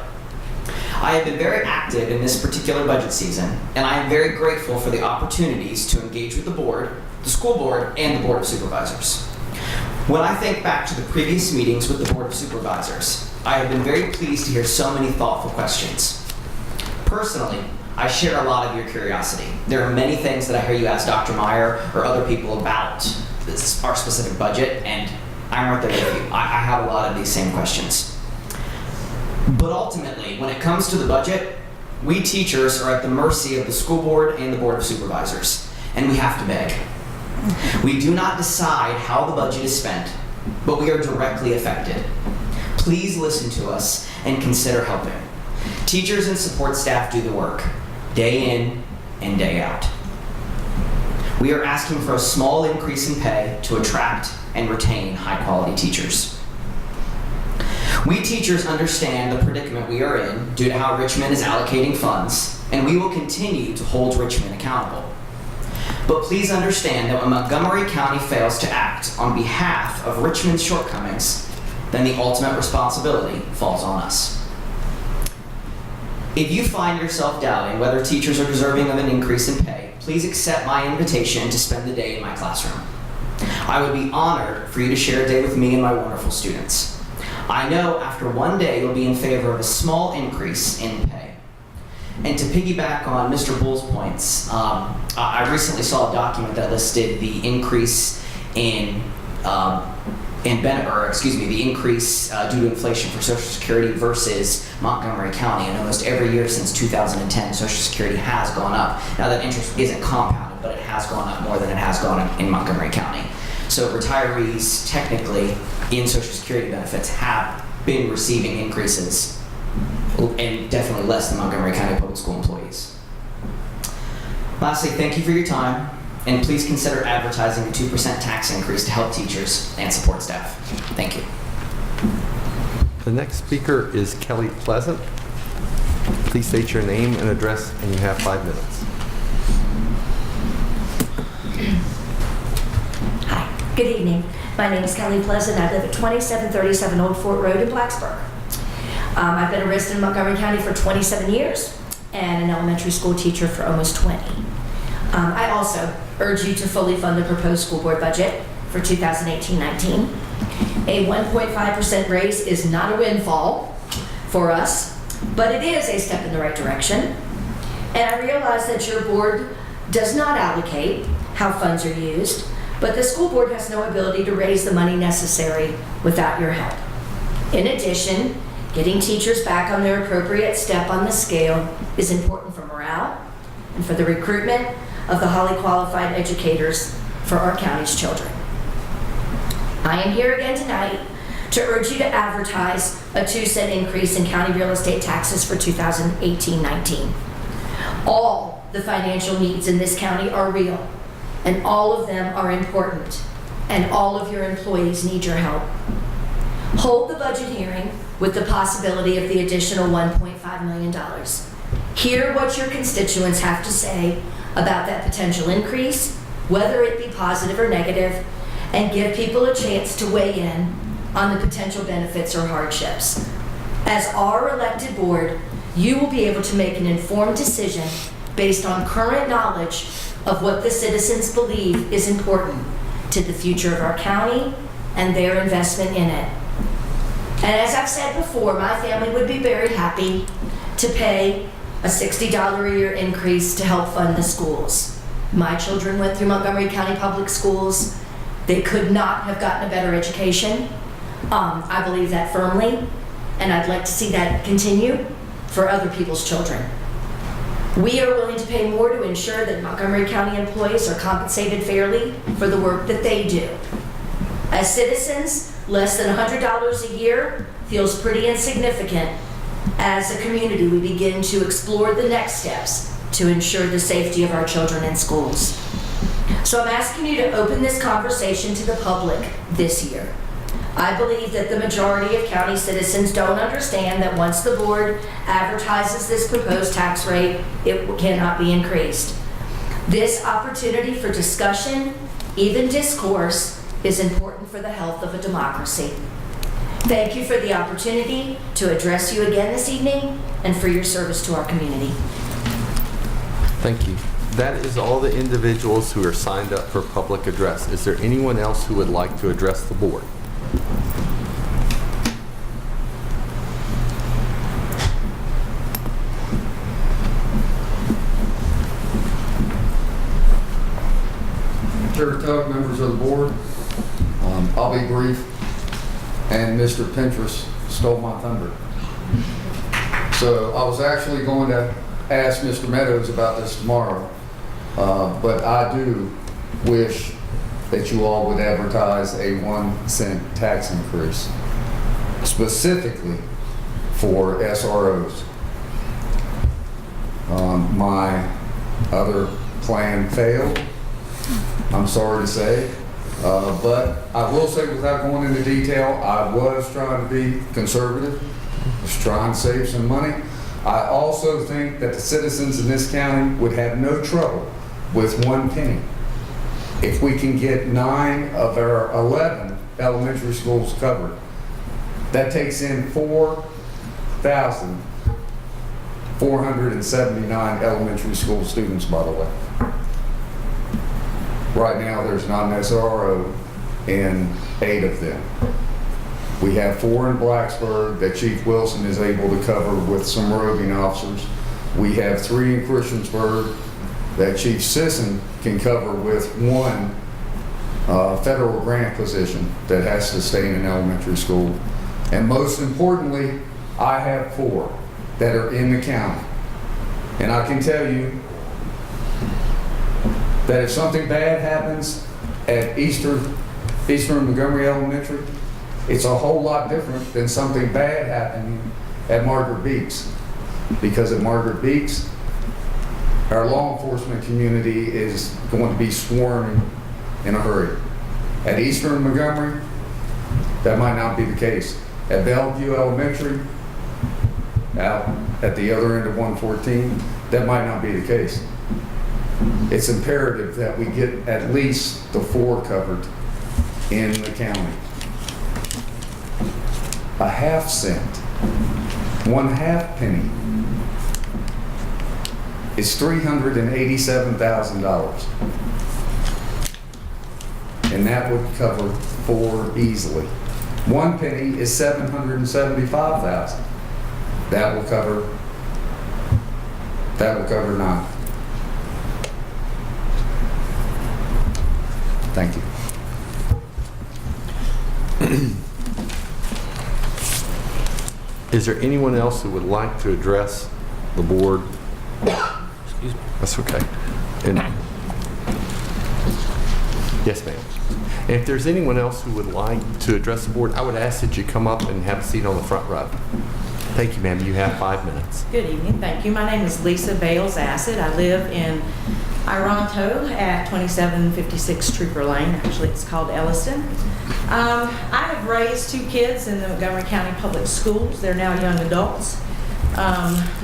I have been very active in this particular budget season, and I am very grateful for the opportunities to engage with the board, the school board, and the Board of Supervisors. When I think back to the previous meetings with the Board of Supervisors, I have been very pleased to hear so many thoughtful questions. Personally, I share a lot of your curiosity. There are many things that I hear you ask Dr. Meyer or other people about our specific budget, and I'm right there with you. I have a lot of these same questions. But ultimately, when it comes to the budget, we teachers are at the mercy of the school board and the Board of Supervisors, and we have to beg. We do not decide how the budget is spent, but we are directly affected. Please listen to us and consider helping. Teachers and support staff do the work, day in and day out. We are asking for a small increase in pay to attract and retain high-quality teachers. We teachers understand the predicament we are in due to how Richmond is allocating funds, and we will continue to hold Richmond accountable. But please understand that when Montgomery County fails to act on behalf of Richmond's shortcomings, then the ultimate responsibility falls on us. If you find yourself doubting whether teachers are deserving of an increase in pay, please accept my invitation to spend the day in my classroom. I would be honored for you to share a day with me and my wonderful students. I know after one day you'll be in favor of a small increase in pay. And to piggyback on Mr. Bull's points, I recently saw a document that listed the increase the increase due to inflation for Social Security versus Montgomery County. And almost every year since 2010, Social Security has gone up. Now that interest isn't compounded, but it has gone up more than it has gone up in Montgomery County. So retirees technically in Social Security benefits have been receiving increases, and definitely less than Montgomery County Public School employees. Lastly, thank you for your time, and please consider advertising a 2% tax increase to help teachers and support staff. Thank you. The next speaker is Kelly Pleasant. Please state your name and address, and you have 5 minutes. Hi, good evening. My name is Kelly Pleasant. I live at 2737 Old Fort Road in Blacksburg. I've been a resident of Montgomery County for 27 years and an elementary school teacher for almost 20. I also urge you to fully fund the proposed school board budget for 2018-19. A 1.5% raise is not a windfall for us, but it is a step in the right direction. And I realize that your board does not allocate how funds are used, but the school board has no ability to raise the money necessary without your help. In addition, getting teachers back on their appropriate step on the scale is important for morale and for the recruitment of the highly qualified educators for our county's children. I am here again tonight to urge you to advertise a 2-cent increase in county real estate taxes for 2018-19. All the financial needs in this county are real, and all of them are important, and all of your employees need your help. Hold the budget hearing with the possibility of the additional $1.5 million. Hear what your constituents have to say about that potential increase, whether it be positive or negative, and give people a chance to weigh in on the potential benefits or hardships. As our elected board, you will be able to make an informed decision based on current knowledge of what the citizens believe is important to the future of our county and their investment in it. And as I've said before, my family would be very happy to pay a $60 a year increase to help fund the schools. My children went through Montgomery County Public Schools. They could not have gotten a better education. I believe that firmly, and I'd like to see that continue for other people's children. We are willing to pay more to ensure that Montgomery County employees are compensated fairly for the work that they do. As citizens, less than $100 a year feels pretty insignificant. As a community, we begin to explore the next steps to ensure the safety of our children in schools. So I'm asking you to open this conversation to the public this year. I believe that the majority of county citizens don't understand that once the board advertises this proposed tax rate, it cannot be increased. This opportunity for discussion, even discourse, is important for the health of a democracy. Thank you for the opportunity to address you again this evening and for your service to our community. Thank you. That is all the individuals who are signed up for public address. Is there anyone else who would like to address the board? Chair Tug, members of the board, I'll be brief, and Mr. Pinterest stole my thunder. So I was actually going to ask Mr. Meadows about this tomorrow, but I do wish that you all would advertise a 1-cent tax increase, specifically for SROs. My other plan failed, I'm sorry to say, but I will say, without going into detail, I was trying to be conservative, was trying to save some money. I also think that the citizens in this county would have no trouble with 1 penny if we can get 9 of our 11 elementary schools covered. That takes in 4,479 elementary school students, by the way. Right now, there's not an SRO in 8 of them. We have 4 in Blacksburg that Chief Wilson is able to cover with some roving officers. We have 3 in Christiansburg that Chief Sisson can cover with 1 federal grant position that has to stay in an elementary school. And most importantly, I have 4 that are in the county. And I can tell you that if something bad happens at Eastern Montgomery Elementary, it's a whole lot different than something bad happening at Margaret Beeks. Because at Margaret Beeks, our law enforcement community is going to be swarming in a hurry. At Eastern Montgomery, that might not be the case. At Bellevue Elementary, out at the other end of 114, that might not be the case. It's imperative that we get at least the 4 covered in the county. A 1/2 cent, 1/2 penny is $387,000. And that would cover 4 easily. 1 penny is $775,000. That will cover 9. Thank you. Is there anyone else who would like to address the board? Excuse me. That's okay. And yes, ma'am. And if there's anyone else who would like to address the board, I would ask that you come up and have a seat on the front row. Thank you, ma'am. You have 5 minutes. Good evening. Thank you. My name is Lisa Bales Acid. I live in Roanoke at 2756 Trooper Lane. Actually, it's called Elliston. I have raised 2 kids in the Montgomery County Public Schools. They're now young adults.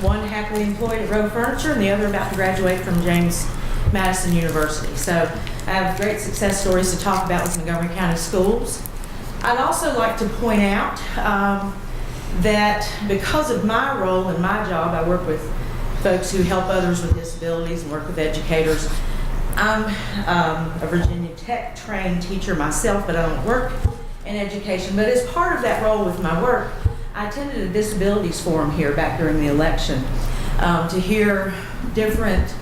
One happily employed at Rowe Furniture and the other about to graduate from James Madison University. So I have great success stories to talk about with Montgomery County Schools. I'd also like to point out that because of my role in my job, I work with folks who help others with disabilities and work with educators. I'm a Virginia Tech trained teacher myself, but I don't work in education. But as part of that role with my work, I attended a disabilities forum here back during the election to hear different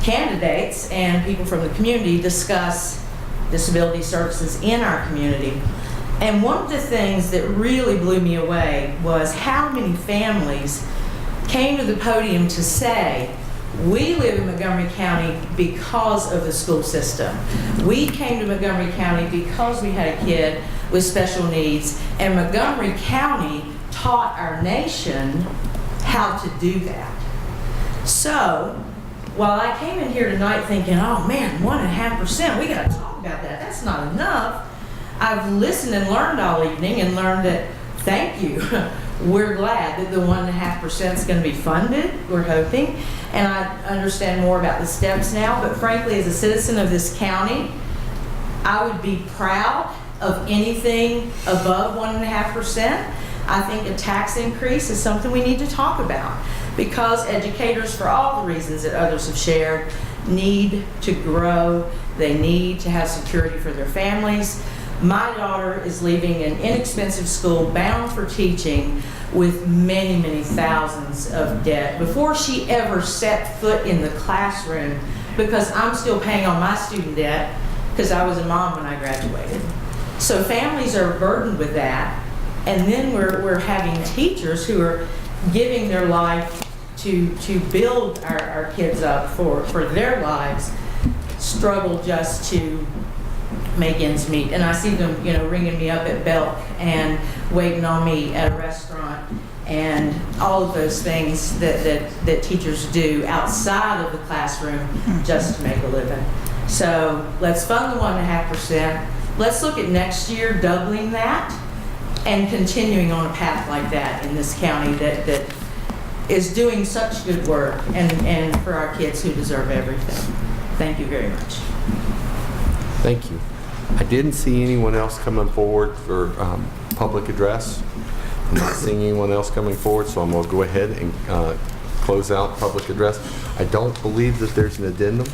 candidates and people from the community discuss disability services in our community. And one of the things that really blew me away was how many families came to the podium to say, we live in Montgomery County because of the school system. We came to Montgomery County because we had a kid with special needs, and Montgomery County taught our nation how to do that. So, while I came in here tonight thinking, oh man, 1.5%, we gotta talk about that, that's not enough. I've listened and learned all evening and learned that, thank you, we're glad that the 1.5% is gonna be funded, we're hoping, and I understand more about the steps now, but frankly, as a citizen of this county, I would be proud of anything above 1.5%. I think a tax increase is something we need to talk about because educators, for all the reasons that others have shared, need to grow. They need to have security for their families. My daughter is leaving an inexpensive school bound for teaching with many, many thousands of debt before she ever set foot in the classroom because I'm still paying on my student debt because I was a mom when I graduated. So families are burdened with that. And then we're having teachers who are giving their life to build our kids up for their lives, struggle just to make ends meet. And I see them, ringing me up at Belk and waiting on me at a restaurant and all of those things that teachers do outside of the classroom just to make a living. So let's fund the 1.5%. Let's look at next year doubling that and continuing on a path like that in this county that is doing such good work and for our kids who deserve everything. Thank you very much. Thank you. I didn't see anyone else coming forward for public address. I'm not seeing anyone else coming forward, so I'm going to go ahead and close out public address. I don't believe that there's an addendum.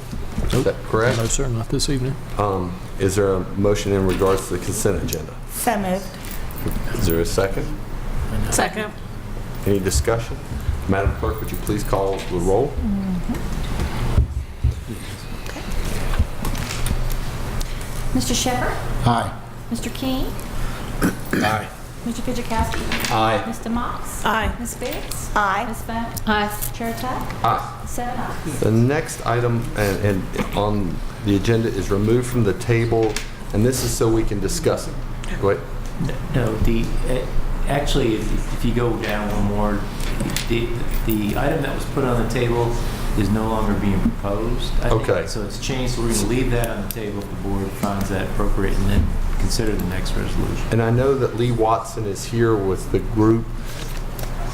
Is that correct? No, sir, not this evening. Is there a motion in regards to the consent agenda? So moved. Is there a second? Second. Any discussion? Madam Clerk, would you please call the roll? Mr. Shepherd? Aye. Mr. King? Aye. Mr. Kudrowski? Aye. Mr. Mox? Aye. Ms. Biggs? Aye. Ms. Bennett? Aye. Chair Tuck? Aye. 7 ayes. The next item and on the agenda is removed from the table, and this is so we can discuss it. Go ahead. No, actually, if you go down one more, the item that was put on the table is no longer being proposed. I think. Okay. So it's changed, so we're going to leave that on the table if the board finds that appropriate, and then consider the next resolution. And I know that Lee Watson is here with the group.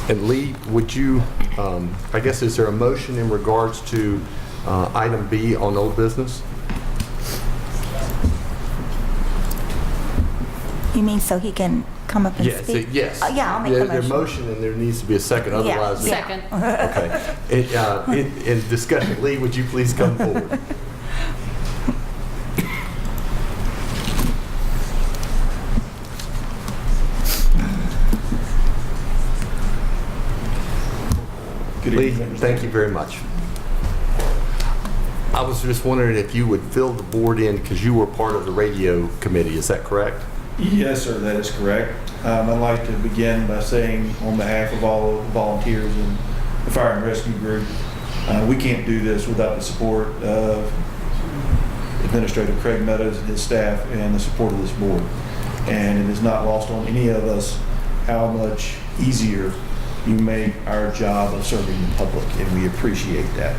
And Lee, would you, I guess, is there a motion in regards to item B on old business? You mean so he can come up and Yes. speak? Yes. Yeah, I'll make the There's motion. motion and there needs to be a second, otherwise. Yeah. Second. Okay. In discussion, Lee, would you please come forward? Lee, thank you very much. I was just wondering if you would fill the board in because you were part of the radio committee. Is that correct? Yes, sir, that is correct. I'd like to begin by saying on behalf of all the volunteers in the Fire and Rescue Group, we can't do this without the support of Administrator Craig Meadows and his staff and the support of this board. And it is not lost on any of us how much easier you make our job of serving the public, and we appreciate that.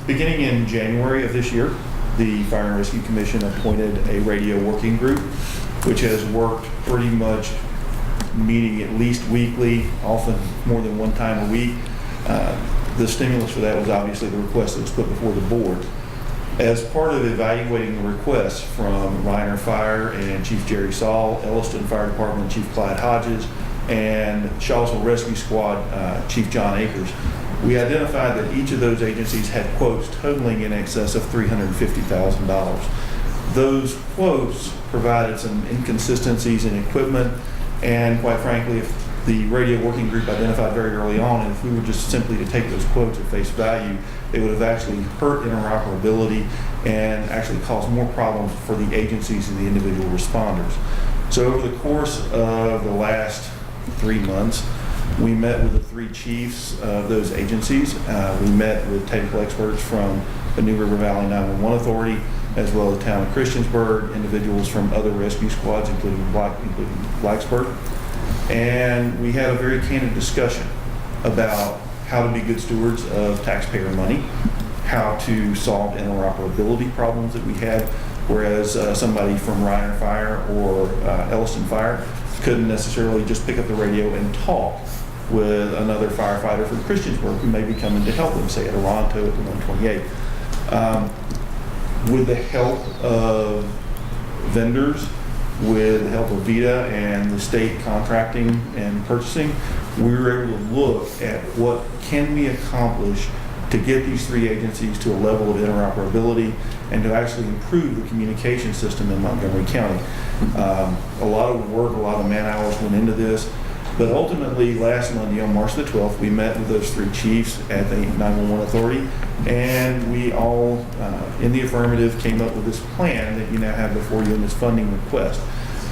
Beginning in January of this year, the Fire and Rescue Commission appointed a radio working group, which has worked pretty much meeting at least weekly, often more than one time a week. The stimulus for that was obviously the request that was put before the board. As part of evaluating the requests from Reiner Fire and Chief Jerry Saul, Elliston Fire Department Chief Clyde Hodges, and Charlottesville Rescue Squad Chief John Akers, we identified that each of those agencies had quotes totaling in excess of $350,000. Those quotes provided some inconsistencies in equipment, and quite frankly, if the radio working group identified very early on, and if we were just simply to take those quotes at face value, it would have actually hurt interoperability and actually caused more problems for the agencies and the individual responders. So over the course of the last 3 months, We met with the 3 chiefs of those agencies. We met with technical experts from the New River Valley 911 Authority, as well as the town of Christiansburg, individuals from other rescue squads, including Blacksburg. And we had a very candid discussion about how to be good stewards of taxpayer money, how to solve interoperability problems that we had, whereas somebody from Reiner Fire or Elliston Fire couldn't necessarily just pick up the radio and talk with another firefighter from Christiansburg who may be coming to help them, say at Roanoke at the 128. With the help of vendors, with the help of VITA and the state contracting and purchasing, we were able to look at what can we accomplish to get these 3 agencies to a level of interoperability and to actually improve the communication system in Montgomery County. A lot of work, a lot of man hours went into this, but ultimately last Monday on March the 12th, we met with those 3 chiefs at the 911 Authority, and we all, in the affirmative, came up with this plan that you now have before you in this funding request.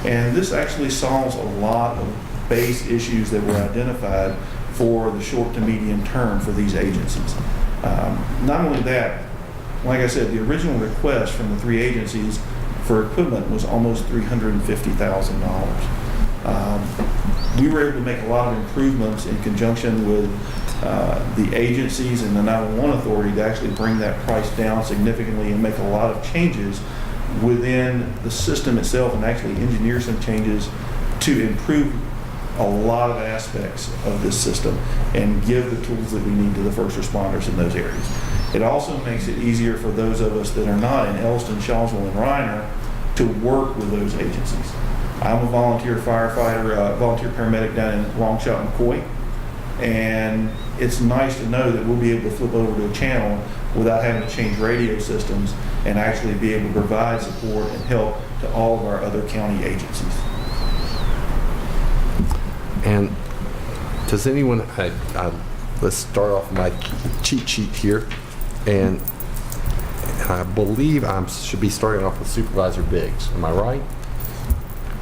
And this actually solves a lot of base issues that were identified for the short to medium term for these agencies. Not only that, like I said, the original request from the 3 agencies for equipment was almost $350,000. We were able to make a lot of improvements in conjunction with the agencies and the 911 Authority to actually bring that price down significantly and make a lot of changes within the system itself and actually engineer some changes to improve a lot of aspects of this system and give the tools that we need to the first responders in those areas. It also makes it easier for those of us that are not in Elliston, Shawsville, and Reiner to work with those agencies. I'm a volunteer firefighter, volunteer paramedic down in Longshot, McCoy, and it's nice to know that we'll be able to flip over to a channel without having to change radio systems and actually be able to provide support and help to all of our other county agencies. And does anyone, let's start off my cheat sheet here, and I believe I should be starting off with Supervisor Biggs. Am I right?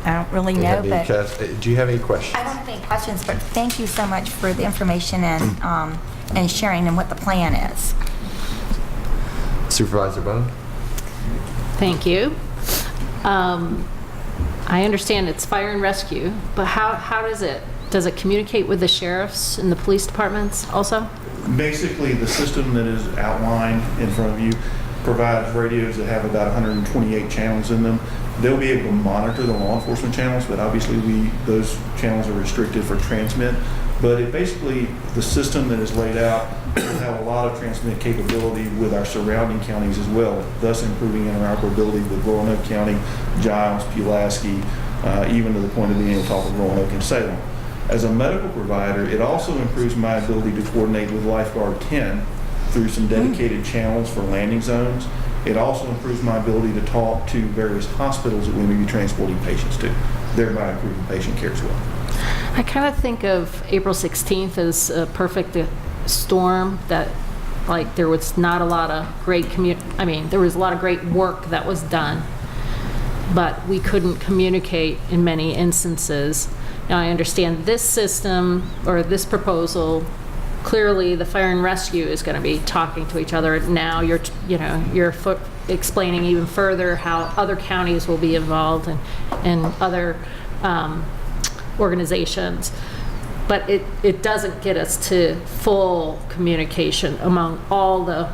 I don't really know, but do you have any questions? I don't have any questions, but thank you so much for the information and sharing and what the plan is. Supervisor Bone? Thank you. I understand it's fire and rescue, but how does it communicate with the sheriffs and the police departments also? Basically, the system that is outlined in front of you provides radios that have about 128 channels in them. They'll be able to monitor the law enforcement channels, but obviously those channels are restricted for transmit. But the system that is laid out will have a lot of transmit capability with our surrounding counties as well, thus improving interoperability with Roanoke County, Giles, Pulaski, even to the point of being able to talk with Roanoke and Salem. As a medical provider, it also improves my ability to coordinate with Lifeguard 10 through some dedicated channels for landing zones. It also improves my ability to talk to various hospitals that we may be transporting patients to, thereby improving patient care as well. I kind of think of April 16th as a perfect storm that, like, there was not a lot of great there was a lot of great work that was done, but we couldn't communicate in many instances. Now, I understand this system or this proposal, clearly the fire and rescue is going to be talking to each other. Now you're explaining even further how other counties will be involved and other organizations. But it doesn't get us to full communication among all the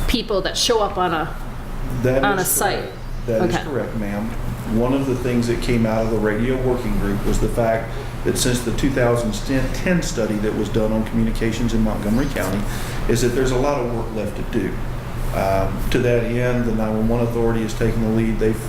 people that show up on a site. That is correct, ma'am. One of the things that came out of the radio working group was the fact that since the 2010 study that was done on communications in Montgomery County, is that there's a lot of work left to do. To that end, the 911 Authority has taken the lead. They've,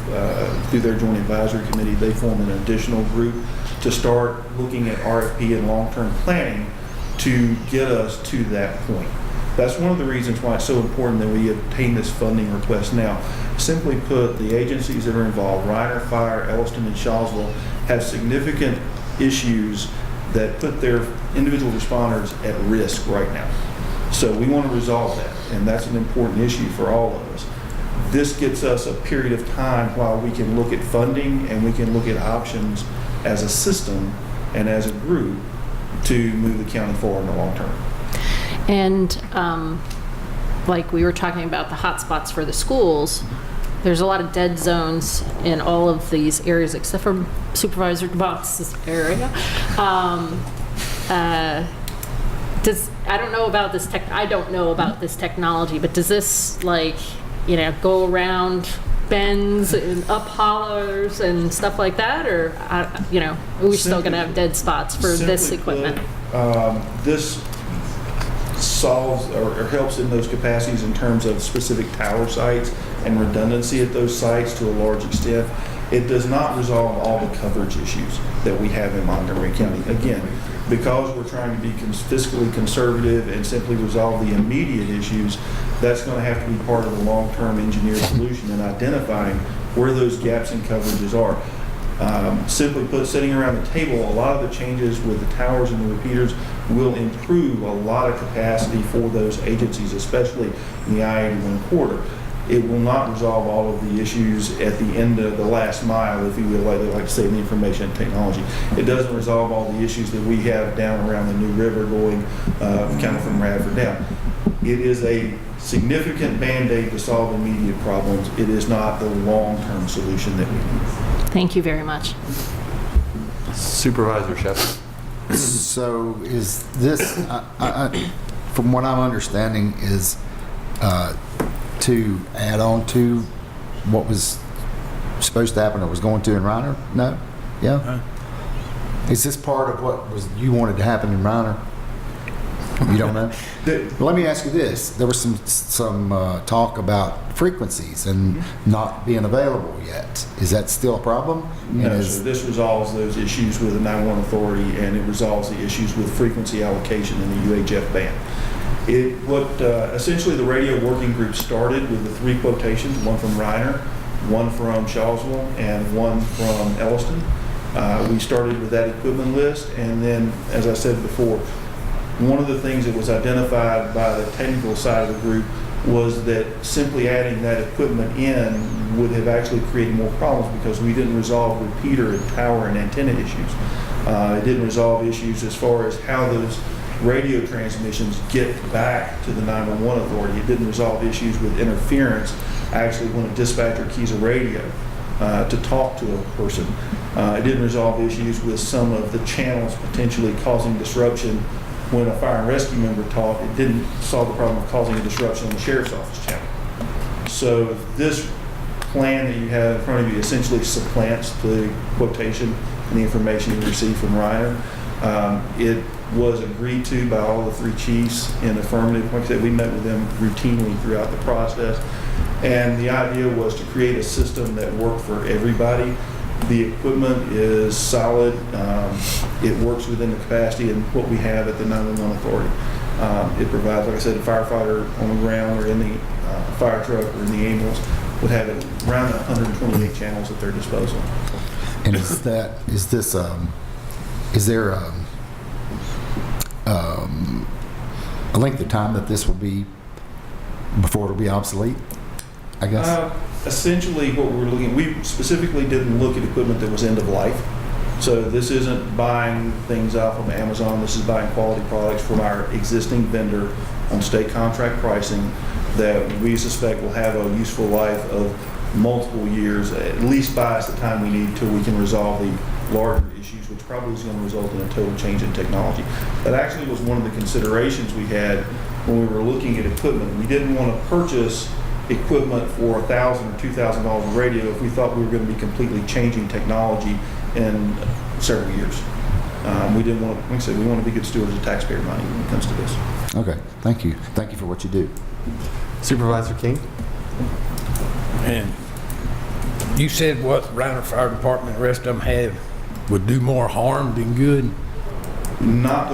through their Joint Advisory Committee, they formed an additional group to start looking at RFP and long-term planning to get us to that point. That's one of the reasons why it's so important that we obtain this funding request now. Simply put, the agencies that are involved, Reiner Fire, Elliston, and Shawsville, have significant issues that put their individual responders at risk right now. So we want to resolve that, and that's an important issue for all of us. This gets us a period of time while we can look at funding and we can look at options as a system and as a group to move the county forward in the long term. And like we were talking about the hotspots for the schools, there's a lot of dead zones in all of these areas except for Supervisor DeVos' area. I don't know about this technology, but does this go around bends and up hollers and stuff like that, or are we still going to have dead spots for this equipment? This solves or helps in those capacities in terms of specific tower sites and redundancy at those sites to a large extent. It does not resolve all the coverage issues that we have in Montgomery County. Again, because we're trying to be fiscally conservative and simply resolve the immediate issues, that's going to have to be part of the long-term engineered solution in identifying where those gaps in coverages are. Simply put, sitting around the table, a lot of the changes with the towers and the repeaters will improve a lot of capacity for those agencies, especially in the I-81 corridor. It will not resolve all of the issues at the end of the last mile, if you will, like they like to say in the information and technology. It doesn't resolve all the issues that we have down around the New River going kind of from Radford down. It is a significant Band-Aid to solve immediate problems. It is not the long-term solution that we need. Thank you very much. Supervisor Shepard. So is this, from what I'm understanding, is to add on to what was supposed to happen or was going to in Reiner? No? Yeah? Is this part of what you wanted to happen in Reiner? You don't know? Let me ask you this. There was some talk about frequencies and not being available yet. Is that still a problem? No, so this resolves those issues with the 911 authority, and it resolves the issues with frequency allocation in the UHF band. Essentially the radio working group started with the 3 quotations, one from Reiner, one from Shawsville, and one from Elliston. We started with that equipment list, and then, as I said before, one of the things that was identified by the technical side of the group was that simply adding that equipment in would have actually created more problems because we didn't resolve repeater and tower and antenna issues. It didn't resolve issues as far as how those radio transmissions get back to the 911 authority. It didn't resolve issues with interference actually when a dispatcher keys a radio to talk to a person. It didn't resolve issues with some of the channels potentially causing disruption when a fire and rescue member talked. It didn't solve the problem of causing a disruption on the sheriff's office channel. So this plan that you have in front of you essentially supplants the quotation and the information you received from Reiner. It was agreed to by all the 3 chiefs in affirmative. Like I said, we met with them routinely throughout the process. And the idea was to create a system that worked for everybody. The equipment is solid. It works within the capacity and what we have at the 911 authority. It provides, like I said, a firefighter on the ground or in the fire truck or in the ambulance would have around 128 channels at their disposal. And is there a length of time that this will be before it'll be obsolete, I guess? Essentially what we're looking at, we specifically didn't look at equipment that was end of life. So this isn't buying things off of Amazon. This is buying quality products from our existing vendor on state contract pricing that we suspect will have a useful life of multiple years, at least buy us the time we need till we can resolve the larger issues, which probably is going to result in a total change in technology. That actually was one of the considerations we had when we were looking at equipment. We didn't want to purchase equipment for $1,000 or $2,000 a radio if we thought we were going to be completely changing technology in several years. We didn't want to, like I said, we want to be good stewards of taxpayer money when it comes to this. Okay, thank you. Thank you for what you do. Supervisor King? And you said what Reiner Fire Department and the rest of them have would do more harm than good? Not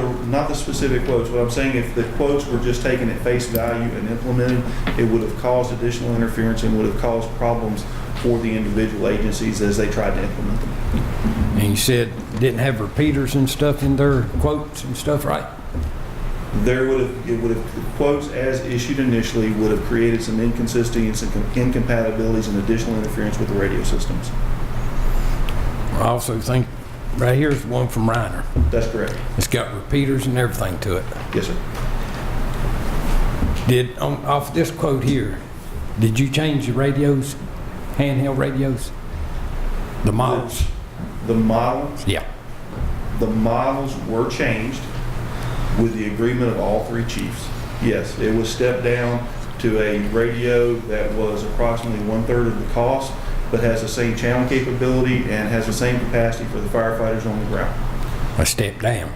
the specific quotes. What I'm saying, if the quotes were just taken at face value and implemented, it would have caused additional interference and would have caused problems for the individual agencies as they tried to implement them. And you said didn't have repeaters and stuff in their quotes and stuff, right? The quotes as issued initially would have created some inconsistencies and incompatibilities and additional interference with the radio systems. I also think right here's the one from Reiner. That's correct. It's got repeaters and everything to it. Yes, sir. Off this quote here, did you change the radios, handheld radios? The models? The models? Yeah. The models were changed with the agreement of all three chiefs. Yes, it was stepped down to a radio that was approximately 1/3 of the cost, but has the same channel capability and has the same capacity for the firefighters on the ground. A step down.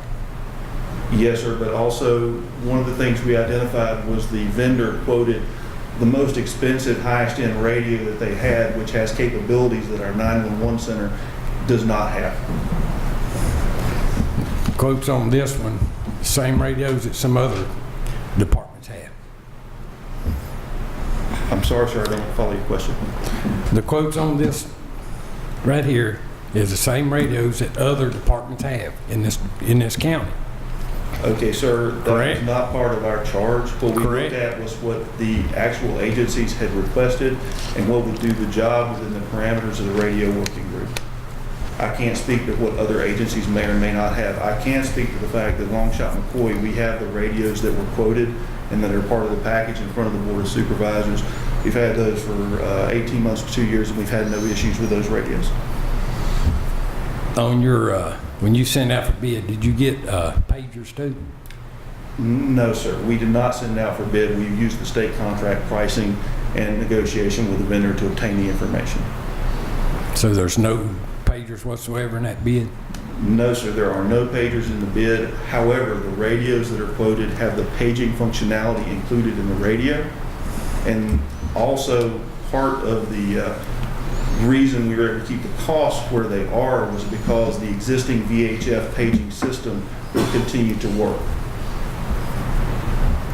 Yes, sir, but also one of the things we identified was the vendor quoted the most expensive, highest end radio that they had, which has capabilities that our 911 center does not have. Quotes on this one, same radios that some other departments have. I'm sorry, sir, I don't follow your question. The quotes on this right here is the same radios that other departments have in this county. Okay, sir, that Correct. was not part of our charge. What we Correct. looked at was what the actual agencies had requested and what would do the job within the parameters of the radio working group. I can't speak to what other agencies may or may not have. I can speak to the fact that Longshot McCoy, we have the radios that were quoted and that are part of the package in front of the Board of Supervisors. We've had those for 18 months to 2 years, and we've had no issues with those radios. On your, when you sent out for bid, did you get pagers too? No, sir. We did not send out for bid. We used the state contract pricing and negotiation with the vendor to obtain the information. So there's no pagers whatsoever in that bid? No, sir. There are no pagers in the bid. However, the radios that are quoted have the paging functionality included in the radio. And also part of the reason we were able to keep the costs where they are was because the existing VHF paging system will continue to work.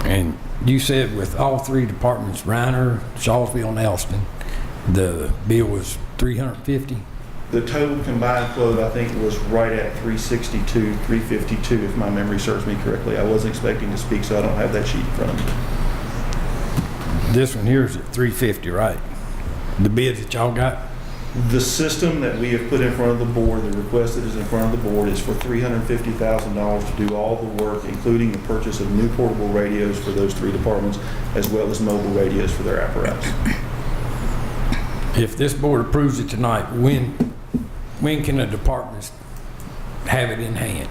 And you said with all three departments, Reiner, Shawsville, and Elston, the bill was $350? The total combined quote, I think, was right at $362, $352, if my memory serves me correctly. I wasn't expecting to speak, so I don't have that sheet in front of me. This one here is at $350, right? The bids that y'all got? The system that we have put in front of the board, the request that is in front of the board, is for $350,000 to do all the work, including the purchase of new portable radios for those three departments, as well as mobile radios for their apparatus. If this board approves it tonight, when can the departments have it in hand?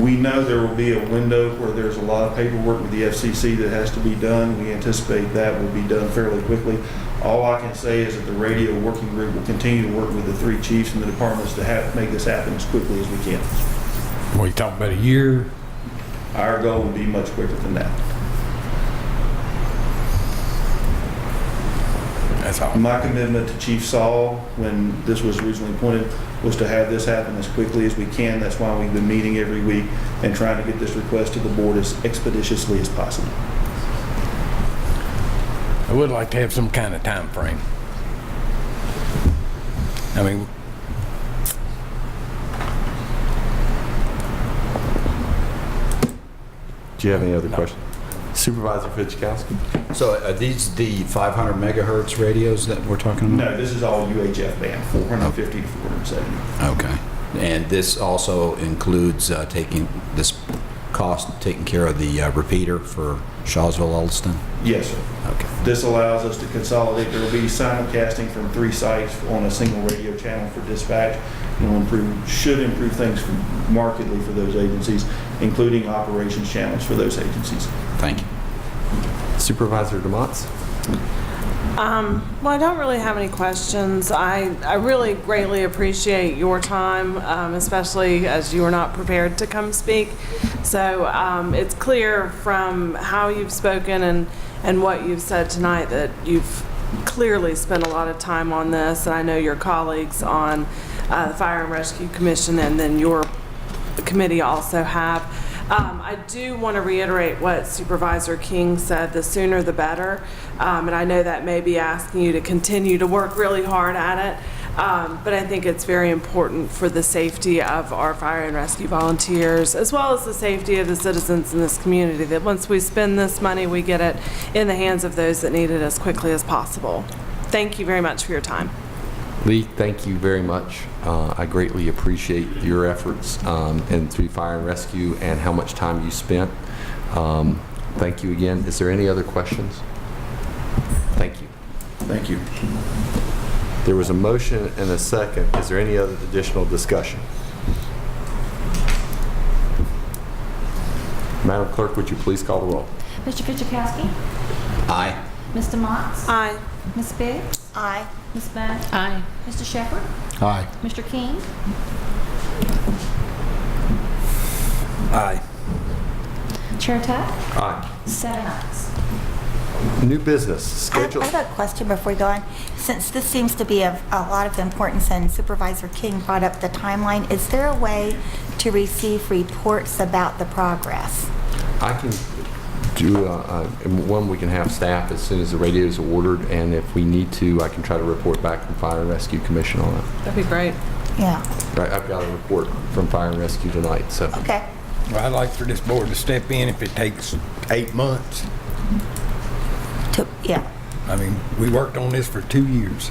We know there will be a window where there's a lot of paperwork with the FCC that has to be done. We anticipate that will be done fairly quickly. All I can say is that the radio working group will continue to work with the three chiefs and the departments to make this happen as quickly as we can. Well, you talking about a year? Our goal would be much quicker than that. That's all. My commitment to Chief Saul, when this was originally appointed, was to have this happen as quickly as we can. That's why we've been meeting every week and trying to get this request to the board as expeditiously as possible. I would like to have some kind of time frame. I mean, Do you have any other questions? Supervisor Fidzikowski? So are these the 500 megahertz radios that we're talking about? No, this is all UHF band, 450 to 470. Okay. And this also includes taking care of the repeater for Shawsville, Ulston? Yes, sir. Okay. This allows us to consolidate. There will be simulcasting from 3 sites on a single radio channel for dispatch. It will should improve things markedly for those agencies, including operations channels for those agencies. Thank you. Supervisor DeMotts? Well, I don't really have any questions. I really greatly appreciate your time, especially as you were not prepared to come speak. So it's clear from how you've spoken and what you've said tonight that you've clearly spent a lot of time on this. And I know your colleagues on the Fire and Rescue Commission and then your committee also have. I do want to reiterate what Supervisor King said, the sooner the better. And I know that may be asking you to continue to work really hard at it. But I think it's very important for the safety of our fire and rescue volunteers, as well as the safety of the citizens in this community, that once we spend this money, we get it in the hands of those that need it as quickly as possible. Thank you very much for your time. Lee, thank you very much. I greatly appreciate your efforts and through fire and rescue and how much time you spent. Thank you again. Is there any other questions? Thank you. Thank you. There was a motion and a second. Is there any other additional discussion? Madam Clerk, would you please call the roll? Mr. Fidzikowski? Aye. Mr. Motts? Aye. Ms. Biggs? Aye. Ms. Bennett? Aye. Mr. Shepherd? Aye. Mr. King? Aye. Chair Tuck? Aye. 7 ayes. New business, I schedule. have a question before we go on. Since this seems to be of a lot of importance and Supervisor King brought up the timeline, is there a way to receive reports about the progress? I can do one. We can have staff as soon as the radios are ordered, and if we need to, I can try to report back from Fire and Rescue Commission on it. That'd be great. Yeah. Right, I've got a report from Fire and Rescue tonight, so. Okay. Well, I'd like for this board to step in if it takes 8 months. Yeah. I mean, we worked on this for 2 years.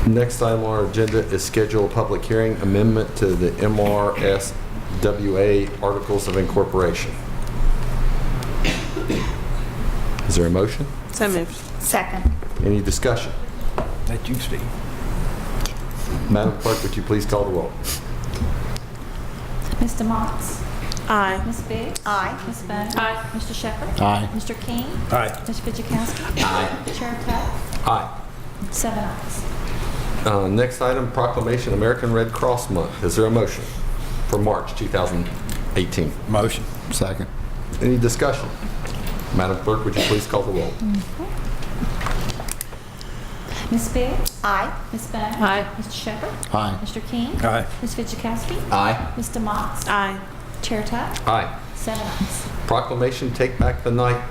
Next item on our agenda is schedule a public hearing amendment to the MRSWA Articles of Incorporation. Is there a motion? So moved. Second. Any discussion? That you, Steve. Madam Clerk, would you please call the roll? Mr. Motts? Aye. Ms. Biggs? Aye. Ms. Bennett? Aye. Mr. Shepherd? Aye. Mr. King? Aye. Mr. Fidzikowski? Aye. Chair Tuck? Aye. 7 ayes. Next item, proclamation American Red Cross Month. Is there a motion for March 2018? Motion. Second. Any discussion? Madam Clerk, would you please call the roll? Ms. Biggs? Aye. Ms. Bennett? Aye. Mr. Shepherd? Aye. Mr. King? Aye. Ms. Fidzikowski? Aye. Mr. Motts? Aye. Chair Tuck? Aye. 7 ayes. Proclamation Take Back the Night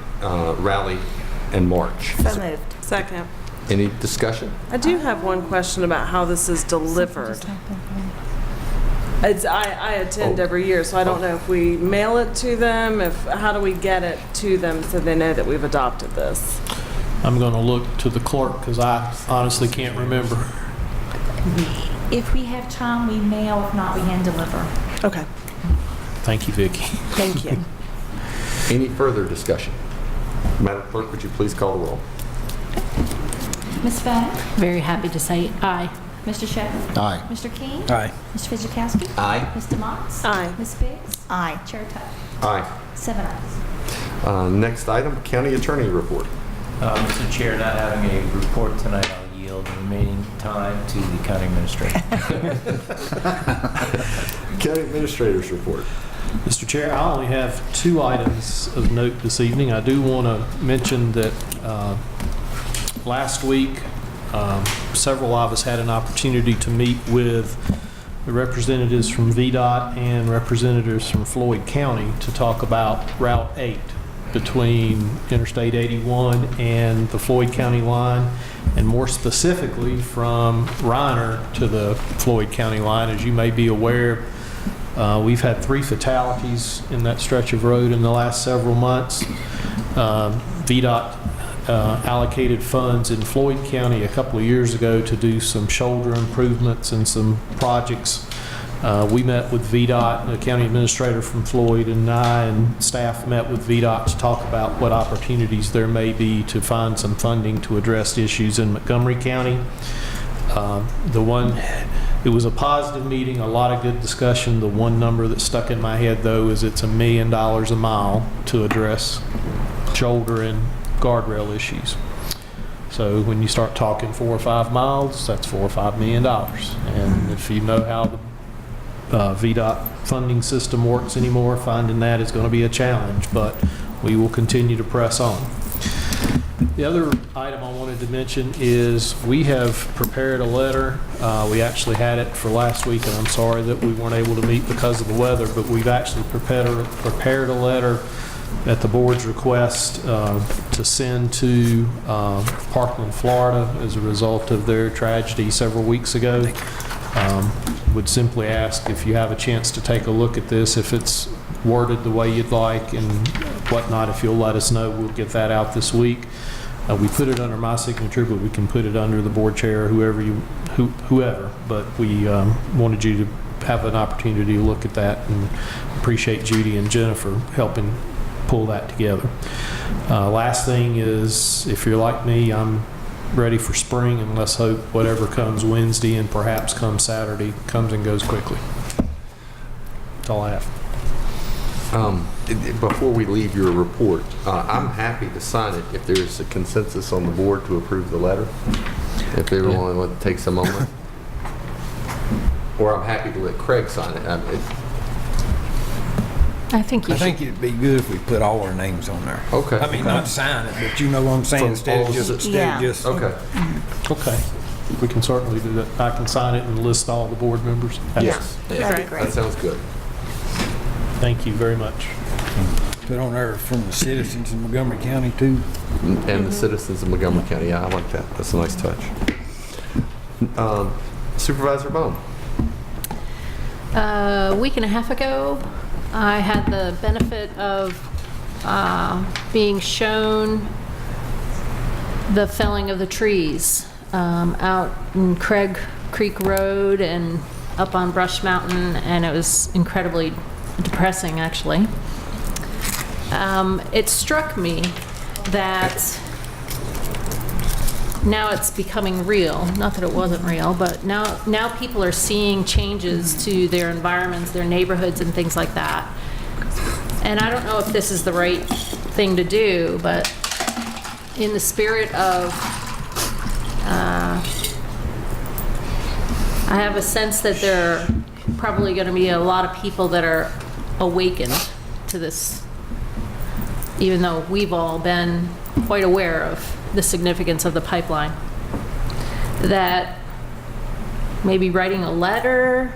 rally in March. So moved. Second. Any discussion? I do have one question about how this is delivered. I attend every year, so I don't know if we mail it to them, how do we get it to them so they know that we've adopted this? I'm going to look to the clerk because I honestly can't remember. If we have time, we mail. If not, we hand deliver. Okay. Thank you, Vicki. Thank you. Any further discussion? Madam Clerk, would you please call the roll? Ms. Bennett? Very happy to say aye. Mr. Shepherd? Aye. Mr. King? Aye. Mr. Fidzikowski? Aye. Mr. Motts? Aye. Ms. Biggs? Aye. Chair Tuck? Aye. 7 ayes. Next item, County Attorney Report. Mr. Chair, not having a report tonight, I'll yield the remaining time to the county administrator. County Administrator's Report. Mr. Chair, I only have 2 items of note this evening. I do want to mention that last week, several of us had an opportunity to meet with the representatives from VDOT and representatives from Floyd County to talk about Route 8 between Interstate 81 and the Floyd County line, and more specifically from Reiner to the Floyd County line. As you may be aware, we've had 3 fatalities in that stretch of road in the last several months. VDOT allocated funds in Floyd County a couple of years ago to do some shoulder improvements and some projects. We met with VDOT, the county administrator from Floyd, and I and staff met with VDOT to talk about what opportunities there may be to find some funding to address issues in Montgomery County. It was a positive meeting, a lot of good discussion. The one number that stuck in my head, though, is it's $1 million a mile to address shoulder and guardrail issues. So when you start talking 4 or 5 miles, that's $4 or $5 million. And if you know how the VDOT funding system works anymore, finding that is going to be a challenge, but we will continue to press on. The other item I wanted to mention is we have prepared a letter. We actually had it for last week, and I'm sorry that we weren't able to meet because of the weather, but we've actually prepared a letter at the board's request to send to Parkland, Florida as a result of their tragedy several weeks ago. Would simply ask if you have a chance to take a look at this, if it's worded the way you'd like and whatnot, if you'll let us know, we'll get that out this week. We put it under my signature, but we can put it under the board chair, whoever. But we wanted you to have an opportunity to look at that, and appreciate Judy and Jennifer helping pull that together. Last thing is, if you're like me, I'm ready for spring, and let's hope whatever comes Wednesday and perhaps comes Saturday comes and goes quickly. That's all I have. Before we leave your report, I'm happy to sign it if there's a consensus on the board to approve the letter. If everyone would take a moment. Or I'm happy to let Craig sign it. I think you should. I think it'd be good if we put all our names on there. Okay. I mean, not sign it, but you know what I'm saying, instead of just. Okay. Okay. We can certainly do that. I can sign it and list all the board members. Yes. That'd be great. That sounds good. Thank you very much. Put on there from the citizens in Montgomery County too. And the citizens of Montgomery County. Yeah, I like that. That's a nice touch. Supervisor Bone. A week and a half ago, I had the benefit of being shown the felling of the trees out in Craig Creek Road and up on Brush Mountain, and it was incredibly depressing, actually. It struck me that now it's becoming real. Not that it wasn't real, but now people are seeing changes to their environments, their neighborhoods, and things like that. And I don't know if this is the right thing to do, but in the spirit of, I have a sense that there are probably going to be a lot of people that are awakened to this, even though we've all been quite aware of the significance of the pipeline. That maybe writing a letter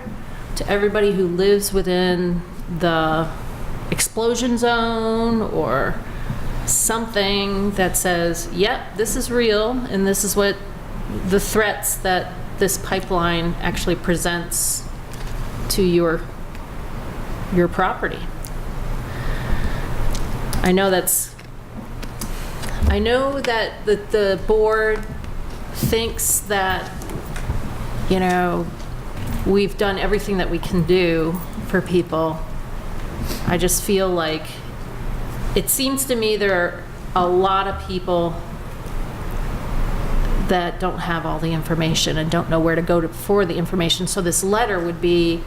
to everybody who lives within the explosion zone or something that says, yep, this is real and this is what the threats that this pipeline actually presents to your property. I know that the board thinks that, you know, we've done everything that we can do for people. I just feel like it seems to me there are a lot of people that don't have all the information and don't know where to go for the information. So this letter would be,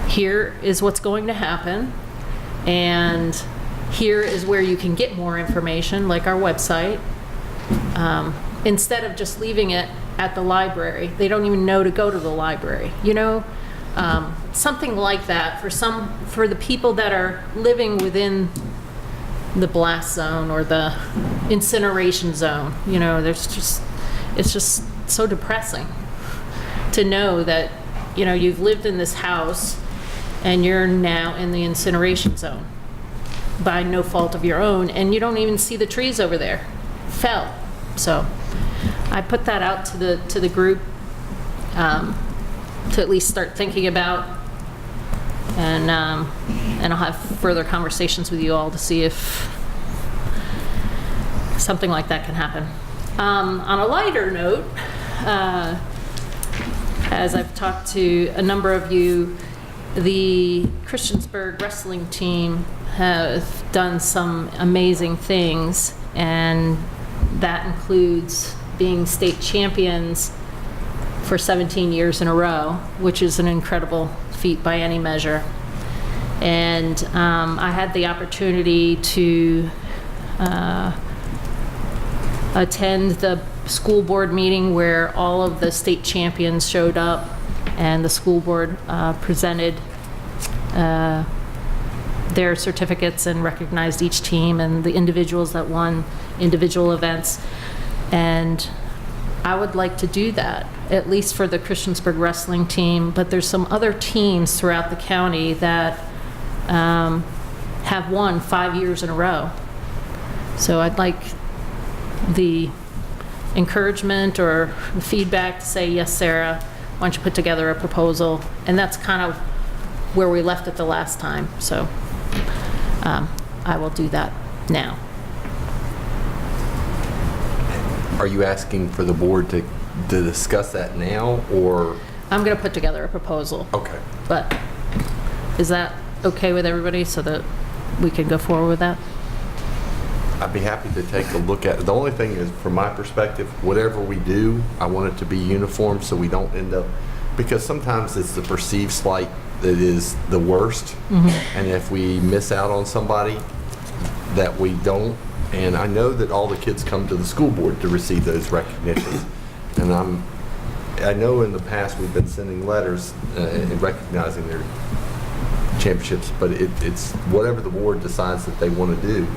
here is what's going to happen, and here is where you can get more information, like our website. Instead of just leaving it at the library, they don't even know to go to the library. You know, something like that for the people that are living within the blast zone or the incineration zone. You know, it's just so depressing to know that, you know, you've lived in this house and you're now in the incineration zone by no fault of your own, and you don't even see the trees over there fell. So I put that out to the group to at least start thinking about, and I'll have further conversations with you all to see if something like that can happen. On a lighter note, as I've talked to a number of you, the Christiansburg wrestling team have done some amazing things, and that includes being state champions for 17 years in a row, which is an incredible feat by any measure. And I had the opportunity to attend the school board meeting where all of the state champions showed up, and the school board presented their certificates and recognized each team and the individuals that won individual events. And I would like to do that, at least for the Christiansburg wrestling team, but there's some other teams throughout the county that have won 5 years in a row. So I'd like the encouragement or the feedback to say, yes, Sarah, why don't you put together a proposal? And that's kind of where we left it the last time. So I will do that now. Are you asking for the board to discuss that now, or? I'm going to put together a proposal. Okay. But is that okay with everybody so that we can go forward with that? I'd be happy to take a look at it. The only thing is, from my perspective, whatever we do, I want it to be uniform so we don't end up, because sometimes it's the perceived slight that is the worst. And if we miss out on somebody that we don't, and I know that all the kids come to the school board to receive those recognitions. And I know in the past we've been sending letters and recognizing their championships, but it's whatever the board decides that they want to do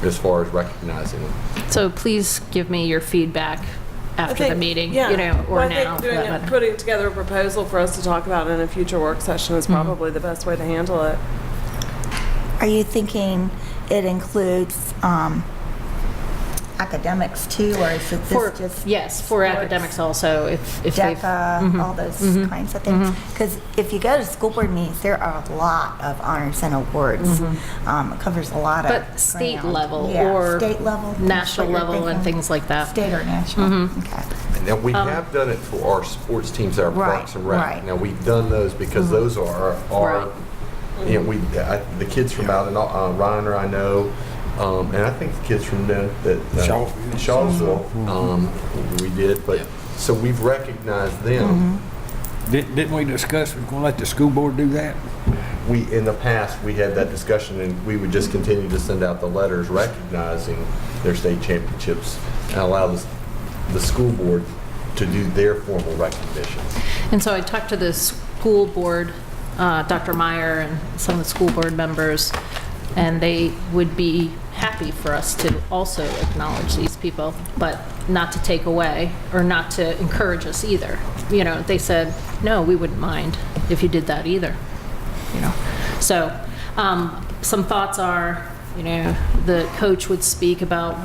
as far as recognizing them. So please give me your feedback after the meeting, yeah. or Well, now. I think putting together a proposal for us to talk about in a future work session is probably the best way to handle it. Are you thinking it includes academics too, or is it just yes, for academics also, if they've DECA, all those kinds of things? Because if you go to school board meetings, there are a lot of honors and awards. It covers a lot of But state ground. level Yeah, or state level, national what you're level and thinking. things like that. State or national. Okay. And now we have done it for our sports teams, our Right, Parks and Rec. right. Now we've done those because those are our you know, the kids from out in Reiner, I know, and I think the kids from Shawsville, we did, but so we've recognized them. Didn't we discuss we're going to let the school board do that? In the past, we had that discussion, and we would just continue to send out the letters recognizing their state championships and allow the school board to do their formal recognition. And so I talked to the school board, Dr. Meyer and some of the school board members, and they would be happy for us to also acknowledge these people, but not to take away or not to encourage us either. You know, they said, no, we wouldn't mind if you did that either. You know, so some thoughts are, you know, the coach would speak about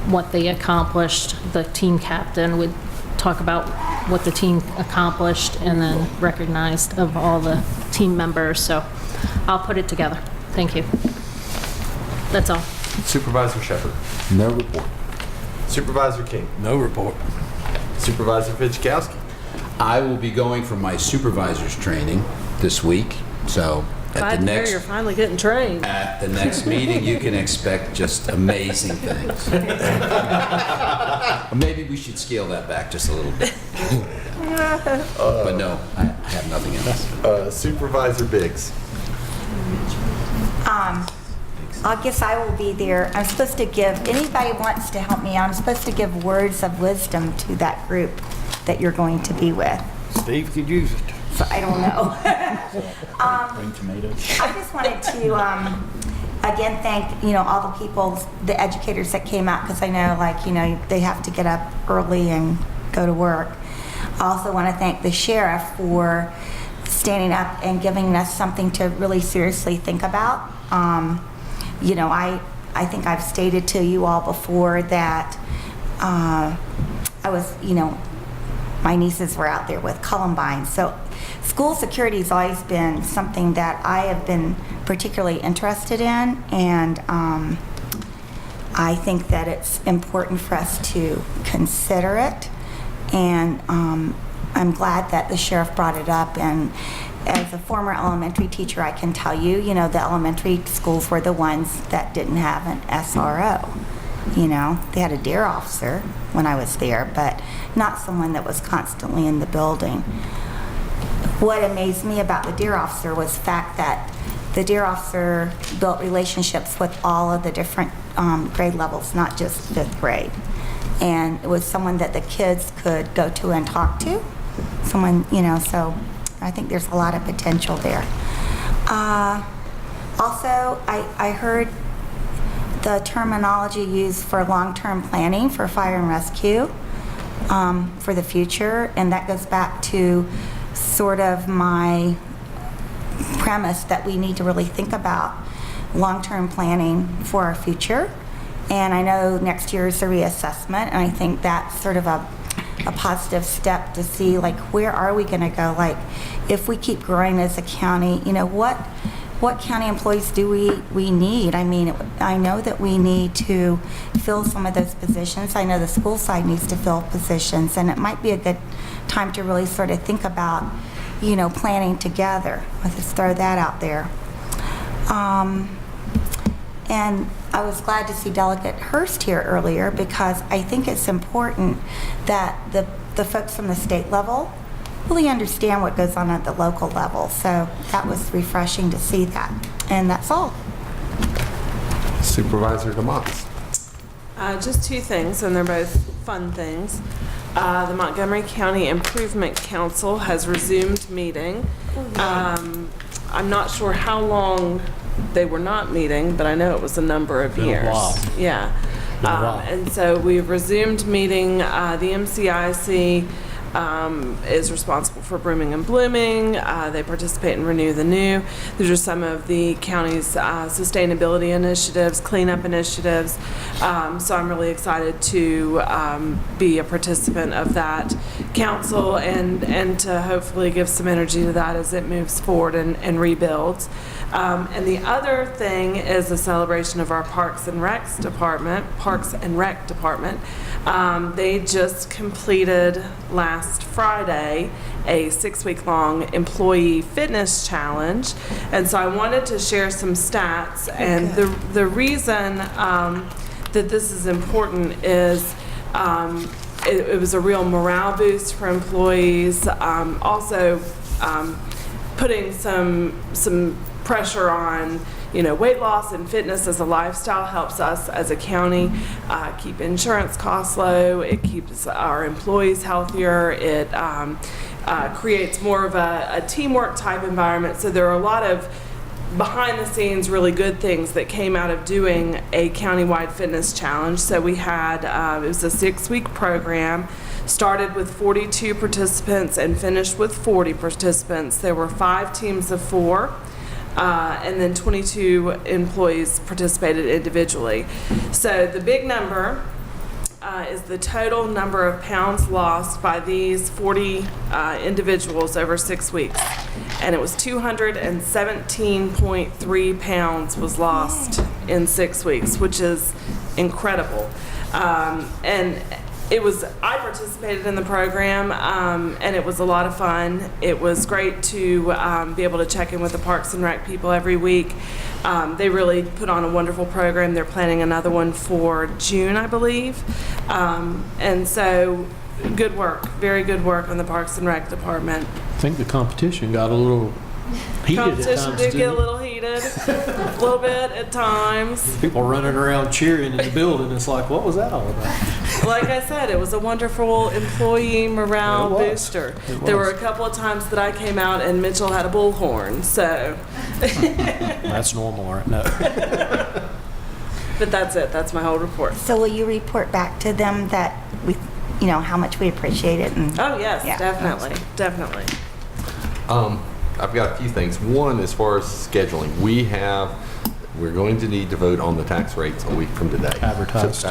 what they accomplished. The team captain would talk about what the team accomplished and then recognized of all the team members. So I'll put it together. Thank you. That's all. Supervisor Shepherd. No report. Supervisor King. No report. Supervisor Fidzikowski. I will be going for my supervisor's training this week, so Glad to hear you're finally getting trained. at the next meeting, you can expect just amazing things. Maybe we should scale that back just a little bit. But no, I have nothing else. Supervisor Biggs. I guess I will be there. I'm supposed to give, anybody wants to help me out, I'm supposed to give words of wisdom to that group that you're going to be with. Steve could use it. So I don't know. Bring tomatoes. I just wanted to, again, thank, all the people, the educators that came out, because I know, they have to get up early and go to work. I also want to thank the sheriff for standing up and giving us something to really seriously think about. I think I've stated to you all before that I was, my nieces were out there with Columbine. So school security has always been something that I have been particularly interested in, and I think that it's important for us to consider it. And I'm glad that the sheriff brought it up. And as a former elementary teacher, I can tell you, the elementary schools were the ones that didn't have an SRO. They had a DARE officer when I was there, but not someone that was constantly in the building. What amazed me about the DARE officer was the fact that the DARE officer built relationships with all of the different grade levels, not just 5th grade. And it was someone that the kids could go to and talk to. Someone, so I think there's a lot of potential there. Also, I heard the terminology used for long-term planning for fire and rescue for the future, and that goes back to sort of my premise that we need to really think about long-term planning for our future. And I know next year is a reassessment, and I think that's sort of a positive step to see, where are we going to go? If we keep growing as a county, what what county employees do we need? I mean, I know that we need to fill some of those positions. I know the school side needs to fill positions, and it might be a good time to really sort of think about, you know, planning together. Let's just throw that out there. And I was glad to see Delegate Hurst here earlier, because I think it's important that the folks from the state level really understand what goes on at the local level. So that was refreshing to see that. And that's all. Supervisor DeMoss. Just two things, and they're both fun things. The Montgomery County Improvement Council has resumed meeting. I'm not sure how long they were not meeting, but I know it was a number of Been a years. while. Yeah. Been a while. And so we've resumed meeting. The MCIC is responsible for Brooming and Blooming. They participate in Renew the New. These are some of the county's sustainability initiatives, cleanup initiatives. So I'm really excited to be a participant of that council and to hopefully give some energy to that as it moves forward and rebuilds. And the other thing is a celebration of our Parks and Rec Department. They just completed last Friday a 6-week-long employee fitness challenge, and so I wanted to share some stats. And the reason that this is important is it was a real morale boost for employees. Also, putting some pressure on, you know, weight loss and fitness as a lifestyle helps us as a county keep insurance costs low. It keeps our employees healthier. It creates more of a teamwork type environment. So there are a lot of behind the scenes really good things that came out of doing a countywide fitness challenge. So we had, it was a 6-week program, started with 42 participants and finished with 40 participants. There were 5 teams of 4. And then 22 employees participated individually. So the big number is the total number of pounds lost by these 40 individuals over 6 weeks. And it was 217.3 pounds was lost in 6 weeks, which is incredible. And I participated in the program, and it was a lot of fun. It was great to be able to check in with the Parks and Rec people every week. They really put on a wonderful program. They're planning another one for June, I believe. And so, good work, very good work on the Parks and Rec department. I think the competition got a little heated at times. Competition did get a little heated, a little bit at times. People running around cheering in the building. It's like, what was that all about? Like I said, it was a wonderful employee morale booster. There were a couple of times that I came out and Mitchell had a bullhorn, so. That's normal, right? No. But that's it. That's my whole report. So will you report back to them that we, you know, how much we appreciate it? And, oh yes, definitely, definitely. I've got a few things. One, as far as scheduling, we're going to need to vote on the tax rates a week from today. Advertised.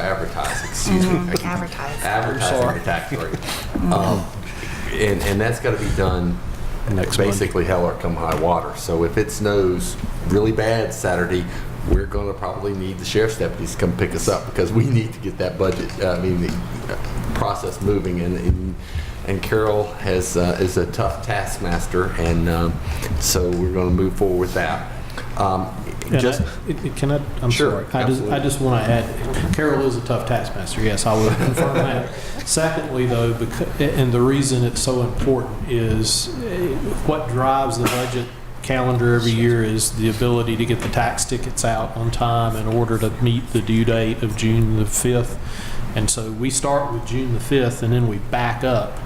Excuse me. Advertising the tax rate. And that's got to be done basically hell or come high water. So if it snows really bad Saturday, we're going to probably need the sheriff's deputies to come pick us up, because we need to get that budget, the process moving. And Carol is a tough taskmaster, and so we're going to move forward with that. I'm sorry. I just want to add, Carol is a tough taskmaster. Yes, I will confirm that. Secondly, though, and the reason it's so important is what drives the budget calendar every year is the ability to get the tax tickets out on time in order to meet the due date of June the 5th. And so we start with June the 5th, and then we back up.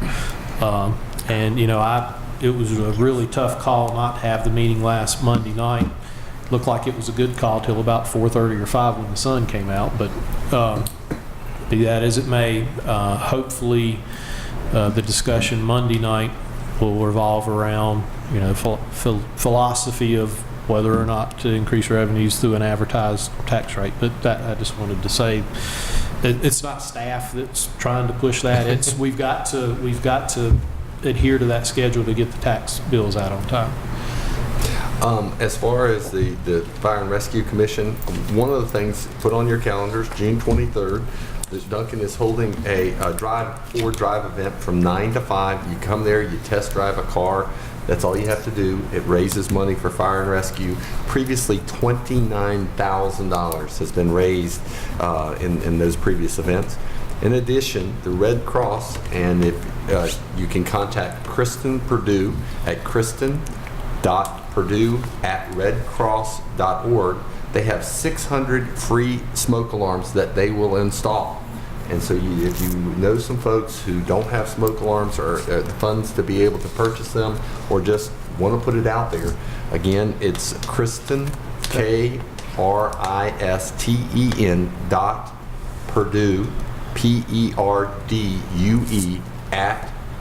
And, you know, it was a really tough call not to have the meeting last Monday night. Looked like it was a good call till about 4:30 or 5 when the sun came out. But be that as it may, hopefully the discussion Monday night will revolve around, you know, philosophy of whether or not to increase revenues through an advertised tax rate. But that I just wanted to say. It's not staff that's trying to push that. It's we've got to adhere to that schedule to get the tax bills out on time. As far as the Fire and Rescue Commission, one of the things put on your calendars, June 23rd, that Duncan is holding a Ford Drive event from 9 to 5. You come there, you test drive a car. That's all you have to do. It raises money for fire and rescue. Previously, $29,000 has been raised in those previous events. In addition, the Red Cross, and if you can contact Kristen Purdue at kristen.purdue@redcross.org. They have 600 free smoke alarms that they will install. And so if you know some folks who don't have smoke alarms or the funds to be able to purchase them, or just want to put it out there, again, it's Kristen, KRISTEN .Purdue, PERDUE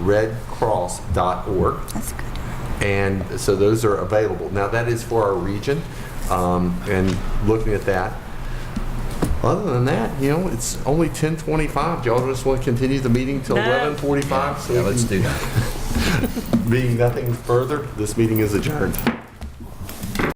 @redcross.org. That's good. And so those are available. Now that is for our region, and looking at that. Other than that, it's only 10:25. Do y'all just want to continue the meeting till 11:45? Yeah, let's do that. Being nothing further, this meeting is adjourned.